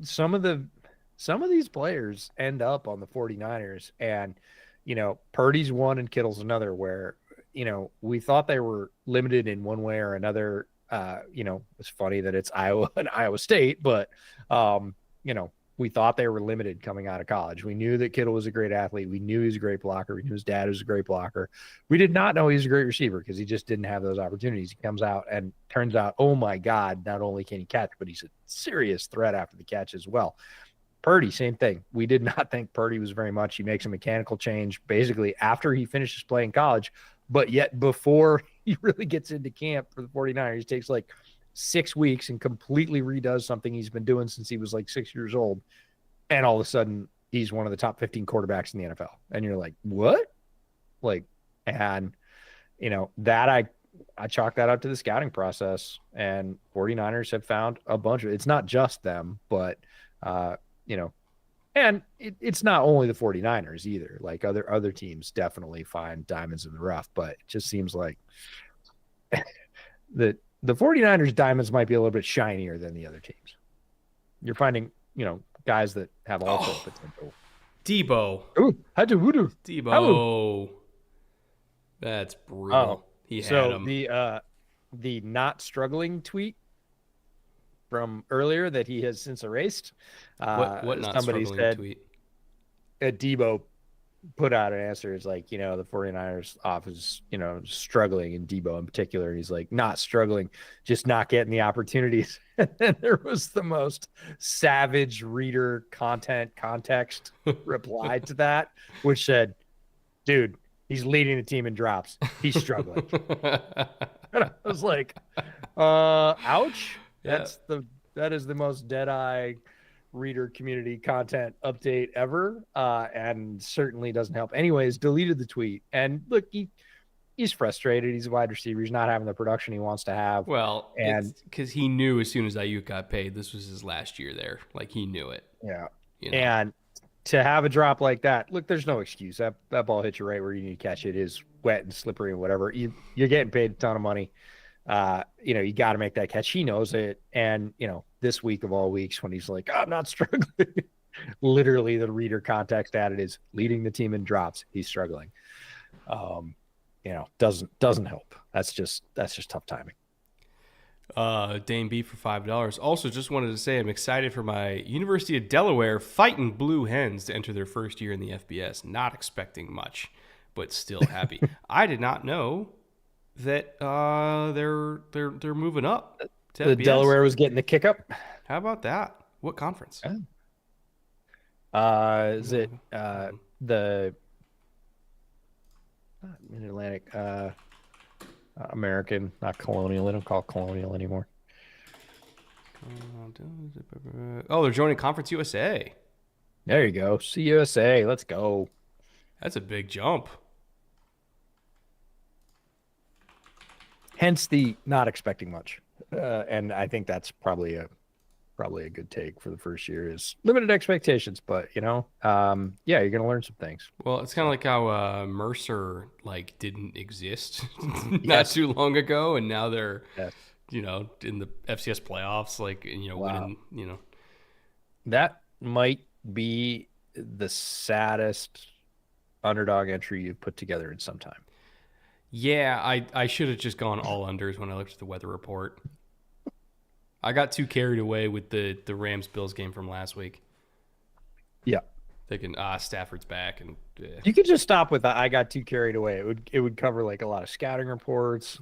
some of these players end up on the 49ers, and Purdy's one and Kittle's another where we thought they were limited in one way or another. It's funny that it's Iowa and Iowa State, but we thought they were limited coming out of college. We knew that Kittle was a great athlete. We knew he was a great blocker. We knew his dad was a great blocker. We did not know he was a great receiver because he just didn't have those opportunities. He comes out and turns out, oh my God, not only can he catch, but he's a serious threat after the catch as well. Purdy, same thing. We did not think Purdy was very much. He makes a mechanical change basically after he finishes playing college, but yet before he really gets into camp for the 49ers, he takes 6 weeks and completely redoes something he's been doing since he was 6 years old. And all of a sudden he's one of the top 15 quarterbacks in the NFL. And you're like, what? That I chalk that up to the scouting process, and 49ers have found a bunch of, it's not just them, but and it's not only the 49ers either. Other teams definitely find diamonds in the rough, but it just seems like the 49ers diamonds might be a little bit shinier than the other teams. You're finding, guys that have all sorts of potential. Debo. Ooh, Debo. Hello. That's brutal. He had him. The not struggling tweet from earlier that he has since erased. What not somebody struggling said, tweet? Debo put out an answer. It's the 49ers offense, struggling, and Debo in particular. And he's not struggling, just not getting the opportunities. And then there was the most savage reader context reply to that, which said, dude, he's leading the team in drops. He's struggling. And I was like, ouch. Yeah. That is the most dead-eye reader community content update ever, and certainly doesn't help. Anyways, deleted the tweet. And look, he's frustrated. He's a wide receiver. He's not having the production he wants to have. Well, and because he knew as soon as Ayuk got paid, this was his last year there. He knew it. Yeah. And to have a drop like that, look, there's no excuse. That ball hits you right where you need to catch it. It is wet and slippery and whatever. You're getting paid a ton of money. You got to make that catch. He knows it. And, this week of all weeks when he's like, I'm not struggling. Literally the reader context added is leading the team in drops. He's struggling. doesn't help. That's just tough timing. Dame B for $5. Also, just wanted to say I'm excited for my University of Delaware Fighting Blue Hens to enter their first year in the FBS. Not expecting much, but still happy. I did not know that they're moving up to The FBS. Delaware was getting the kick up. How about that? What conference? Is it the Mid-Atlantic? American, not Colonial. They don't call it Colonial anymore. Oh, they're joining Conference USA. There you go. CUSA. Let's go. That's a big jump. Hence the not expecting much. And I think that's probably a good take for the first year is limited expectations, but yeah, you're going to learn some things. Well, it's kind of like how Mercer didn't exist not too long ago, and now they're in the FCS playoffs, Wow. winning. That might be the saddest underdog entry you've put together in some time. Yeah, I should have just gone all unders when I looked at the weather report. I got too carried away with the Rams-Bills game from last week. Yeah. Thinking, Stafford's back. And you could just stop with I got too carried away. It would cover a lot of scouting reports.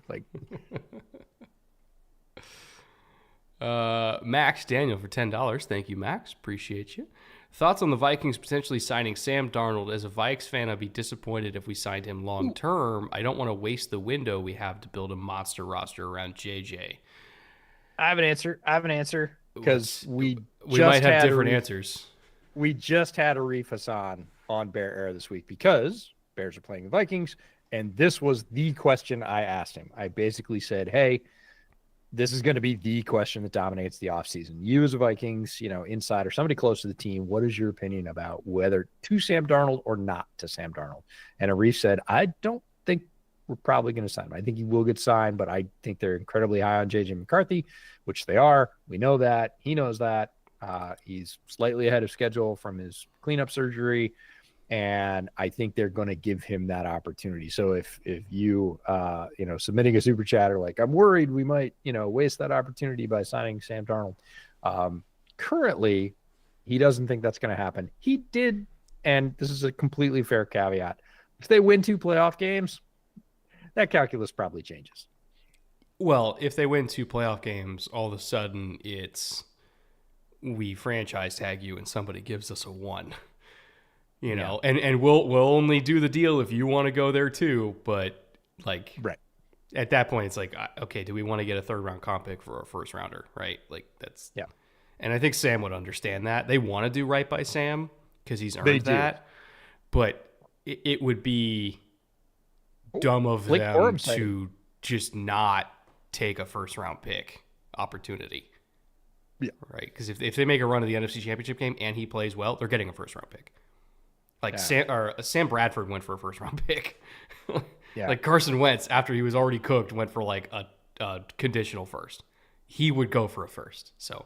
Max Daniel for $10. Thank you, Max. Appreciate you. Thoughts on the Vikings potentially signing Sam Darnold? As a Vikes fan, I'd be disappointed if we signed him long term. I don't want to waste the window we have to build a monster roster around JJ. I have an answer because we might have different answers. We just had Arif Hassan on Bear Air this week because Bears are playing the Vikings, and this was the question I asked him. I basically said, hey, this is going to be the question that dominates the offseason. You as a Vikings, insider, somebody close to the team, what is your opinion about whether to Sam Darnold or not to Sam Darnold? And Arif said, I don't think we're probably going to sign him. I think he will get signed, but I think they're incredibly high on J.J. McCarthy, which they are. We know that. He knows that. He's slightly ahead of schedule from his cleanup surgery, and I think they're going to give him that opportunity. So if you, submitting a super chatter I'm worried we might, waste that opportunity by signing Sam Darnold. Currently, he doesn't think that's going to happen. He did, and this is a completely fair caveat. If they win 2 playoff games, that calculus probably changes. Well, if they win 2 playoff games, all of a sudden it's we franchise tag you and somebody gives us a 1. And we'll only do the deal if you want to go there too. But right at that point, it's okay, do we want to get a 3rd round comp pick for a 1st rounder? Right? That's yeah. And I think Sam would understand that. They want to do right by Sam because he's earned that. But it would be dumb of them to just not take a 1st round pick opportunity. Yeah. Right. Because if they make a run of the NFC Championship game and he plays well, they're getting a 1st round pick. Sam Bradford went for a 1st round pick. Yeah. Carson Wentz, after he was already cooked, went for a conditional 1st. He would go for a 1st. So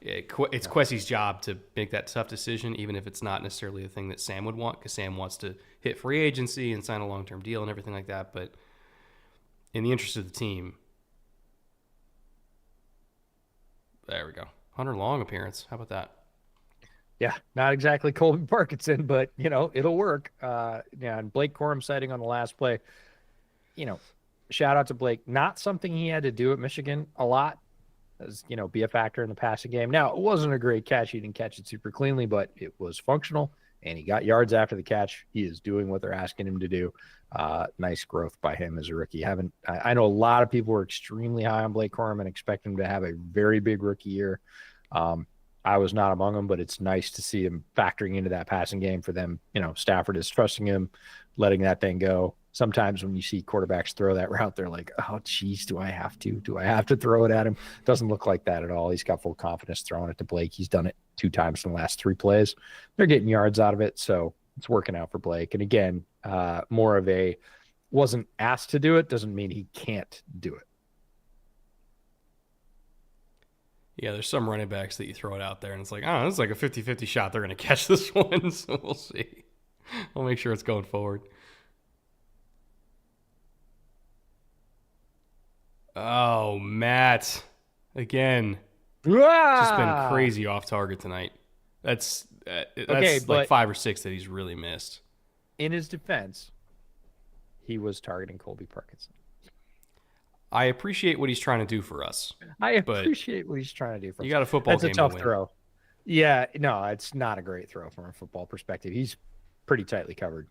it's Quessie's job to make that tough decision, even if it's not necessarily the thing that Sam would want, because Sam wants to hit free agency and sign a long-term deal and everything like that. But in the interest of the team, there we go. Hunter Long appearance. How about that? Yeah, not exactly Colby Parkinson, but, it'll work. And Blake Corum sighting on the last play, shout out to Blake. Not something he had to do at Michigan a lot, as, be a factor in the passing game. Now, it wasn't a great catch. He didn't catch it super cleanly, but it was functional, and he got yards after the catch. He is doing what they're asking him to do. Nice growth by him as a rookie. I know a lot of people were extremely high on Blake Corum and expect him to have a very big rookie year. I was not among them, but it's nice to see him factoring into that passing game for them. Stafford is trusting him, letting that thing go. Sometimes when you see quarterbacks throw that route, they're like, oh, geez, do I have to? Do I have to throw it at him? Doesn't look like that at all. He's got full confidence throwing it to Blake. He's done it 2 times in the last 3 plays. They're getting yards out of it, so it's working out for Blake. And again, more of a wasn't asked to do it doesn't mean he can't do it. Yeah, there's some running backs that you throw it out there, and it's this is like a 50-50 shot they're going to catch this one, so we'll see. I'll make sure it's going forward. Oh, Matt. Again. Ah! Just been crazy off target tonight. That's Okay, like 5 or 6 that he's really missed. In his defense, he was targeting Colby Parkinson. I appreciate what he's trying to do for us. I appreciate what he's trying to do for us. You got a football game to win. That's a tough throw. Yeah, no, it's not a great throw from a football perspective. He's pretty tightly covered.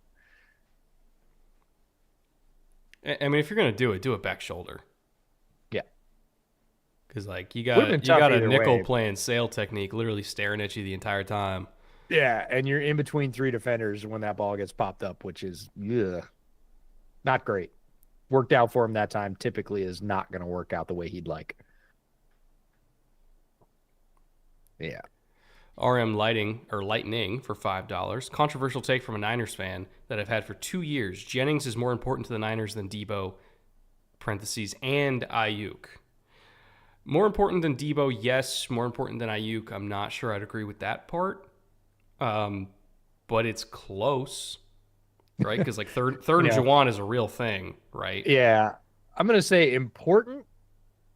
I mean, if you're going to do it back shoulder. Yeah. Because, like, you got a nickel playing sail technique literally staring at you the entire time. Yeah, and you're in between 3 defenders when that ball gets popped up, which is not great. Worked out for him that time. Typically is not going to work out the way he'd like. Yeah. RM Lightning for $5. Controversial take from a Niners fan that I've had for 2 years. Jennings is more important to the Niners than Debo, parentheses, and Ayuk. More important than Debo, yes. More important than Ayuk, I'm not sure I'd agree with that part. But it's close, right? Because like third and Jauan is a real thing, right? Yeah. I'm going to say important,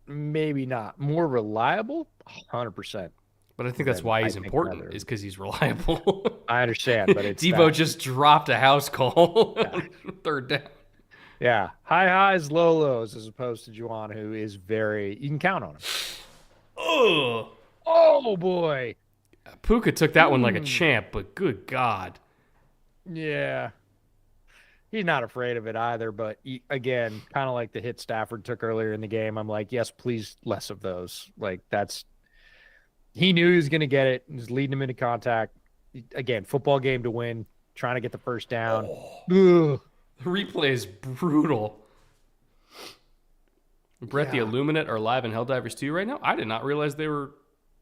maybe not. More reliable, 100%. But I think that's why he's important, is because he's reliable. I understand, but it's Debo just dropped a house call on third down. Yeah, high highs, low lows, as opposed to Jauan, who is you can count on him. Oh boy. Puka took that one like a champ, but good God. Yeah. He's not afraid of it either, but again, kind of like the hit Stafford took earlier in the game, I'm like, yes, please, less of those. Like, he knew he was going to get it. He was leading him into contact. Again, football game to win, trying to get the first down. The replay is brutal. Brett, the Illuminate are live in Helldivers 2 right now. I did not realize they were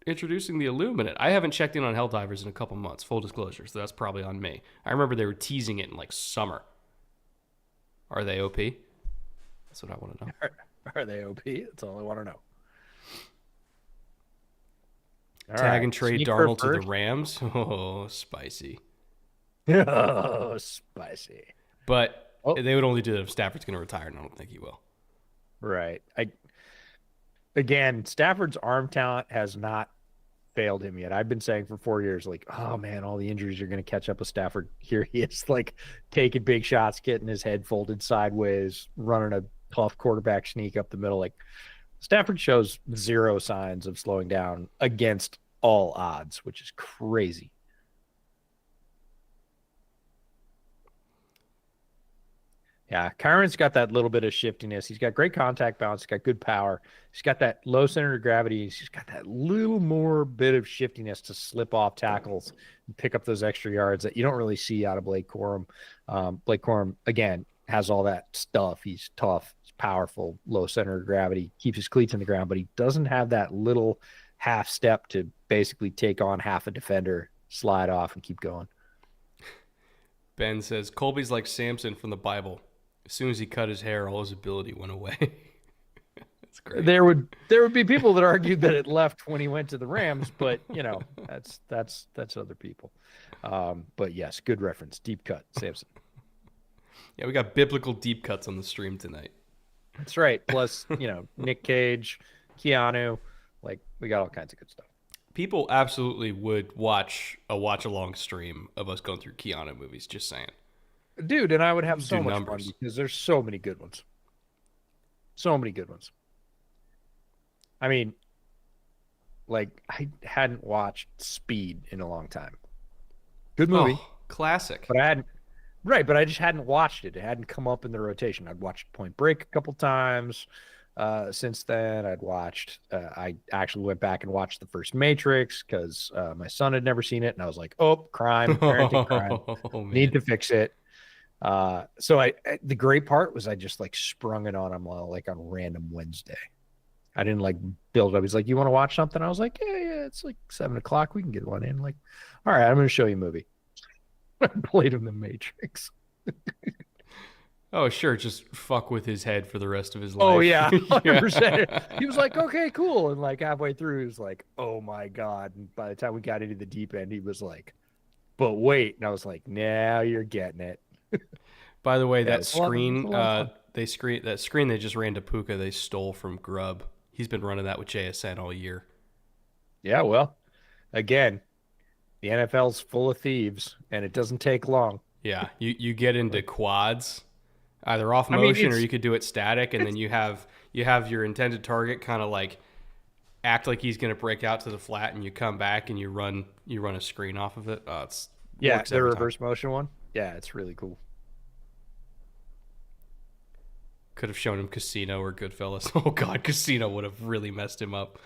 introducing the Illuminate. I haven't checked in on Helldivers in a couple months, full disclosure, so that's probably on me. I remember they were teasing it in like summer. Are they OP? That's what I want to know. Are they OP? That's all I want to know. Tag and trade Darnold to the Rams. Oh, spicy. Oh, spicy. But they would only do it if Stafford's going to retire, and I don't think he will. Right. Again, Stafford's arm talent has not failed him yet. I've been saying for 4 years, like, oh man, all the injuries are going to catch up with Stafford. Here he is, like, taking big shots, getting his head folded sideways, running a tough quarterback sneak up the middle. Like, Stafford shows zero signs of slowing down against all odds, which is crazy. Yeah, Kyren's got that little bit of shiftiness. He's got great contact balance. He's got good power. He's got that low center of gravity. He's got that little more bit of shiftiness to slip off tackles and pick up those extra yards that you don't really see out of Blake Corum. Blake Corum, again, has all that stuff. He's tough. He's powerful, low center of gravity, keeps his cleats in the ground, but he doesn't have that little half step to basically take on half a defender, slide off, and keep going. Ben says, Colby's like Samson from the Bible. As soon as he cut his hair, all his ability went away. That's great. There would be people that argued that it left when he went to the Rams, but that's other people. But yes, good reference. Deep cut, Samson. Yeah, we got biblical deep cuts on the stream tonight. That's right. Plus, Nick Cage, Keanu, like, we got all kinds of good stuff. People absolutely would watch a watch-along stream of us going through Keanu movies, just saying. Dude, and I would have so much fun because there's so many good ones. So many good ones. I mean, like, I hadn't watched Speed in a long time. Good movie. Oh, classic. But I just hadn't watched it. It hadn't come up in the rotation. I'd watched Point Break a couple times. Since then, I actually went back and watched the first Matrix because my son had never seen it. And I was like, crime, parenting crime. Need to fix it. So the great part was I just like sprung it on him like on random Wednesday. I didn't like build up. He's like, you want to watch something? I was like, yeah, it's like 7:00. We can get one in. Like, all right, I'm going to show you a movie. I played him the Matrix. Oh, sure. Just fuck with his head for the rest of his life. Oh, yeah. 100%. He was like, okay, cool. And like halfway through, he was like, oh my God. And by the time we got into the deep end, he was like, but wait. And I was like, now you're getting it. By the way, that screen that screen they just ran to Puka, they stole from Grubb. He's been running that with JSN all year. Yeah, well, again, the NFL's full of thieves, and it doesn't take long. Yeah, you get into quads, either off motion or you could do it static, and then you have your intended target kind of like act like he's going to break out to the flat, and you come back and you run a screen off of it. It's the reverse motion one. Yeah, it's really cool. Could have shown him Casino or Goodfellas. Oh God, Casino would have really messed him up.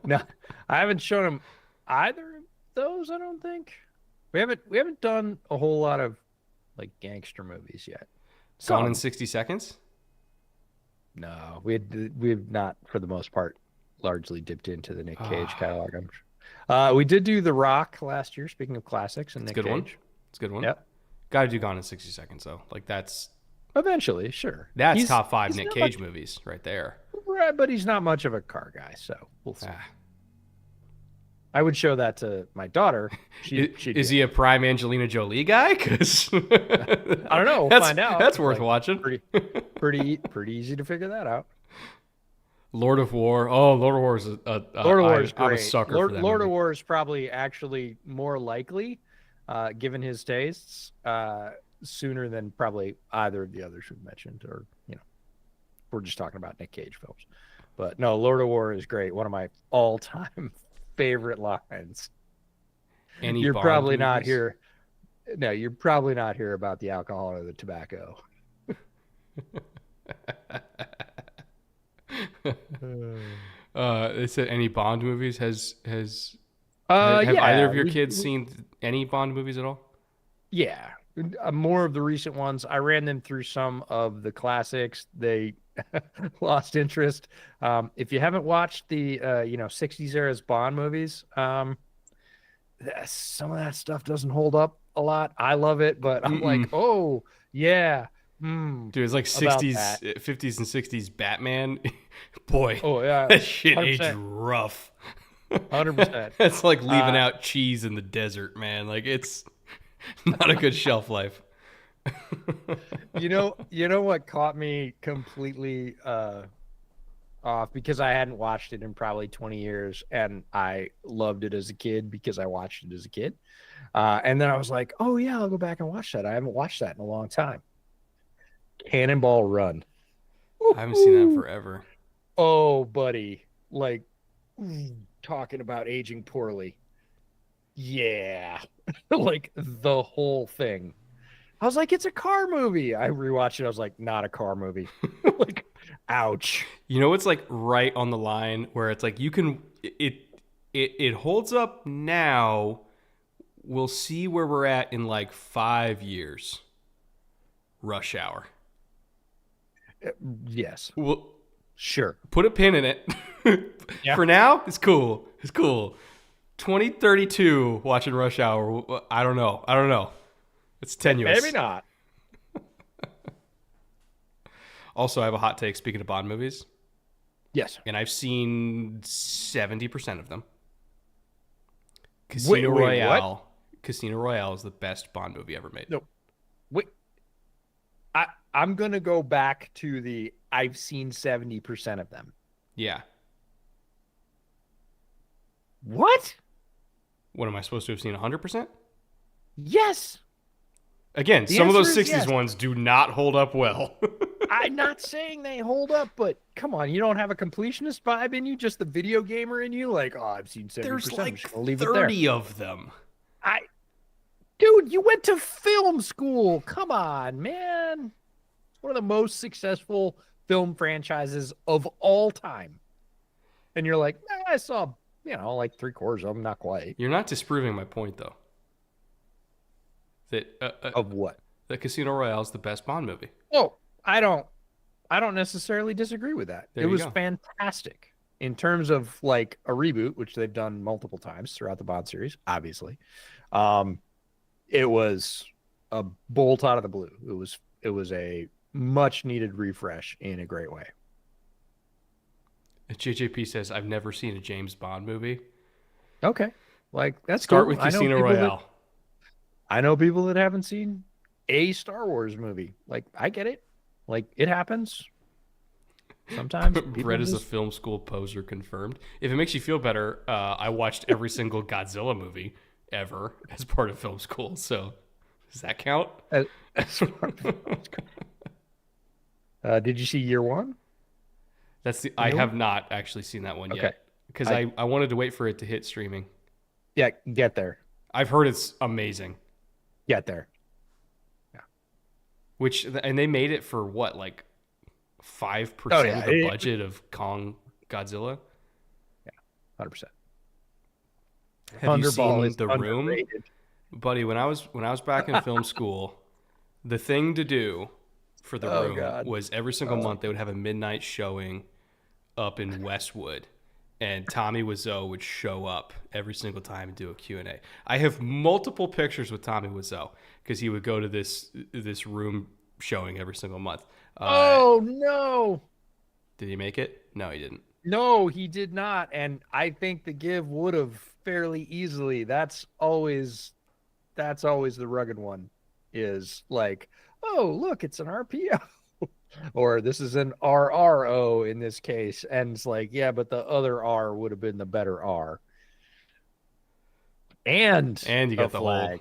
No, I haven't shown him either of those. I don't think we haven't done a whole lot of like gangster movies yet. Gone in 60 Seconds. No, we've not for the most part largely dipped into the Nick Cage catalog. We did do The Rock last year. Speaking of classics, and Nick Cage. It's a good one. Yep. Got to do Gone in 60 Seconds though. Like that's eventually, sure. That's top 5 Nick Cage movies right there. Right, but he's not much of a car guy, so we'll see. I would show that to my daughter. Is he a prime Angelina Jolie guy? Because I don't know. We'll find out. That's worth watching. Pretty easy to figure that out. Lord of War. Oh, Lord of War is Lord of War is great. I'm a sucker for that Lord movie. of War is probably actually more likely, given his tastes, sooner than probably either of the others we've mentioned, or we're just talking about Nick Cage films. But no, Lord of War is great. One of my all-time favorite lines. You're probably not here. No, you're probably not here about the alcohol or the tobacco. They said any Bond movies. Have either of your kids seen any Bond movies at all? Yeah, more of the recent ones. I ran them through some of the classics. They lost interest. If you haven't watched the 60s era's Bond movies, some of that stuff doesn't hold up a lot. I love it, but I'm like, oh yeah. Dude, it's like 60s, 50s, and 60s Batman. Boy, oh yeah, that shit 100%. aged rough. 100%. It's like leaving out cheese in the desert, man. Like it's not a good shelf life. You know what caught me completely off, because I hadn't watched it in probably 20 years, and I loved it as a kid because I watched it as a kid. And then I was like, oh yeah, I'll go back and watch that. I haven't watched that in a long time. Cannonball Run. I haven't seen that in forever. Oh, buddy. Like, talking about aging poorly. Yeah. Like, the whole thing. I was like, it's a car movie. I rewatched it. I was like, not a car movie. Like, ouch. You know, it's like right on the line where it's like you can it holds up now. We'll see where we're at in like 5 years. Rush Hour. Yes. Well, sure. Put a pin in it. Yeah. For now, it's cool. It's cool. 2032 watching Rush Hour. I don't know. It's tenuous. Maybe not. Also, I have a hot take speaking of Bond movies. Yes. And I've seen 70% of them. Casino Royale. What? Casino Royale is the best Bond movie ever made. No. Wait. I'm going to go back to I've seen 70% of them. Yeah. What? What am I supposed to have seen 100%? Yes. Again, some of those 60s ones do not hold up well. I'm not saying they hold up, but come on, you don't have a completionist vibe in you, just the video gamer in you? Like, oh, I've seen 70%. There's like I'll leave 30 of them. Dude, you went to film school. Come on, man. It's one of the most successful film franchises of all time. And you're like, I saw, like 3/4 of them, not quite. You're not disproving my point, though. That of what? That Casino Royale is the best Bond movie. Oh, I don't necessarily disagree with that. It was fantastic in terms of like a reboot, which they've done multiple times throughout the Bond series, obviously. It was a bolt out of the blue. It was a much needed refresh in a great way. JJP says, I've never seen a James Bond movie. Okay. Like, that's Start cool. with Casino Royale. I know people that haven't seen a Star Wars movie. Like, I get it. Like, it happens. Sometimes Brett is a film school poser confirmed. If it makes you feel better, I watched every single Godzilla movie ever as part of film school. So does that count? As part of did you see Year One? I have not actually seen that one yet because I wanted to wait for it to hit streaming. Yeah, get there. I've heard it's amazing. Get there. Yeah. And they made it for what, like 5% of the budget of Kong Godzilla? Yeah, 100%. Have you seen The Room? Underrated. Buddy, when I was back in film school, the thing to do for The Room was every single month they would have a midnight showing up in Westwood, and Tommy Wiseau would show up every single time and do a Q&A. I have multiple pictures with Tommy Wiseau because he would go to this Room showing every single month. Oh, no. Did he make it? No, he didn't. No, he did not, and I think The Give would have fairly easily. That's always the rugged one, is like, oh, look, it's an RPO. Or this is an RRO in this case. And it's like, yeah, but the other R would have been the better R. And you got the flag. whole.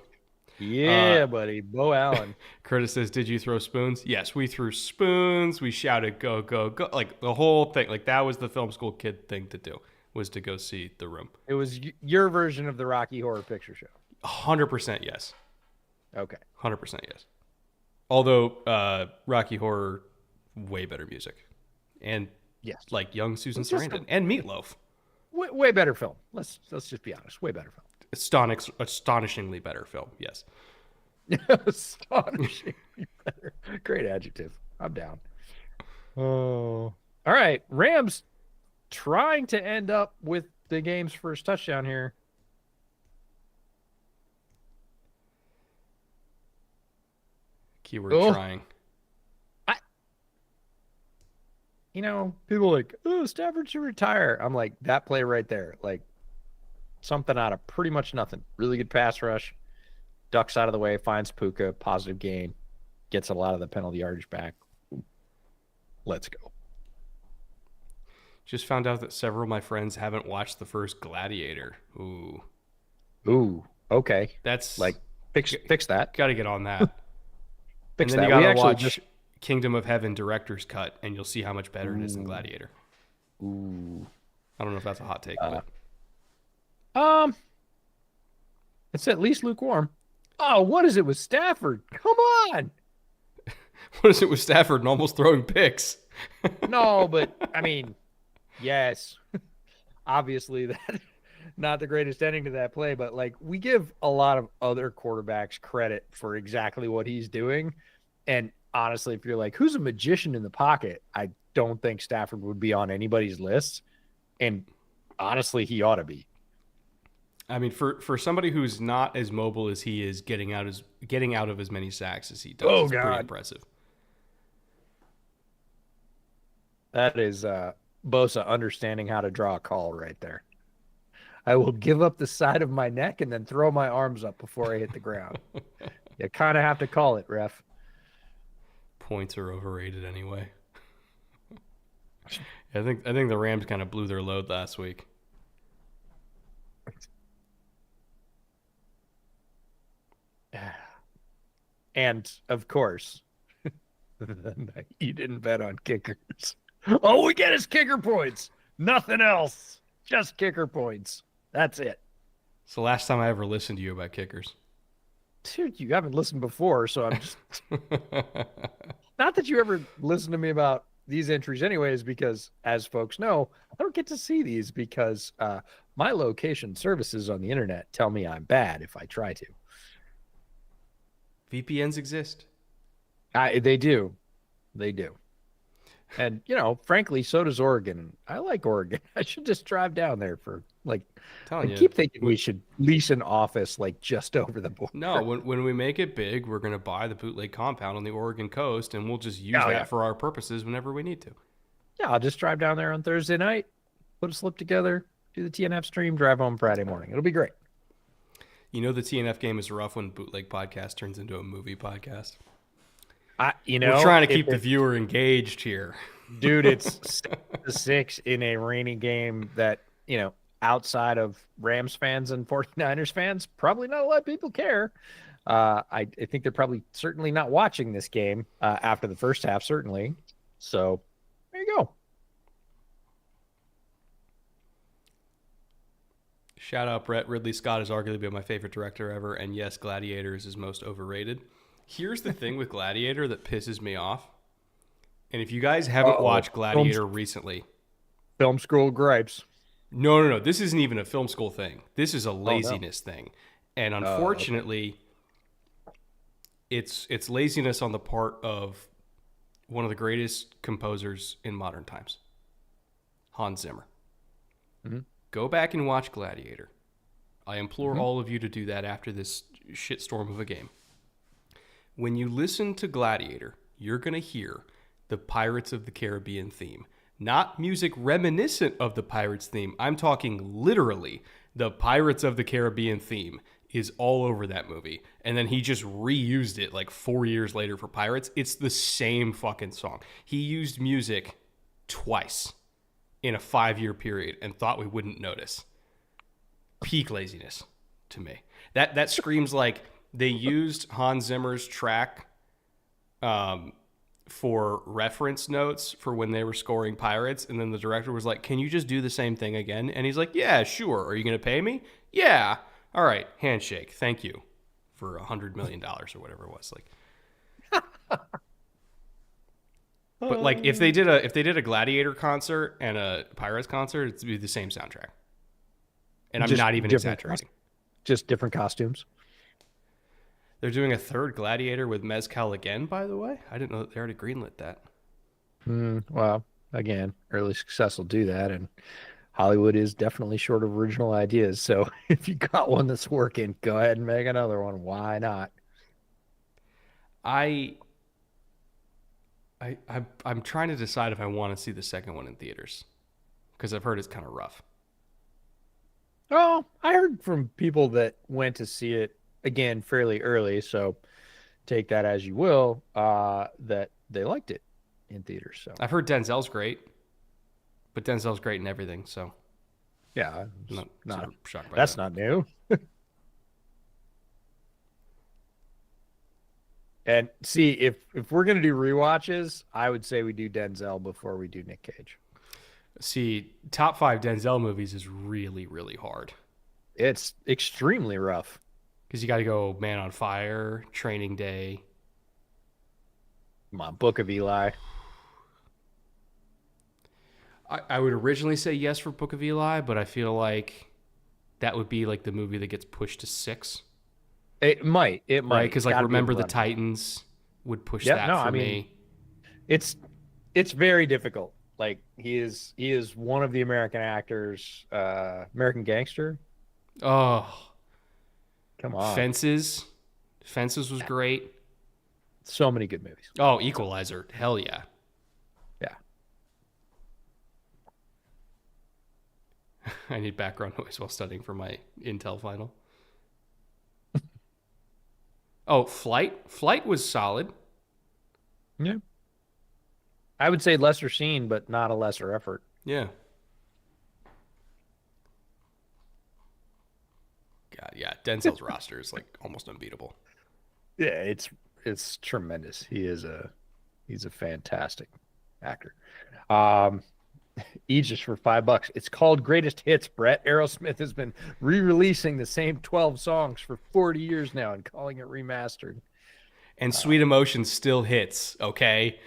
Yeah, buddy. Bo Allen. Curtis says, did you throw spoons? Yes, we threw spoons. We shouted, go, go, go. Like the whole thing. Like that was the film school kid thing to do, was to go see The Room. It was your version of the Rocky Horror Picture Show. 100% yes. Okay. 100% yes. Although Rocky Horror, way better music. And yes, like young Susan Sarandon and Meatloaf. Way better film. Let's just be honest. Way better film. Astonishingly better film. Yes. Astonishingly better. Great adjective. I'm down. Oh. All right. Rams trying to end up with the game's first touchdown here. Keyword trying. People are like, oh, Stafford should retire. I'm like, that play right there. Like, something out of pretty much nothing. Really good pass rush. Ducks out of the way, finds Puka, positive gain. Gets a lot of the penalty yardage back. Let's go. Just found out that several of my friends haven't watched the first Gladiator. Ooh, okay. That's like, fix that. Got to get on that. Fix and then that. You got to watch Kingdom of Heaven director's cut, and you'll see how much better it is than Gladiator. Ooh. I don't know if that's a hot take. It's at least lukewarm. Oh, what is it with Stafford? Come on. What is it with Stafford and almost throwing picks? No, but I mean, yes. Obviously, that not the greatest ending to that play, but like we give a lot of other quarterbacks credit for exactly what he's doing. And honestly, if you're like, who's a magician in the pocket? I don't think Stafford would be on anybody's list. And honestly, he ought to be. I mean, for somebody who's not as mobile as he is, getting out of as many sacks as he does, is pretty impressive. That is Bosa understanding how to draw a call right there. I will give up the side of my neck and then throw my arms up before I hit the ground. You kind of have to call it, ref. Points are overrated anyway. I think the Rams kind of blew their load last week. And of course, you didn't bet on kickers. All we get is kicker points. Nothing else. Just kicker points. That's it. It's the last time I ever listened to you about kickers. Dude, you haven't listened before, so I'm just... Not that you ever listen to me about these entries anyways, because as folks know, I don't get to see these because my location services on the internet tell me I'm bad if I try to. VPNs exist. They do. They do. And, frankly, so does Oregon. I like Oregon. I should just drive down there for, I keep thinking we should lease an office, just over the border. No, when we make it big, we're going to buy the bootleg compound on the Oregon coast, and we'll just use that for our purposes whenever we need to. Yeah, I'll just drive down there on Thursday night, put a slip together, do the TNF stream, drive home Friday morning. It'll be great. The TNF game is rough when Bootleg Podcast turns into a movie podcast. We're trying to keep the viewer engaged here. Dude, it's 6-6 in a rainy game that, outside of Rams fans and 49ers fans, probably not a lot of people care. I think they're probably certainly not watching this game after the first half, certainly. So there you go. Shout out Brett. Ridley Scott is arguably my favorite director ever. And yes, Gladiator is his most overrated. Here's the thing with Gladiator that pisses me off. And if you guys haven't watched Gladiator recently. Film school gripes. No. This isn't even a film school thing. This is a laziness thing. And unfortunately, it's laziness on the part of one of the greatest composers in modern times, Hans Zimmer. Mm-hmm. Go back and watch Gladiator. I implore all of you to do that after this shitstorm of a game. When you listen to Gladiator, you're going to hear the Pirates of the Caribbean theme. Not music reminiscent of the Pirates theme. I'm talking literally the Pirates of the Caribbean theme is all over that movie. And then he just reused it like 4 years later for Pirates. It's the same fucking song. He used music twice in a 5-year period and thought we wouldn't notice. Peak laziness to me. That screams like they used Hans Zimmer's track for reference notes for when they were scoring Pirates, and then the director was like, can you just do the same thing again? And he's like, yeah, sure. Are you going to pay me? Yeah. All right. Handshake. Thank you for $100 million or whatever it was. Like, but like if they did a Gladiator concert and a Pirates concert, it'd be the same soundtrack. And I'm not even exaggerating. Just different costumes. They're doing a third Gladiator with Mezcal again, by the way. I didn't know that they already greenlit that. Well, again, early success will do that, and Hollywood is definitely short of original ideas. So if you got one that's working, go ahead and make another one. Why not? I'm trying to decide if I want to see the second one in theaters because I've heard it's kind of rough. Oh, I heard from people that went to see it again fairly early, so take that as you will, that they liked it in theaters. So I've heard Denzel's great, but Denzel's great in everything, so yeah, I'm not shocked by that's that. Not new. And see, if we're gonna do rewatches, I would say we do Denzel before we do Nick Cage. See, top 5 Denzel movies is really, really hard. It's extremely rough. Because you got to go Man on Fire, Training Day. Come on, Book of Eli. I would originally say yes for Book of Eli, but I feel like that would be like the movie that gets pushed to 6. It might. Right? Because like Remember the Titans would push that for me. It's very difficult. Like he is one of the American actors, American Gangster. Oh, come on. Fences was great. So many good movies. Oh, Equalizer. Hell yeah. Yeah. I need background noise while studying for my Intel final. Oh, Flight. Flight was solid. Yeah. I would say lesser seen, but not a lesser effort. Yeah. God, yeah. Denzel's roster is like almost unbeatable. Yeah, it's tremendous. He's a fantastic actor. Aegis for $5. It's called Greatest Hits, Brett. Aerosmith has been re-releasing the same 12 songs for 40 years now and calling it remastered. And Sweet Emotion still hits, okay?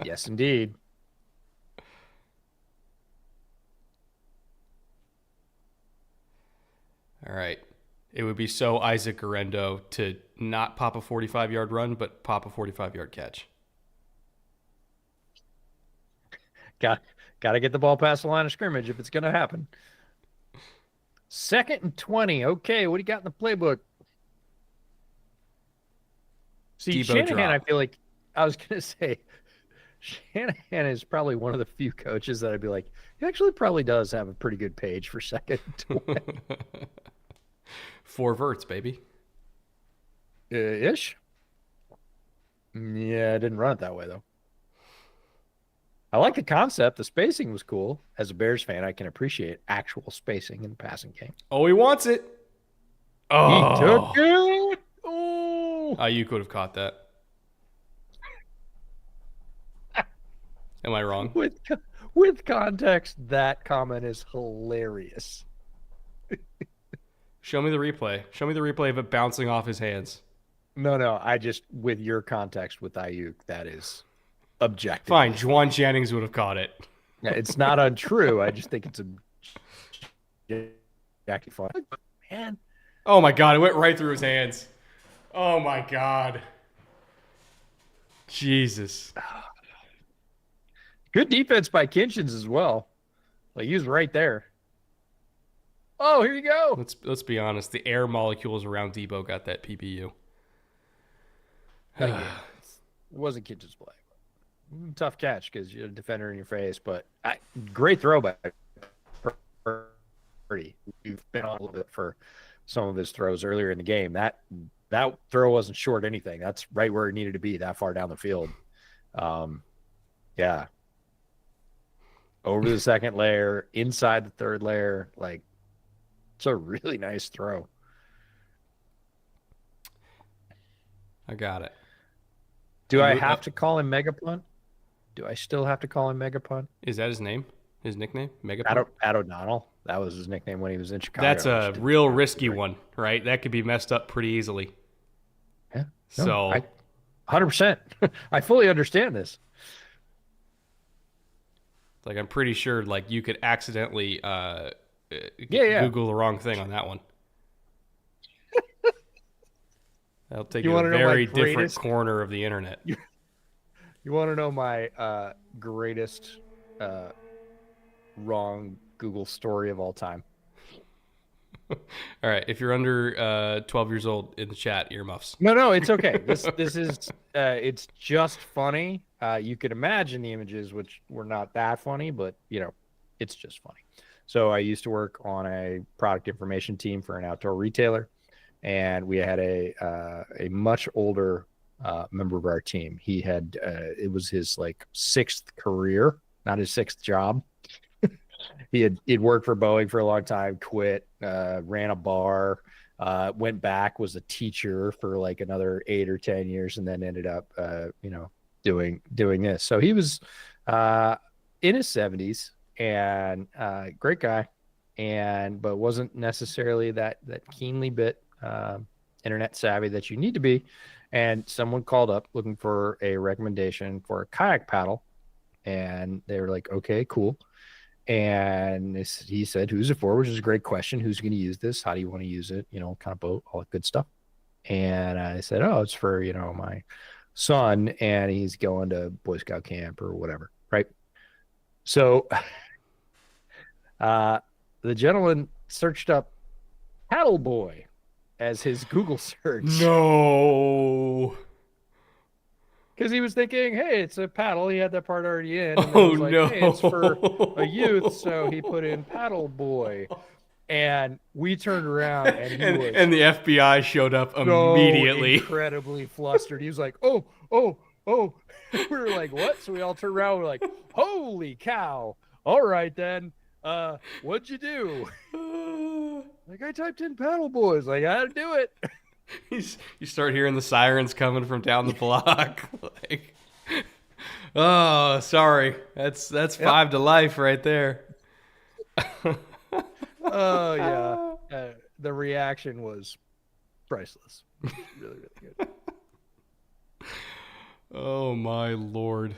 Yes, indeed. All right. It would be so Isaac Garendo to not pop a 45-yard run, but pop a 45-yard catch. Got to get the ball past the line of scrimmage if it's going to happen. 2nd and 20. Okay, what do you got in the playbook? See, Debo Shanahan, drop. I feel like I was going to say, Shanahan is probably one of the few coaches that I'd be like, he actually probably does have a pretty good page for 2nd and 20. 4 verts, baby. Ish. Yeah, I didn't run it that way though. I like the concept. The spacing was cool. As a Bears fan, I can appreciate actual spacing in the passing game. Oh, he wants it. He took Oh. it. Oh. You could have caught that. Am I wrong? With context, that comment is hilarious. Show me the replay. Show me the replay of it bouncing off his hands. No. I just, with your context with Ayuk, that is objective. Fine. Jauan Jennings would have caught it. Yeah, it's not untrue. I just think it's Jackie fun. Man. Oh my God! It went right through his hands. Oh my God. Jesus. Good defense by Kinchins as well. Like, he was right there. Oh, here you go. Let's be honest. The air molecules around Debo got that PBU. It wasn't Kinchins' play. Tough catch because you had a defender in your face, but great throw by Purdy. We've been on a little bit for some of his throws earlier in the game. That throw wasn't short anything. That's right where it needed to be, that far down the field. Yeah. Over the second layer, inside the third layer. Like, it's a really nice throw. I got it. Do I have to call him Megapun? Do I still have to call him Megapun? Is that his name? His nickname? Megapun? Pat O'Donnell. That was his nickname when he was in Chicago. That's a real risky one, right? That could be messed up pretty easily. Yeah. No, so 100%. I fully understand this. Like, I'm pretty sure like you could accidentally Google the wrong thing on that one. That'll take you to a very different corner of the internet. You want to know my greatest wrong Google story of all time? All right, if you're under 12 years old in the chat, earmuffs. No, it's okay. This is it's just funny. You could imagine the images, which were not that funny, but it's just funny. So I used to work on a product information team for an outdoor retailer, and we had a much older member of our team. He had it was his like 6th career, not his 6th job. He'd worked for Boeing for a long time, quit, ran a bar, went back, was a teacher for like another 8 or 10 years, and then ended up doing this. So he was in his 70s and great guy, but wasn't necessarily that keenly bit internet savvy that you need to be. And someone called up looking for a recommendation for a kayak paddle, and they were like, okay, cool. And he said, who's it for? Which is a great question. Who's going to use this? How do you want to use it? Kind of boat, all that good stuff. And I said, oh, it's for, my son, and he's going to Boy Scout camp or whatever. Right. So the gentleman searched up Paddle Boy as his Google search. No. Because he was thinking, hey, it's a paddle. He had that part already in. And oh, was like, no. Hey, it's for a youth. So he put in Paddle Boy. And we turned around, and the FBI showed up immediately. Incredibly flustered. He was like, oh. We were like, what? So we all turned around. We're like, holy cow. All right, then. What'd you do? Like, I typed in Paddle Boys. Like, I had to do it. You start hearing the sirens coming from down the block. Like, oh, sorry. That's 5 to life right there. Oh, yeah. The reaction was priceless. Really, really good. Oh, my Lord.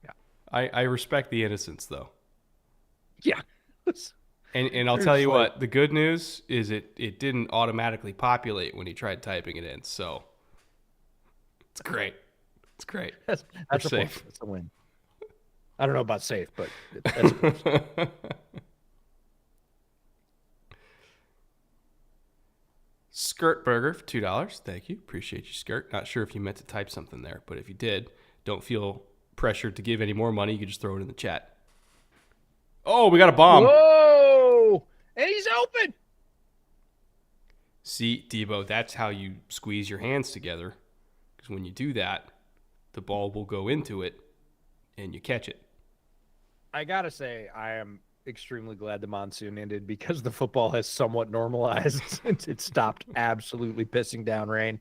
Yeah. I respect the innocence, though. Yeah. And I'll tell you what, the good news is it didn't automatically populate when he tried typing it in, so it's great. It's great. That's safe. That's a win. I don't know about safe, but that's a plus. Skirt Burger for $2. Thank you. Appreciate you, Skirt. Not sure if you meant to type something there, but if you did, don't feel pressured to give any more money. You can just throw it in the chat. Oh, we got a bomb. Whoa! And he's open. See, Debo, that's how you squeeze your hands together. Because when you do that, the ball will go into it and you catch it. I got to say, I am extremely glad the monsoon ended because the football has somewhat normalized since it stopped absolutely pissing down rain.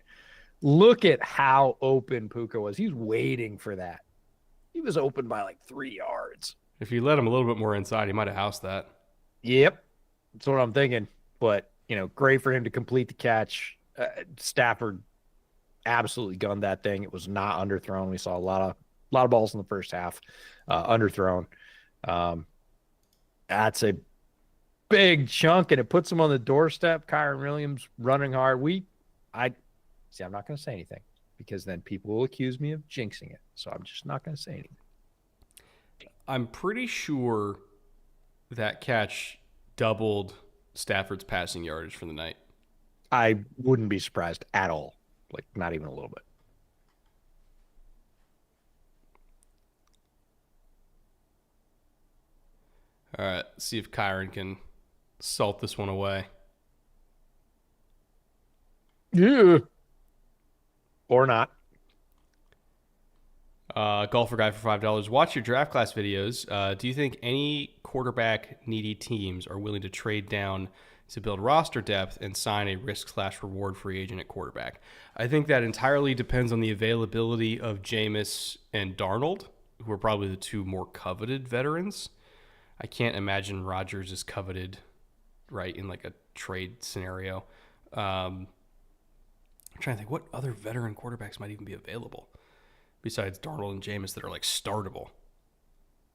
Look at how open Puka was. He's waiting for that. He was open by like 3 yards. If you let him a little bit more inside, he might have housed that. Yep. That's what I'm thinking. But, great for him to complete the catch. Stafford absolutely gunned that thing. It was not underthrown. We saw a lot of balls in the first half underthrown. That's a big chunk, and it puts him on the doorstep. Kyren Williams running hard. I'm not going to say anything because then people will accuse me of jinxing it. So I'm just not going to say anything. I'm pretty sure that catch doubled Stafford's passing yardage for the night. I wouldn't be surprised at all. Like, not even a little bit. All right, let's see if Kyren can salt this one away. Yeah. Or not. Golfer guy for $5. Watch your draft class videos. Do you think any quarterback needy teams are willing to trade down to build roster depth and sign a risk/reward free agent at quarterback? I think that entirely depends on the availability of Jameis and Darnold, who are probably the two more coveted veterans. I can't imagine Rodgers is coveted, right, in like a trade scenario. I'm trying to think what other veteran quarterbacks might even be available besides Darnold and Jameis that are like startable.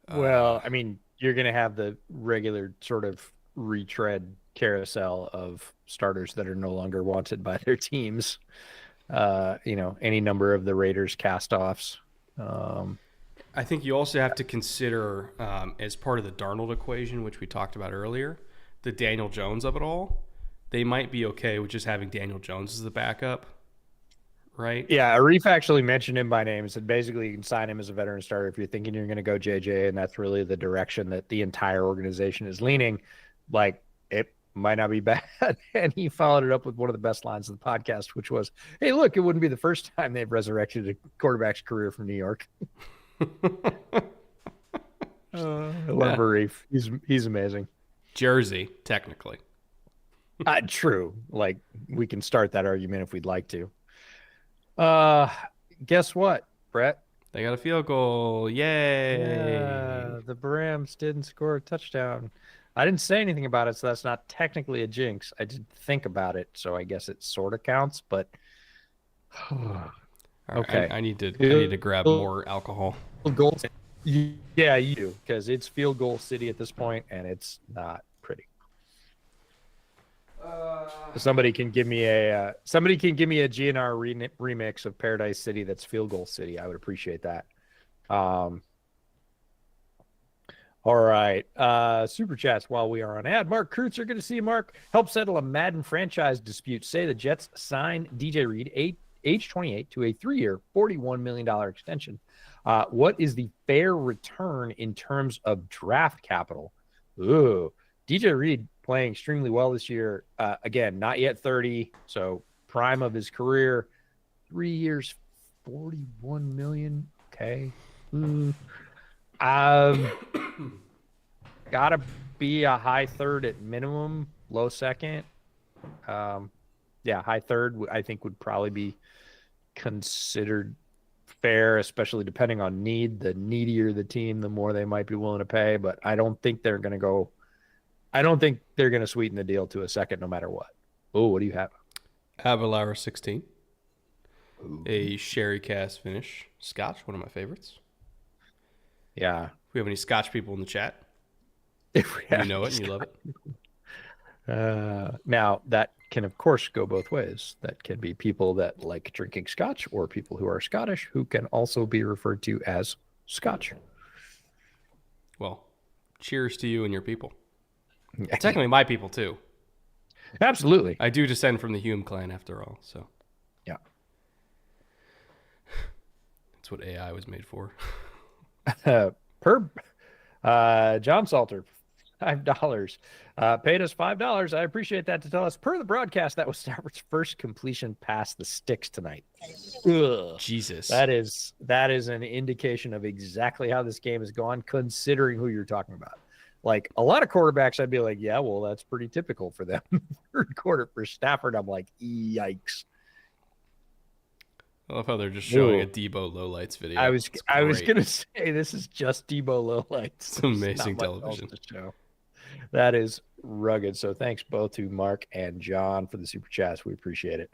Well, I mean, you're going to have the regular sort of retread carousel of starters that are no longer wanted by their teams. Any number of the Raiders cast-offs. I think you also have to consider, as part of the Darnold equation, which we talked about earlier, the Daniel Jones of it all. They might be okay with just having Daniel Jones as the backup, right? Yeah, Arif actually mentioned him by name and said basically you can sign him as a veteran starter if you're thinking you're going to go JJ, and that's really the direction that the entire organization is leaning. Like, it might not be bad. And he followed it up with one of the best lines of the podcast, which was, hey, look, it wouldn't be the first time they've resurrected a quarterback's career from New York. I love Arif. He's amazing. Jersey, technically. True. Like, we can start that argument if we'd like to. Guess what, Brett? They got a field goal. Yay. Yeah, the Rams didn't score a touchdown. I didn't say anything about it, so that's not technically a jinx. I did think about it, so I guess it sort of counts, but okay. I need to grab more alcohol. Goal. Yeah, you do, because it's field goal city at this point, and it's not pretty. Somebody can give me a GNR remix of Paradise City that's field goal city. I would appreciate that. All right. Super chats while we are on ad. Mark Kreutzer, good to see you, Mark. Help settle a Madden franchise dispute. Say the Jets sign DJ Reed, age 28, to a 3-year, $41 million extension. What is the fair return in terms of draft capital? Ooh, DJ Reed playing extremely well this year. Again, not yet 30, so prime of his career. 3 years, $41 million. Okay. Gotta be a high third at minimum, low second. High third I think would probably be considered fair, especially depending on need. The needier the team, the more they might be willing to pay. But I don't think they're going to sweeten the deal to a second no matter what. Oh, what do you have? Avalara 16. Ooh. A sherry cast finish. Scotch, one of my favorites. Yeah. If we have any Scotch people in the chat, If we you know it and you love it. Now, that can, of course, go both ways. That can be people that like drinking Scotch or people who are Scottish who can also be referred to as Scotch. Well, cheers to you and your people. Technically my people, too. Absolutely. I do descend from the Hume clan, after all, so. Yeah. That's what AI was made for. John Salter, $5. Paid us $5. I appreciate that to tell us. Per the broadcast, that was Stafford's first completion past the sticks tonight. Ugh. Jesus. That is an indication of exactly how this game has gone, considering who you're talking about. Like a lot of quarterbacks, I'd be like, yeah, well, that's pretty typical for them. Third quarter for Stafford, I'm like, yikes. I love how they're just showing a Debo lowlights video. I was gonna say this is just Debo lowlights. It's amazing television. To show. That is rugged. So thanks both to Mark and John for the super chats. We appreciate it.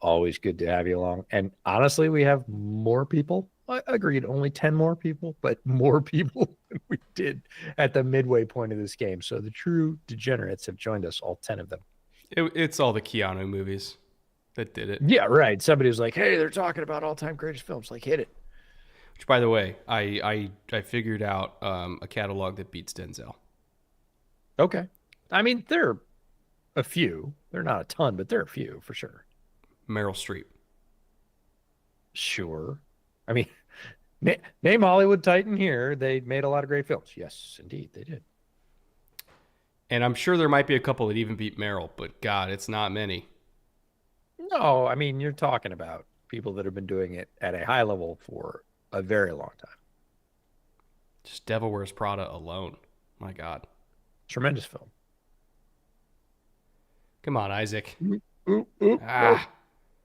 Always good to have you along. And honestly, we have more people. I agreed, only 10 more people, but more people than we did at the midway point of this game. So the true degenerates have joined us, all 10 of them. It's all the Keanu movies that did it. Yeah, right. Somebody was like, hey, they're talking about all-time greatest films. Like, hit it. Which, by the way, I figured out a catalog that beats Denzel. Okay. I mean, there are a few. They're not a ton, but there are a few for sure. Meryl Streep. Sure. I mean, name Hollywood Titan here. They made a lot of great films. Yes, indeed, they did. And I'm sure there might be a couple that even beat Meryl, but God, it's not many. No, I mean, you're talking about people that have been doing it at a high level for a very long time. Just Devil Wears Prada alone. My God. Tremendous film. Come on, Isaac. Ooh,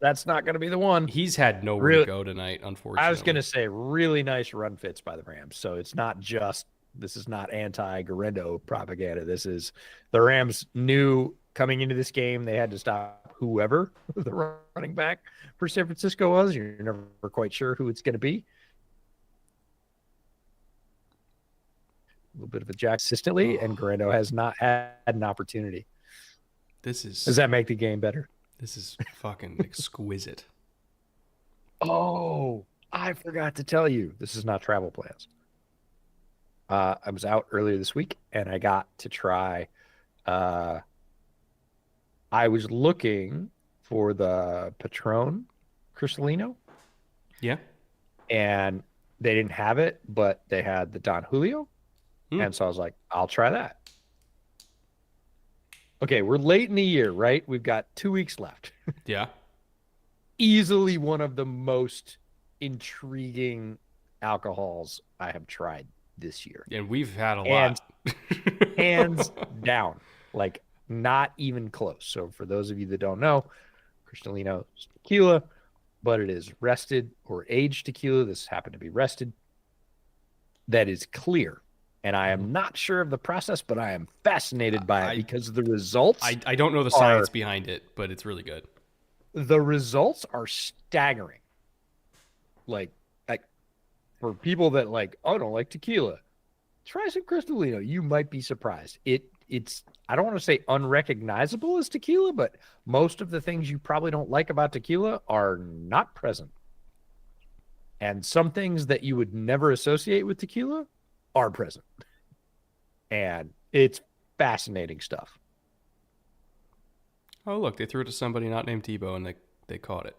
that's not going to be the one. He's had nowhere to go tonight, unfortunately. I was going to say really nice run fits by the Rams. So it's not just, this is not anti-Garendo propaganda. This is the Rams knew coming into this game they had to stop whoever the running back for San Francisco was. You're never quite sure who it's going to be. A little bit of a jack consistently, and Garendo has not had an opportunity. Does that make the game better? This is fucking exquisite. Oh, I forgot to tell you. This is not travel plans. I was out earlier this week, and I got to try. I was looking for the Patron Cristalino. Yeah. And they didn't have it, but they had the Don Julio. And so I was like, I'll try that. Okay, we're late in the year, right? We've got 2 weeks left. Yeah. Easily one of the most intriguing alcohols I have tried this year. And we've had a lot. Hands down. Like, not even close. So for those of you that don't know, Cristalino is tequila, but it is rested or aged tequila. This happened to be rested. That is clear. And I am not sure of the process, but I am fascinated by it because the results. I don't know the science behind it, but it's really good. The results are staggering. Like for people that don't like tequila, try some Cristalino. You might be surprised. It's I don't want to say unrecognizable as tequila, but most of the things you probably don't like about tequila are not present. And some things that you would never associate with tequila are present. And it's fascinating stuff. Oh, look, they threw it to somebody not named Debo, and they caught it.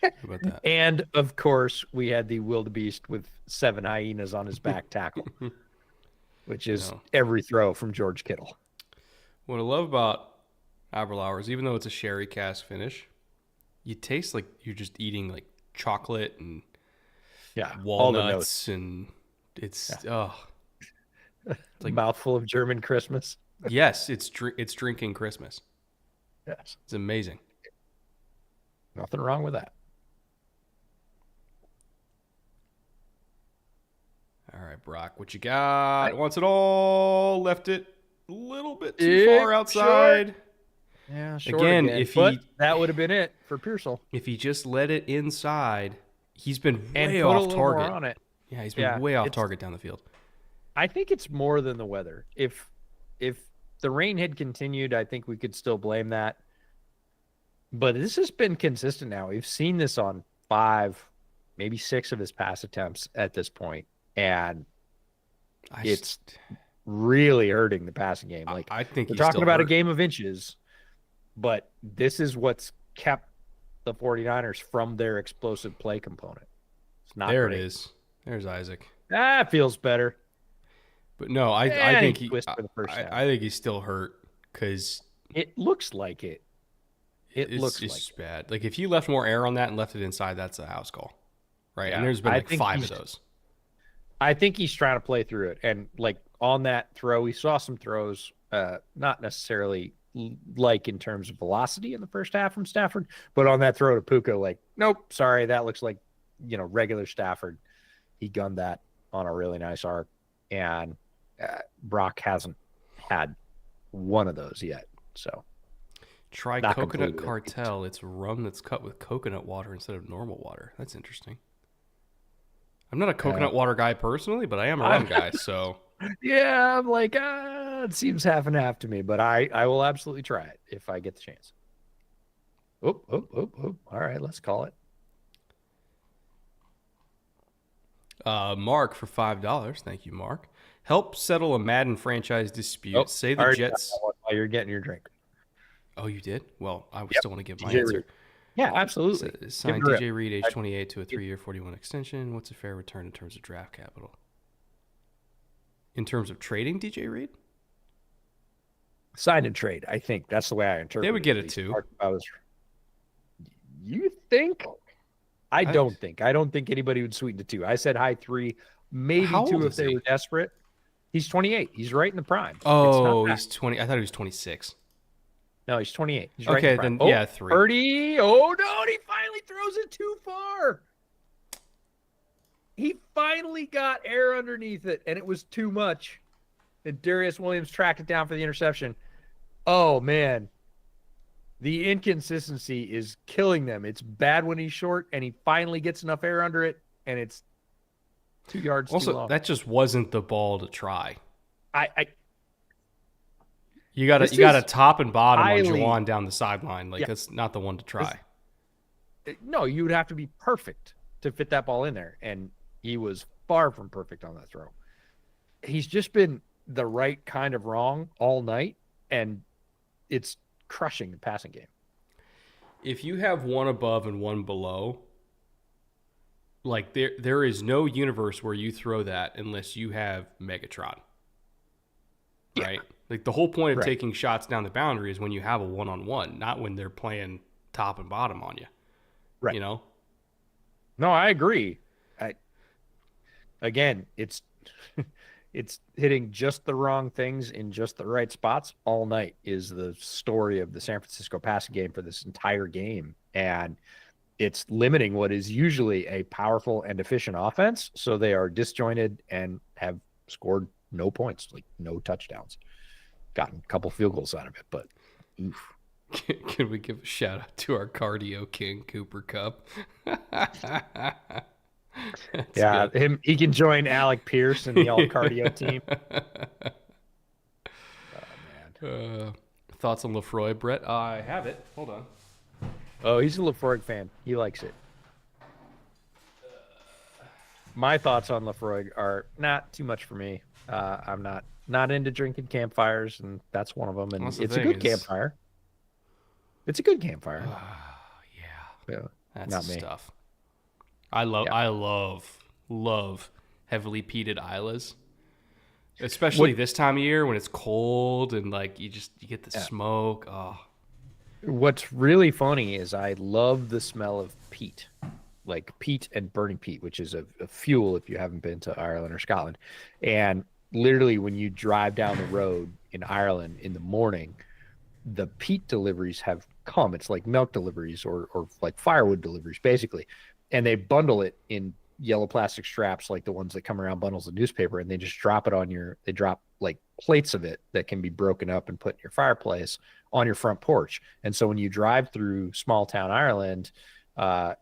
How about that? And, of course, we had the wildebeest with 7 hyenas on his back tackle, which is every throw from George Kittle. What I love about Aberlour is even though it's a sherry cask finish, you taste like you're just eating like chocolate and walnuts and it's it's like mouthful of German Christmas. Yes, it's drinking Christmas. Yes, it's amazing. Nothing wrong with that. All right, Brock, what you got? Wants it all. Left it a little bit too far outside. Short. Yeah, sure. Again, that would have been it for Pearsall. If he just let it inside, he's been way off target. On it. Yeah, he's been way off target down the field. I think it's more than the weather. If the rain had continued, I think we could still blame that. But this has been consistent now. We've seen this on 5, maybe 6 of his pass attempts at this point, and it's really hurting the passing game. Like I think we're talking about a game of inches, but this is what's kept the 49ers from their explosive play component. It's not there. great. It is. There's Isaac. That feels better. But no, I think he twist for the first half. I think he's still hurt because It looks like it. it's just bad. Like if you left more air on that and left it inside, that's a house call, right? Yeah, and there's been I like think 5 of those. I think he's trying to play through it, and like on that throw, we saw some throws, not necessarily like in terms of velocity in the first half from Stafford, but on that throw to Puka, like, nope, sorry, that looks like regular Stafford. He gunned that on a really nice arc, and Brock hasn't had one of those yet. So try not Coconut completely. Cartel. It's rum that's cut with coconut water instead of normal water. That's interesting. I'm not a coconut water guy personally, but I am a rum guy. So Yeah, I'm like, it seems half and half to me, but I will absolutely try it if I get the chance. Oh. All right, let's call it. Mark for $5. Thank you, Mark. Help settle a Madden franchise dispute. Say the Jets. While you're getting your drink. Oh, you did? Well, I still want to give my DJ answer. Reed. Yeah, absolutely. Sign DJ Reed, age 28, to a 3-year, 41 extension. What's a fair return in terms of draft capital? In terms of trading DJ Reed? Sign and trade, I think. That's the way I interpret it. They would get it too. You think? I don't think. I don't think anybody would sweeten to 2. I said high 3, maybe 2 if they were desperate. He's 28. He's right in the prime. Oh, he's 20. I thought he was 26. No, he's 28. He's right in the prime. Then yeah, 3. Purdy. Oh, no, and he finally throws it too far. He finally got air underneath it, and it was too much. And Darius Williams tracked it down for the interception. Oh, man. The inconsistency is killing them. It's bad when he's short, and he finally gets enough air under it, and it's 2 yards too long. Also, that just wasn't the ball to try. You got to top and bottom on Jauan down the sideline. Like, that's not the one to try. No, you would have to be perfect to fit that ball in there, and he was far from perfect on that throw. He's just been the right kind of wrong all night, and it's crushing the passing game. If you have one above and one below, like there is no universe where you throw that unless you have Megatron. Right? Like the whole point of taking shots down the boundary is when you have a one-on-one, not when they're playing top and bottom on you. Right. You know? No, I agree. Again, it's hitting just the wrong things in just the right spots all night is the story of the San Francisco passing game for this entire game. And it's limiting what is usually a powerful and efficient offense. So they are disjointed and have scored no points, like no touchdowns. Gotten a couple field goals out of it, but oof. Can we give a shout out to our cardio king, Cooper Kupp? Yeah, good. He can join Alec Pierce in the all cardio team. Oh man. Thoughts on Lefroy, Brett? I have it. Hold on. Oh, he's a Lefroy fan. He likes it. My thoughts on Lefroy are not too much for me. I'm not into drinking campfires, and that's one of them. And it's a good campfire. It's a good campfire. Yeah, that's not the me. stuff. I love heavily peated Islas, especially this time of year when it's cold and like you get the smoke. Oh, what's really funny is I love the smell of peat, like peat and burning peat, which is a fuel if you haven't been to Ireland or Scotland. And literally, when you drive down the road in Ireland in the morning, the peat deliveries have come. It's like milk deliveries or like firewood deliveries, basically. And they bundle it in yellow plastic straps, like the ones that come around bundles of newspaper, and they just drop it they drop like plates of it that can be broken up and put in your fireplace on your front porch. And so when you drive through small town Ireland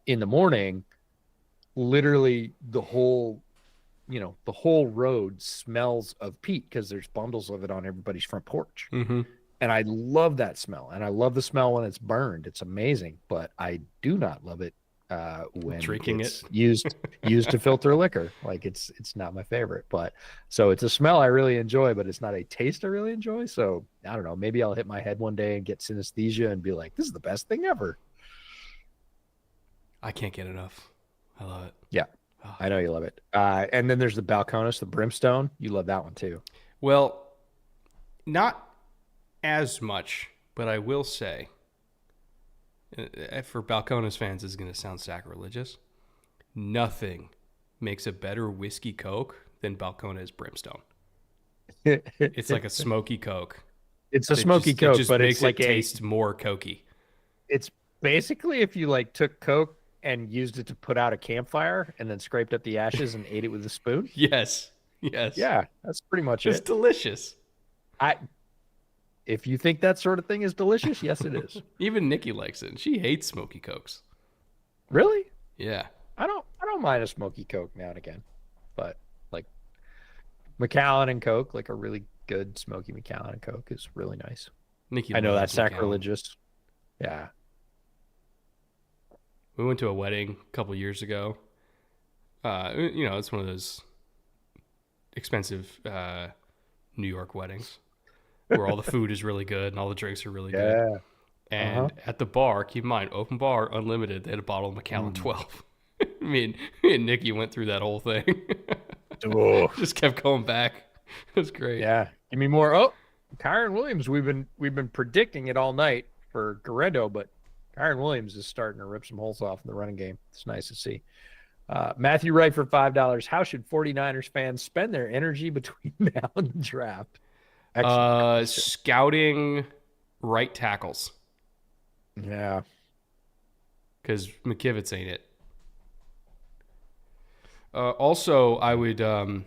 in the morning, literally the whole road smells of peat because there's bundles of it on everybody's front porch. Mm-hmm. And I love that smell. And I love the smell when it's burned. It's amazing. But I do not love it when drinking it's used to filter liquor. Like it's not my favorite. But so it's a smell I really enjoy, but it's not a taste I really enjoy. So I don't know. Maybe I'll hit my head one day and get synesthesia and be like, this is the best thing ever. I can't get enough. I love it. Yeah. I know you love it. And then there's the Balcones, the Brimstone. You love that one too. Well, not as much, but I will say, for Balcones fans, this is going to sound sacrilegious. Nothing makes a better whiskey Coke than Balcones Brimstone. It's like a smoky Coke. It's a smoky Coke, but makes it's like taste more cokey. It's basically if you like took Coke and used it to put out a campfire and then scraped up the ashes and ate it with a spoon. Yes. Yeah, that's pretty much it's it. Delicious. If you think that sort of thing is delicious, yes, it is. Even Nikki likes it. And she hates smoky Cokes. Really? Yeah. I don't mind a smoky Coke now and again, but like Macallan and Coke, like a really good smoky Macallan and Coke is really nice. Nikki, I know that's Macallan. sacrilegious. Yeah. We went to a wedding a couple years ago. It's one of those expensive New York weddings where all the food is really good and all the drinks are really good. And at the bar, keep in mind, open bar, unlimited, they had a bottle of Macallan 12. me and Nikki went through that whole thing. Just kept going back. It was great. Yeah. Give me more. Oh, Kyren Williams. We've been predicting it all night for Garendo, but Kyren Williams is starting to rip some holes off in the running game. It's nice to see. Matthew Wright for $5. How should 49ers fans spend their energy between now and the draft? Scouting right tackles. Yeah. Because McKivitz ain't it. Also, I would... they're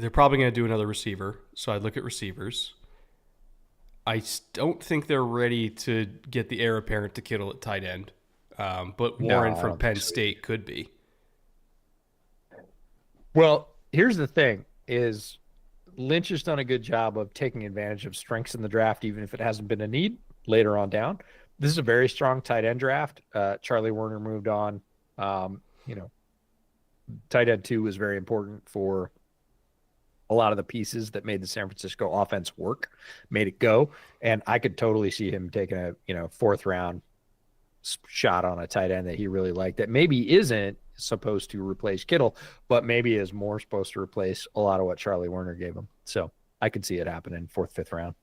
probably going to do another receiver, so I'd look at receivers. I don't think they're ready to get the heir apparent to Kittle at tight end. But Warren from Penn State could be. Well, here's the thing is Lynch has done a good job of taking advantage of strengths in the draft, even if it hasn't been a need later on down. This is a very strong tight end draft. Charlie Werner moved on. Tight end 2 was very important for a lot of the pieces that made the San Francisco offense work, made it go. And I could totally see him taking a, fourth round shot on a tight end that he really liked that maybe isn't supposed to replace Kittle, but maybe is more supposed to replace a lot of what Charlie Werner gave him. So I could see it happening 4th, 5th round.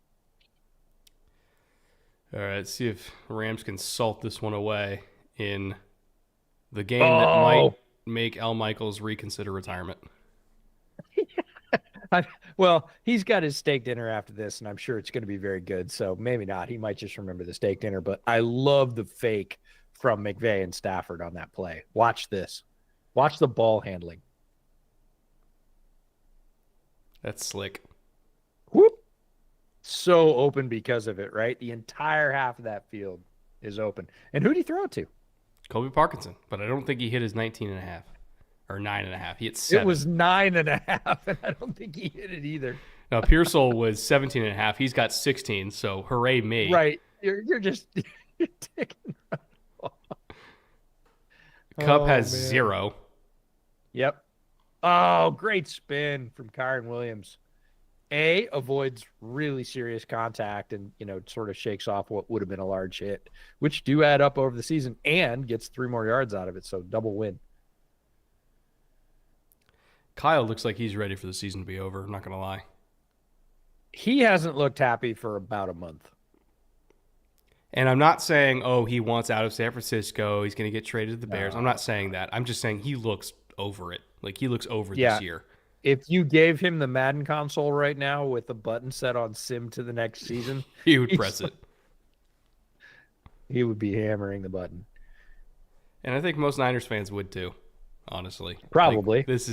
All right, let's see if Rams can salt this one away in the game that might make Al Michaels reconsider retirement. Well, he's got his steak dinner after this, and I'm sure it's going to be very good. So maybe not. He might just remember the steak dinner. But I love the fake from McVay and Stafford on that play. Watch this. Watch the ball handling. That's slick. Whoop. So open because of it, right? The entire half of that field is open. And who did he throw it to? Colby Parkinson. But I don't think he hit his 19.5. Or 9.5. He hit 7. It was 9.5, and I don't think he hit it either. Now, Pearsall was 17.5. He's got 16, so hooray me. Right. You're just you're taking Cup has 0. Yep. Oh, great spin from Kyren Williams. Avoids really serious contact and, sort of shakes off what would have been a large hit, which do add up over the season, and gets 3 more yards out of it, so double win. Kyle looks like he's ready for the season to be over. I'm not going to lie. He hasn't looked happy for about a month. And I'm not saying, he wants out of San Francisco. He's going to get traded to the Bears. I'm not saying that. I'm just saying he looks over it. Like, he looks over this year. If you gave him the Madden console right now with the button set on sim to the next season, he would press it. He would be hammering the button. And I think most Niners fans would too. Honestly, probably this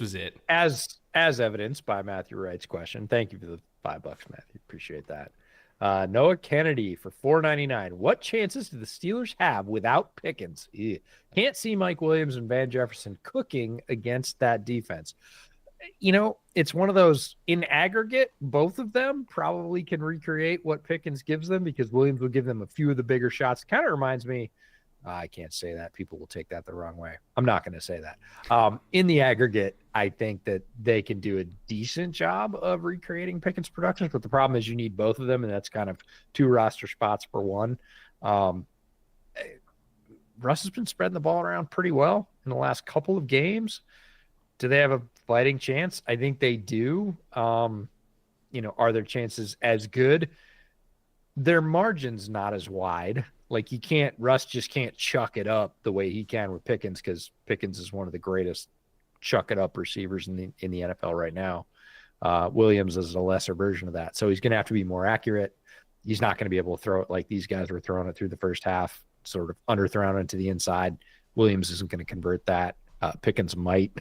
was it, as evidenced by Matthew Wright's question. Thank you for the $5, Matthew. Appreciate that. Noah Kennedy for $4.99. What chances do the Steelers have without Pickens? Can't see Mike Williams and Van Jefferson cooking against that defense. It's one of those in aggregate. Both of them probably can recreate what Pickens gives them because Williams will give them a few of the bigger shots. Kind of reminds me. I can't say that. People will take that the wrong way. I'm not going to say that. In the aggregate, I think that they can do a decent job of recreating Pickens' productions, but the problem is you need both of them, and that's kind of 2 roster spots per one. Russ has been spreading the ball around pretty well in the last couple of games. Do they have a fighting chance? I think they do. Are their chances as good? Their margin's not as wide. Like Russ just can't chuck it up the way he can with Pickens, because Pickens is one of the greatest chuck it up receivers in the NFL right now. Williams is a lesser version of that. So he's going to have to be more accurate. He's not going to be able to throw it like these guys were throwing it through the first half, sort of underthrown into the inside. Williams isn't going to convert that. Pickens might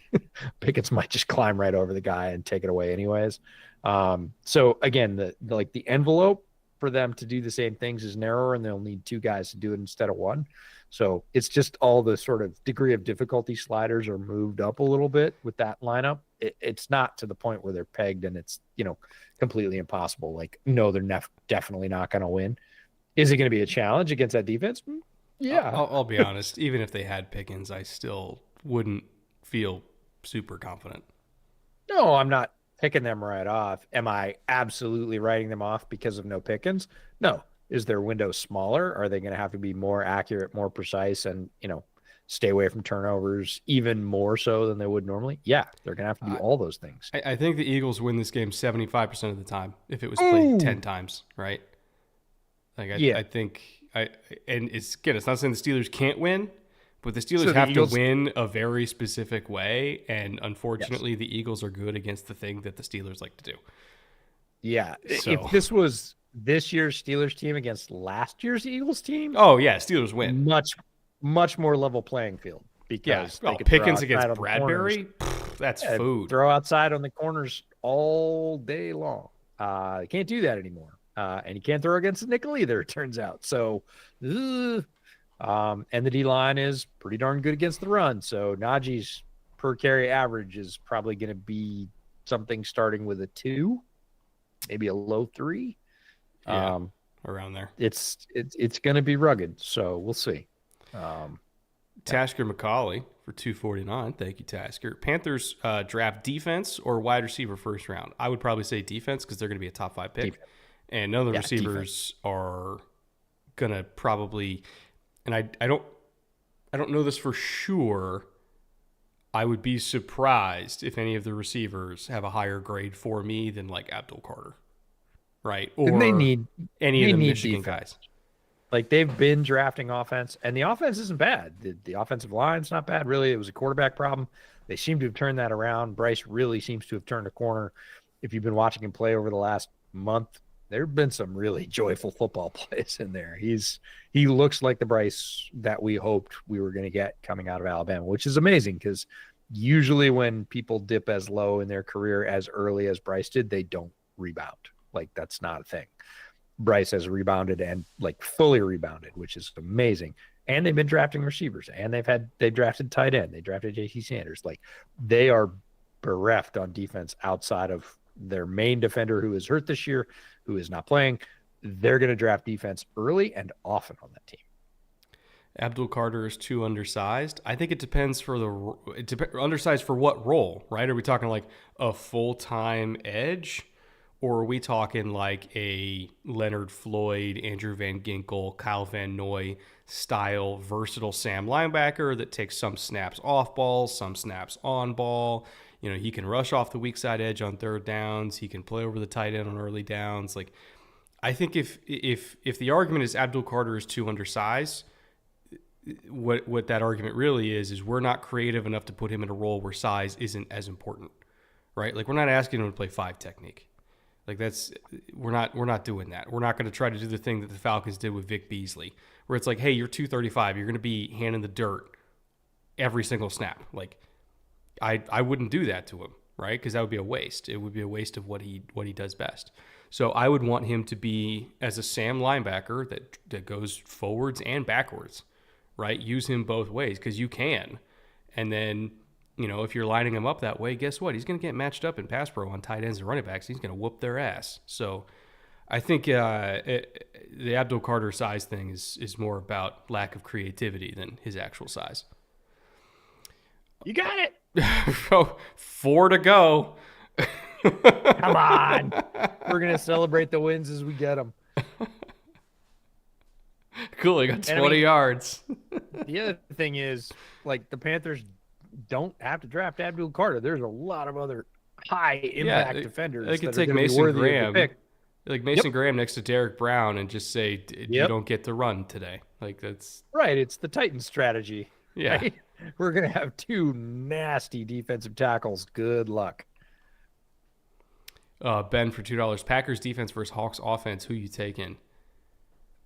just climb right over the guy and take it away anyways. So again, the envelope for them to do the same things is narrower, and they'll need two guys to do it instead of one. So it's just all the sort of degree of difficulty sliders are moved up a little bit with that lineup. It's not to the point where they're pegged and it's, completely impossible. Like, no, they're definitely not going to win. Is it going to be a challenge against that defense? Yeah. I'll be honest. Even if they had Pickens, I still wouldn't feel super confident. No, I'm not picking them right off. Am I absolutely writing them off because of no Pickens? No. Is their window smaller? Are they going to have to be more accurate, more precise, and, stay away from turnovers even more so than they would normally? Yeah, they're going to have to do all those things. I think the Eagles win this game 75% of the time if it was played 10 times, right? Like I think and it's not saying the Steelers can't win, but the Steelers have to win a very specific way, and unfortunately the Eagles are good against the thing that the Steelers like to do. Yeah, so, if this was this year's Steelers team against last year's Eagles team, Steelers win. Much more level playing field, because Pickens against Bradbury, that's food. Throw outside on the corners all day long. You can't do that anymore. And you can't throw against the nickel either, it turns out. So, and the D-line is pretty darn good against the run. So Najee's per carry average is probably going to be something starting with a 2, maybe a low 3. Around there. It's going to be rugged. So we'll see. Tasker McCauley for 249. Thank you, Tasker. Panthers draft defense or wide receiver first round? I would probably say defense, because they're going to be a top 5 pick. Defense. And none of the receivers are going to probably, and I don't know this for sure. I would be surprised if any of the receivers have a higher grade for me than like Abdul Carter, right? Or and they need any of the Michigan defense guys. Like, they've been drafting offense, and the offense isn't bad. The offensive line's not bad, really. It was a quarterback problem. They seem to have turned that around. Bryce really seems to have turned a corner. If you've been watching him play over the last month, there have been some really joyful football plays in there. He looks like the Bryce that we hoped we were going to get coming out of Alabama, which is amazing, because usually when people dip as low in their career as early as Bryce did, they don't rebound. Like, that's not a thing. Bryce has rebounded, and like fully rebounded, which is amazing. And they've been drafting receivers, and they drafted tight end. They drafted J.C. Sanders. Like, they are bereft on defense outside of their main defender, who is hurt this year, who is not playing. They're going to draft defense early and often on that team. Abdul Carter is too undersized. I think it depends undersized for what role, right? Are we talking like a full-time edge? Or are we talking like a Leonard Floyd, Andrew Van Ginkel, Kyle Van Noy style versatile Sam linebacker that takes some snaps off ball, some snaps on ball? He can rush off the weak side edge on third downs. He can play over the tight end on early downs. Like, I think if the argument is Abdul Carter is too undersized, what that argument really is we're not creative enough to put him in a role where size isn't as important, right? Like, we're not asking him to play 5 technique. Like, we're not doing that. We're not going to try to do the thing that the Falcons did with Vic Beasley, where it's like, hey, you're 235. You're going to be handing the dirt every single snap. Like, I wouldn't do that to him, right? Because that would be a waste. It would be a waste of what he does best. So I would want him to be as a Sam linebacker that goes forwards and backwards, right? Use him both ways, because you can. And then, if you're lining him up that way, guess what? He's going to get matched up in pass pro on tight ends and running backs. He's going to whoop their ass. So I think the Abdul Carter size thing is more about lack of creativity than his actual size. You got it. 4 to go. Come on. We're going to celebrate the wins as we get them. Cool. He got 20 yards. The other thing is, like, the Panthers don't have to draft Abdul Carter. There's a lot of other high impact defenders they could that are take going to be Mason worthy of the Graham, pick. like Mason Graham next to Derek Brown, and just say you don't get to run today. Like that's right. It's the Titans strategy. Yeah. Right? We're going to have two nasty defensive tackles. Good luck. Ben for $2. Packers defense versus Hawks offense. Who you taking?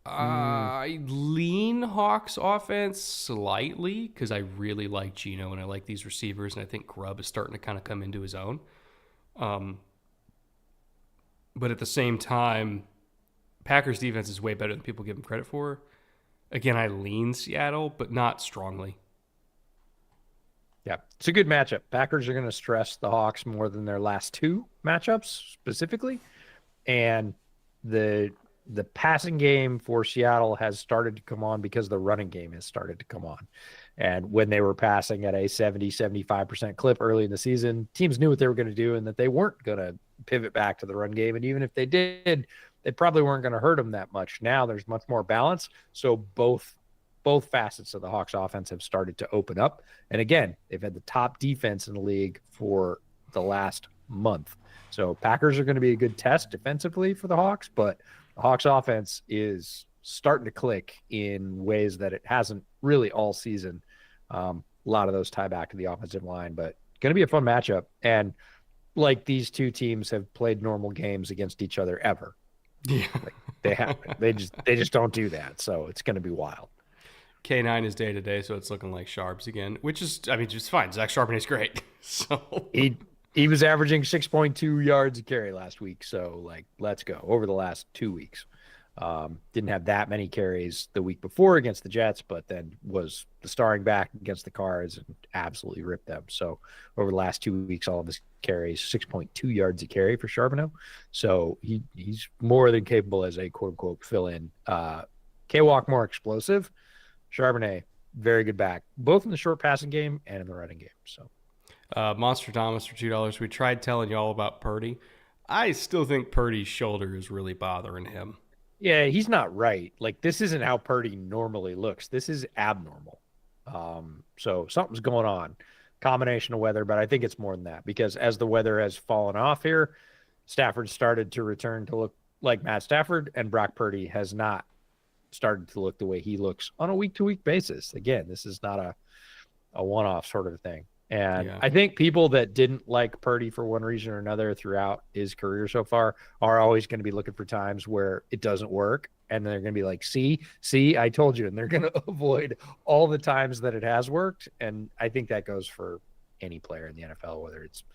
I lean Hawks offense slightly because I really like Geno and I like these receivers, and I think Grubb is starting to kind of come into his own. But at the same time, Packers defense is way better than people give them credit for. Again, I lean Seattle, but not strongly. Yeah, it's a good matchup. Packers are going to stress the Hawks more than their last two matchups specifically. And the passing game for Seattle has started to come on because the running game has started to come on. And when they were passing at a 70-75% clip early in the season, teams knew what they were going to do and that they weren't going to pivot back to the run game. And even if they did, they probably weren't going to hurt them that much. Now there's much more balance. So both facets of the Hawks offense have started to open up. And again, they've had the top defense in the league for the last month. So Packers are going to be a good test defensively for the Hawks, but the Hawks offense is starting to click in ways that it hasn't really all season. A lot of those tie back to the offensive line, but going to be a fun matchup. And like these two teams have played normal games against each other ever. Yeah, like they haven't. They just don't do that. So it's going to be wild. K9 is day to day, so it's looking like Sharps again, which is, I mean, just fine. Zach Charbonnet's great. So he was averaging 6.2 yards a carry last week. So like, let's go over the last 2 weeks. Didn't have that many carries the week before against the Jets, but then was the starring back against the Cards and absolutely ripped them. So over the last 2 weeks, all of his carries, 6.2 yards a carry for Charbonnet. So he's more than capable as a quote unquote fill in. K-Walk more explosive. Charbonnet, very good back, both in the short passing game and in the running game. So, Monster Thomas for $2. We tried telling you all about Purdy. I still think Purdy's shoulder is really bothering him. Yeah, he's not right. Like, this isn't how Purdy normally looks. This is abnormal. So something's going on. Combination of weather, but I think it's more than that because as the weather has fallen off here, Stafford started to return to look like Matt Stafford, and Brock Purdy has not started to look the way he looks on a week-to-week basis. Again, this is not a one-off sort of thing. And I think people that didn't like Purdy for one reason or another throughout his career so far are always going to be looking for times where it doesn't work. And they're going to be like, see, I told you. And they're going to avoid all the times that it has worked. And I think that goes for any player in the NFL, whether it's,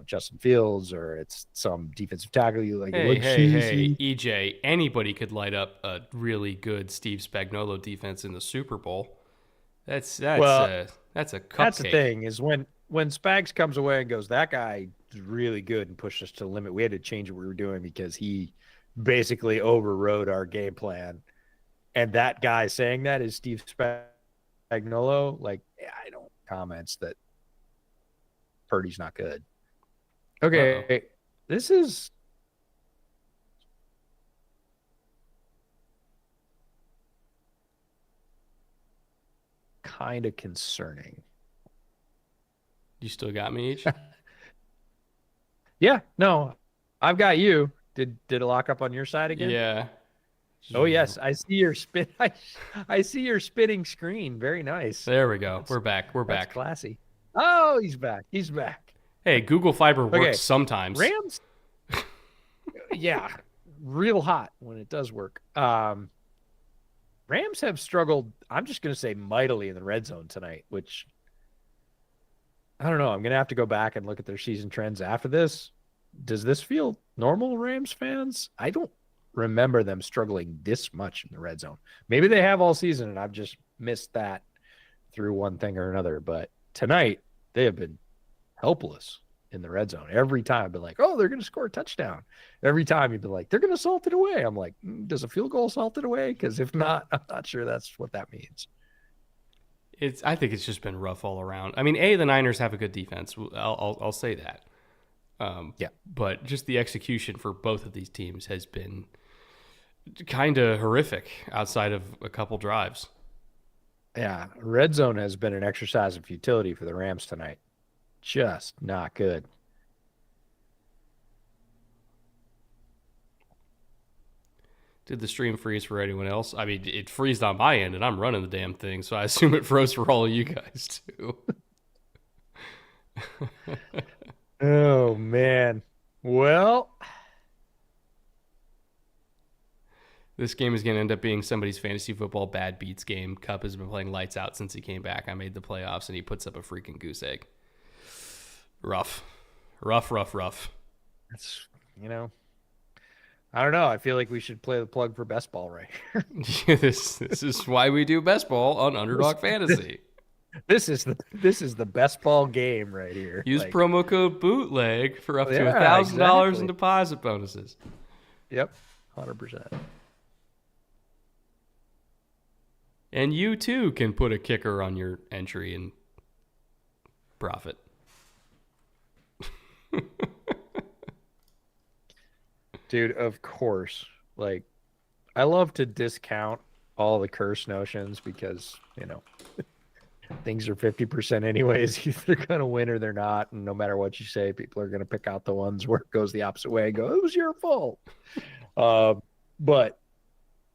Justin Fields or it's some defensive tackle you like. Hey, EJ, anybody could light up a really good Steve Spagnuolo defense in the Super Bowl. That's a cupcake. That's the thing is when Spags comes away and goes, that guy is really good and pushed us to the limit. We had to change what we were doing because he basically overrode our game plan. And that guy saying that is Steve Spagnuolo. Like, I don't comments that Purdy's not good. Okay, This is kind of concerning. You still got me, H? Yeah, no, I've got you. Did it lock up on your side again? Yeah. Oh yes, I see your spin. I see your spinning screen. Very nice. There we go. We're back. That's classy. Oh, he's back. Hey, Google Fiber works sometimes. Rams? Yeah, real hot when it does work. Rams have struggled, I'm just going to say mightily in the red zone tonight, which I don't know. I'm going to have to go back and look at their season trends after this. Does this feel normal, Rams fans? I don't remember them struggling this much in the red zone. Maybe they have all season and I've just missed that through one thing or another. But tonight, they have been helpless in the red zone. Every time I've been like, oh, they're going to score a touchdown. Every time you've been like, they're going to salt it away. I'm like, does a field goal salt it away? Because if not, I'm not sure that's what that means. I think it's just been rough all around. I mean, the Niners have a good defense. I'll say that. But just the execution for both of these teams has been kind of horrific outside of a couple drives. Yeah, red zone has been an exercise of futility for the Rams tonight. Just not good. Did the stream freeze for anyone else? I mean, it freezed on my end, and I'm running the damn thing, so I assume it froze for all of you guys too. Oh man. Well, This game is going to end up being somebody's fantasy football bad beats game. Cup has been playing lights out since he came back. I made the playoffs, and he puts up a freaking goose egg. Rough. it's I don't know. I feel like we should play the plug for best ball right here. this is why we do best ball on Underdog Fantasy. This is the best ball game right here. Use promo code BOOTLEG for up to Yeah, $1,000 in exactly. deposit bonuses. Yep, 100%. And you too can put a kicker on your entry and profit. Dude, of course. Like, I love to discount all the curse notions because, things are 50% anyways. Either going to win or they're not. And no matter what you say, people are going to pick out the ones where it goes the opposite way and go, it was your fault. But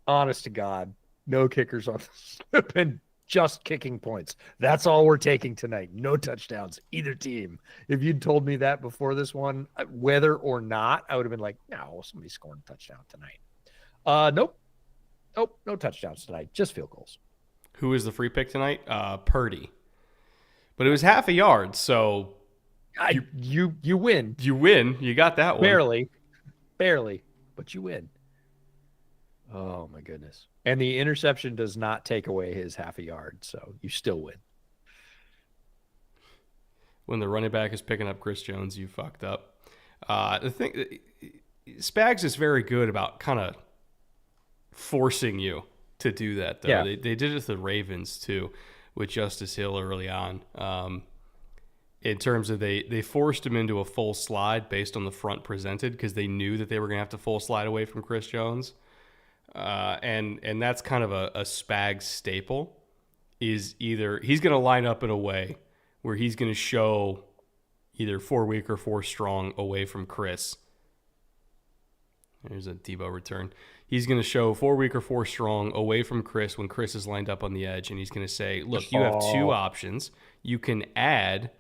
honest to God, no kickers on the slip and just kicking points. That's all we're taking tonight. No touchdowns, either team. If you'd told me that before this one, whether or not, I would have been like, no, somebody's scoring a touchdown tonight. Nope, no touchdowns tonight. Just field goals. Who is the free pick tonight? Purdy. But it was half a yard, so You win. you win. You got that one. Barely, but you win. Oh my goodness. And the interception does not take away his half a yard, so you still win. When the running back is picking up Chris Jones, you fucked up. The thing, Spags is very good about kind of forcing you to do that, though. Yeah. They did it to the Ravens, too, with Justice Hill early on. In terms of they forced him into a full slide based on the front presented because they knew that they were going to have to full slide away from Chris Jones. And that's kind of a Spags staple is either he's going to line up in a way where he's going to show either 4 weak or 4 strong away from Chris. There's a Debo return. He's going to show 4 weak or 4 strong away from Chris when Chris is lined up on the edge. And he's going to say, look, you have 2 options. You can add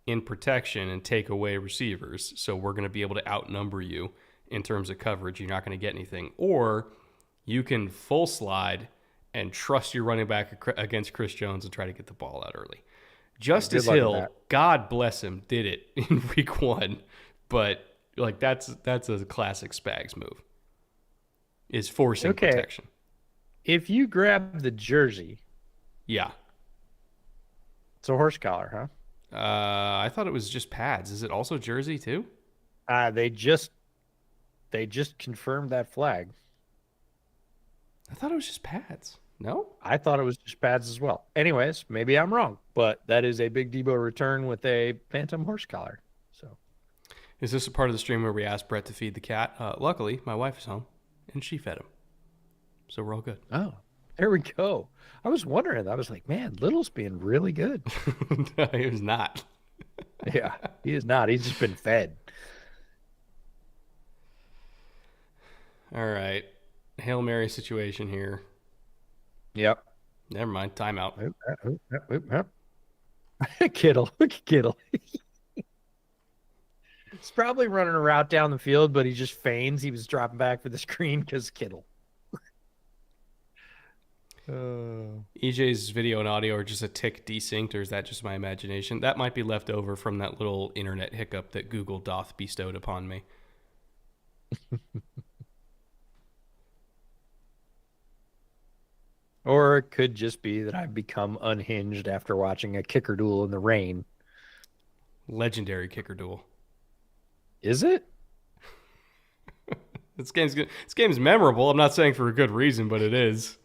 in protection and take away receivers. So we're going to be able to outnumber you in terms of coverage. You're not going to get anything. Or you can full slide and trust your running back against Chris Jones and try to get the ball out early. Justice Hill, God bless him, did it in week 1. But like that's a classic Spags move. Is forcing protection. If you grab the jersey, yeah, it's a horse collar, huh? I thought it was just pads. Is it also jersey too? They just confirmed that flag. I thought it was just pads. No? I thought it was just pads as well. Anyways, maybe I'm wrong, but that is a big Debo return with a phantom horse collar. So, is this a part of the stream where we asked Brett to feed the cat? Luckily, my wife is home, and she fed him. So we're all good. Oh, there we go. I was wondering. I was like, man, Little's being really good. No, he was not. Yeah, he is not. He's just been fed. All right. Hail Mary situation here. Yep. Never mind. Timeout. Kittle. Look at Kittle. He's probably running a route down the field, but he just feigns he was dropping back for the screen because Kittle. EJ's video and audio are just a tick desynced, or is that just my imagination? That might be left over from that little internet hiccup that Google doth bestowed upon me. Or it could just be that I've become unhinged after watching a kicker duel in the rain. Legendary kicker duel. Is it? This game's memorable. I'm not saying for a good reason, but it is.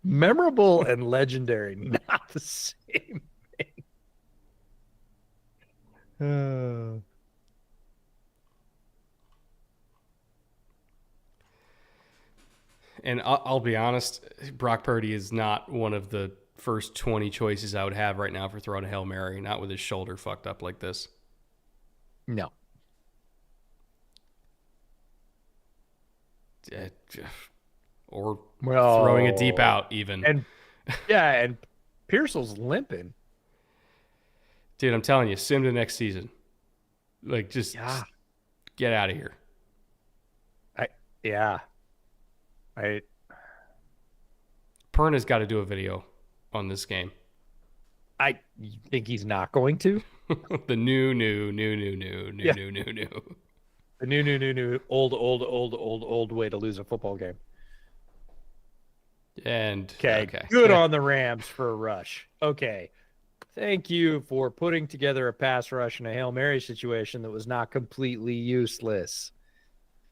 Memorable and legendary, not the same thing. And I'll be honest, Brock Purdy is not one of the first 20 choices I would have right now for throwing a Hail Mary, not with his shoulder fucked up like this. No. Or throwing a deep out even. And and Pearsall's limping. Dude, I'm telling you, sim to next season. Like, just get out of here. Perna's got to do a video on this game. I think he's not going to. The new. The new, old way to lose a football game. And okay. Good on the Rams for a rush. Okay. Thank you for putting together a pass rush in a Hail Mary situation that was not completely useless.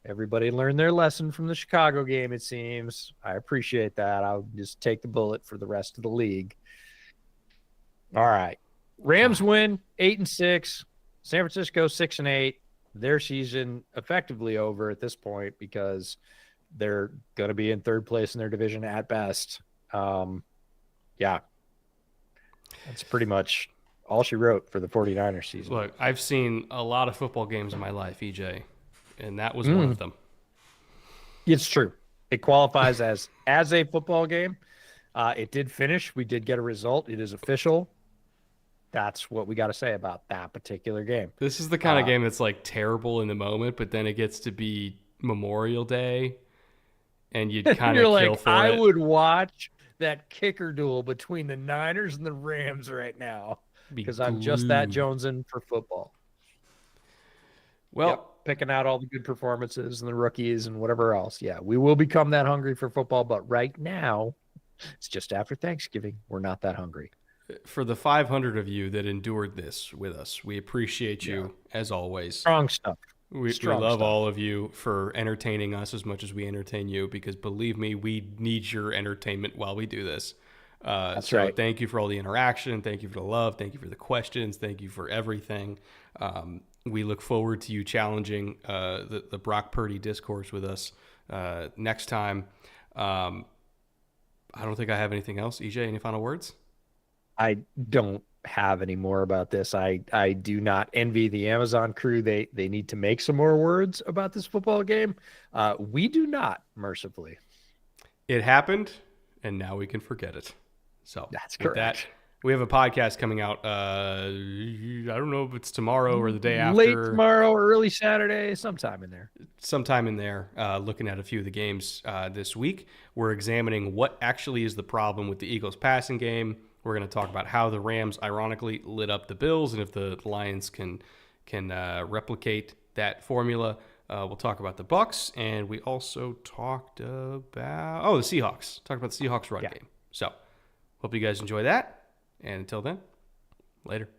Everybody learned their lesson from the Chicago game, it seems. I appreciate that. I'll just take the bullet for the rest of the league. All right. Rams win 8-6. San Francisco 6-8. Their season effectively over at this point because they're going to be in third place in their division at best. That's pretty much all she wrote for the 49ers season. Look, I've seen a lot of football games in my life, EJ, and that was one of them. It's true. It qualifies as a football game. It did finish. We did get a result. It is official. That's what we got to say about that particular game. This is the kind of game that's like terrible in the moment, but then it gets to be Memorial Day, and you'd kind of kill for it. I would watch that kicker duel between the Niners and the Rams right now because I'm just that Jonesin for football. Well, picking out all the good performances and the rookies and whatever else. Yeah, we will become that hungry for football, but right now it's just after Thanksgiving. We're not that hungry. For the 500 of you that endured this with us, we appreciate you as always. Strong stuff. We love all of you for entertaining us as much as we entertain you, because believe me, we need your entertainment while we do this. That's right. Thank you for all the interaction. Thank you for the love. Thank you for the questions. Thank you for everything. We look forward to you challenging the Brock Purdy discourse with us next time. I don't think I have anything else. EJ, any final words? I don't have any more about this. I do not envy the Amazon crew. They need to make some more words about this football game. We do not, mercifully. It happened, and now we can forget it. So that's correct. We have a podcast coming out. I don't know if it's tomorrow or the day after. Late tomorrow, early Saturday, sometime in there. Looking at a few of the games this week. We're examining what actually is the problem with the Eagles passing game. We're going to talk about how the Rams ironically lit up the Bills and if the Lions can replicate that formula. We'll talk about the Bucs, and we also talked about the Seahawks. Talked about the Seahawks run game. So hope you guys enjoy that. And until then, later.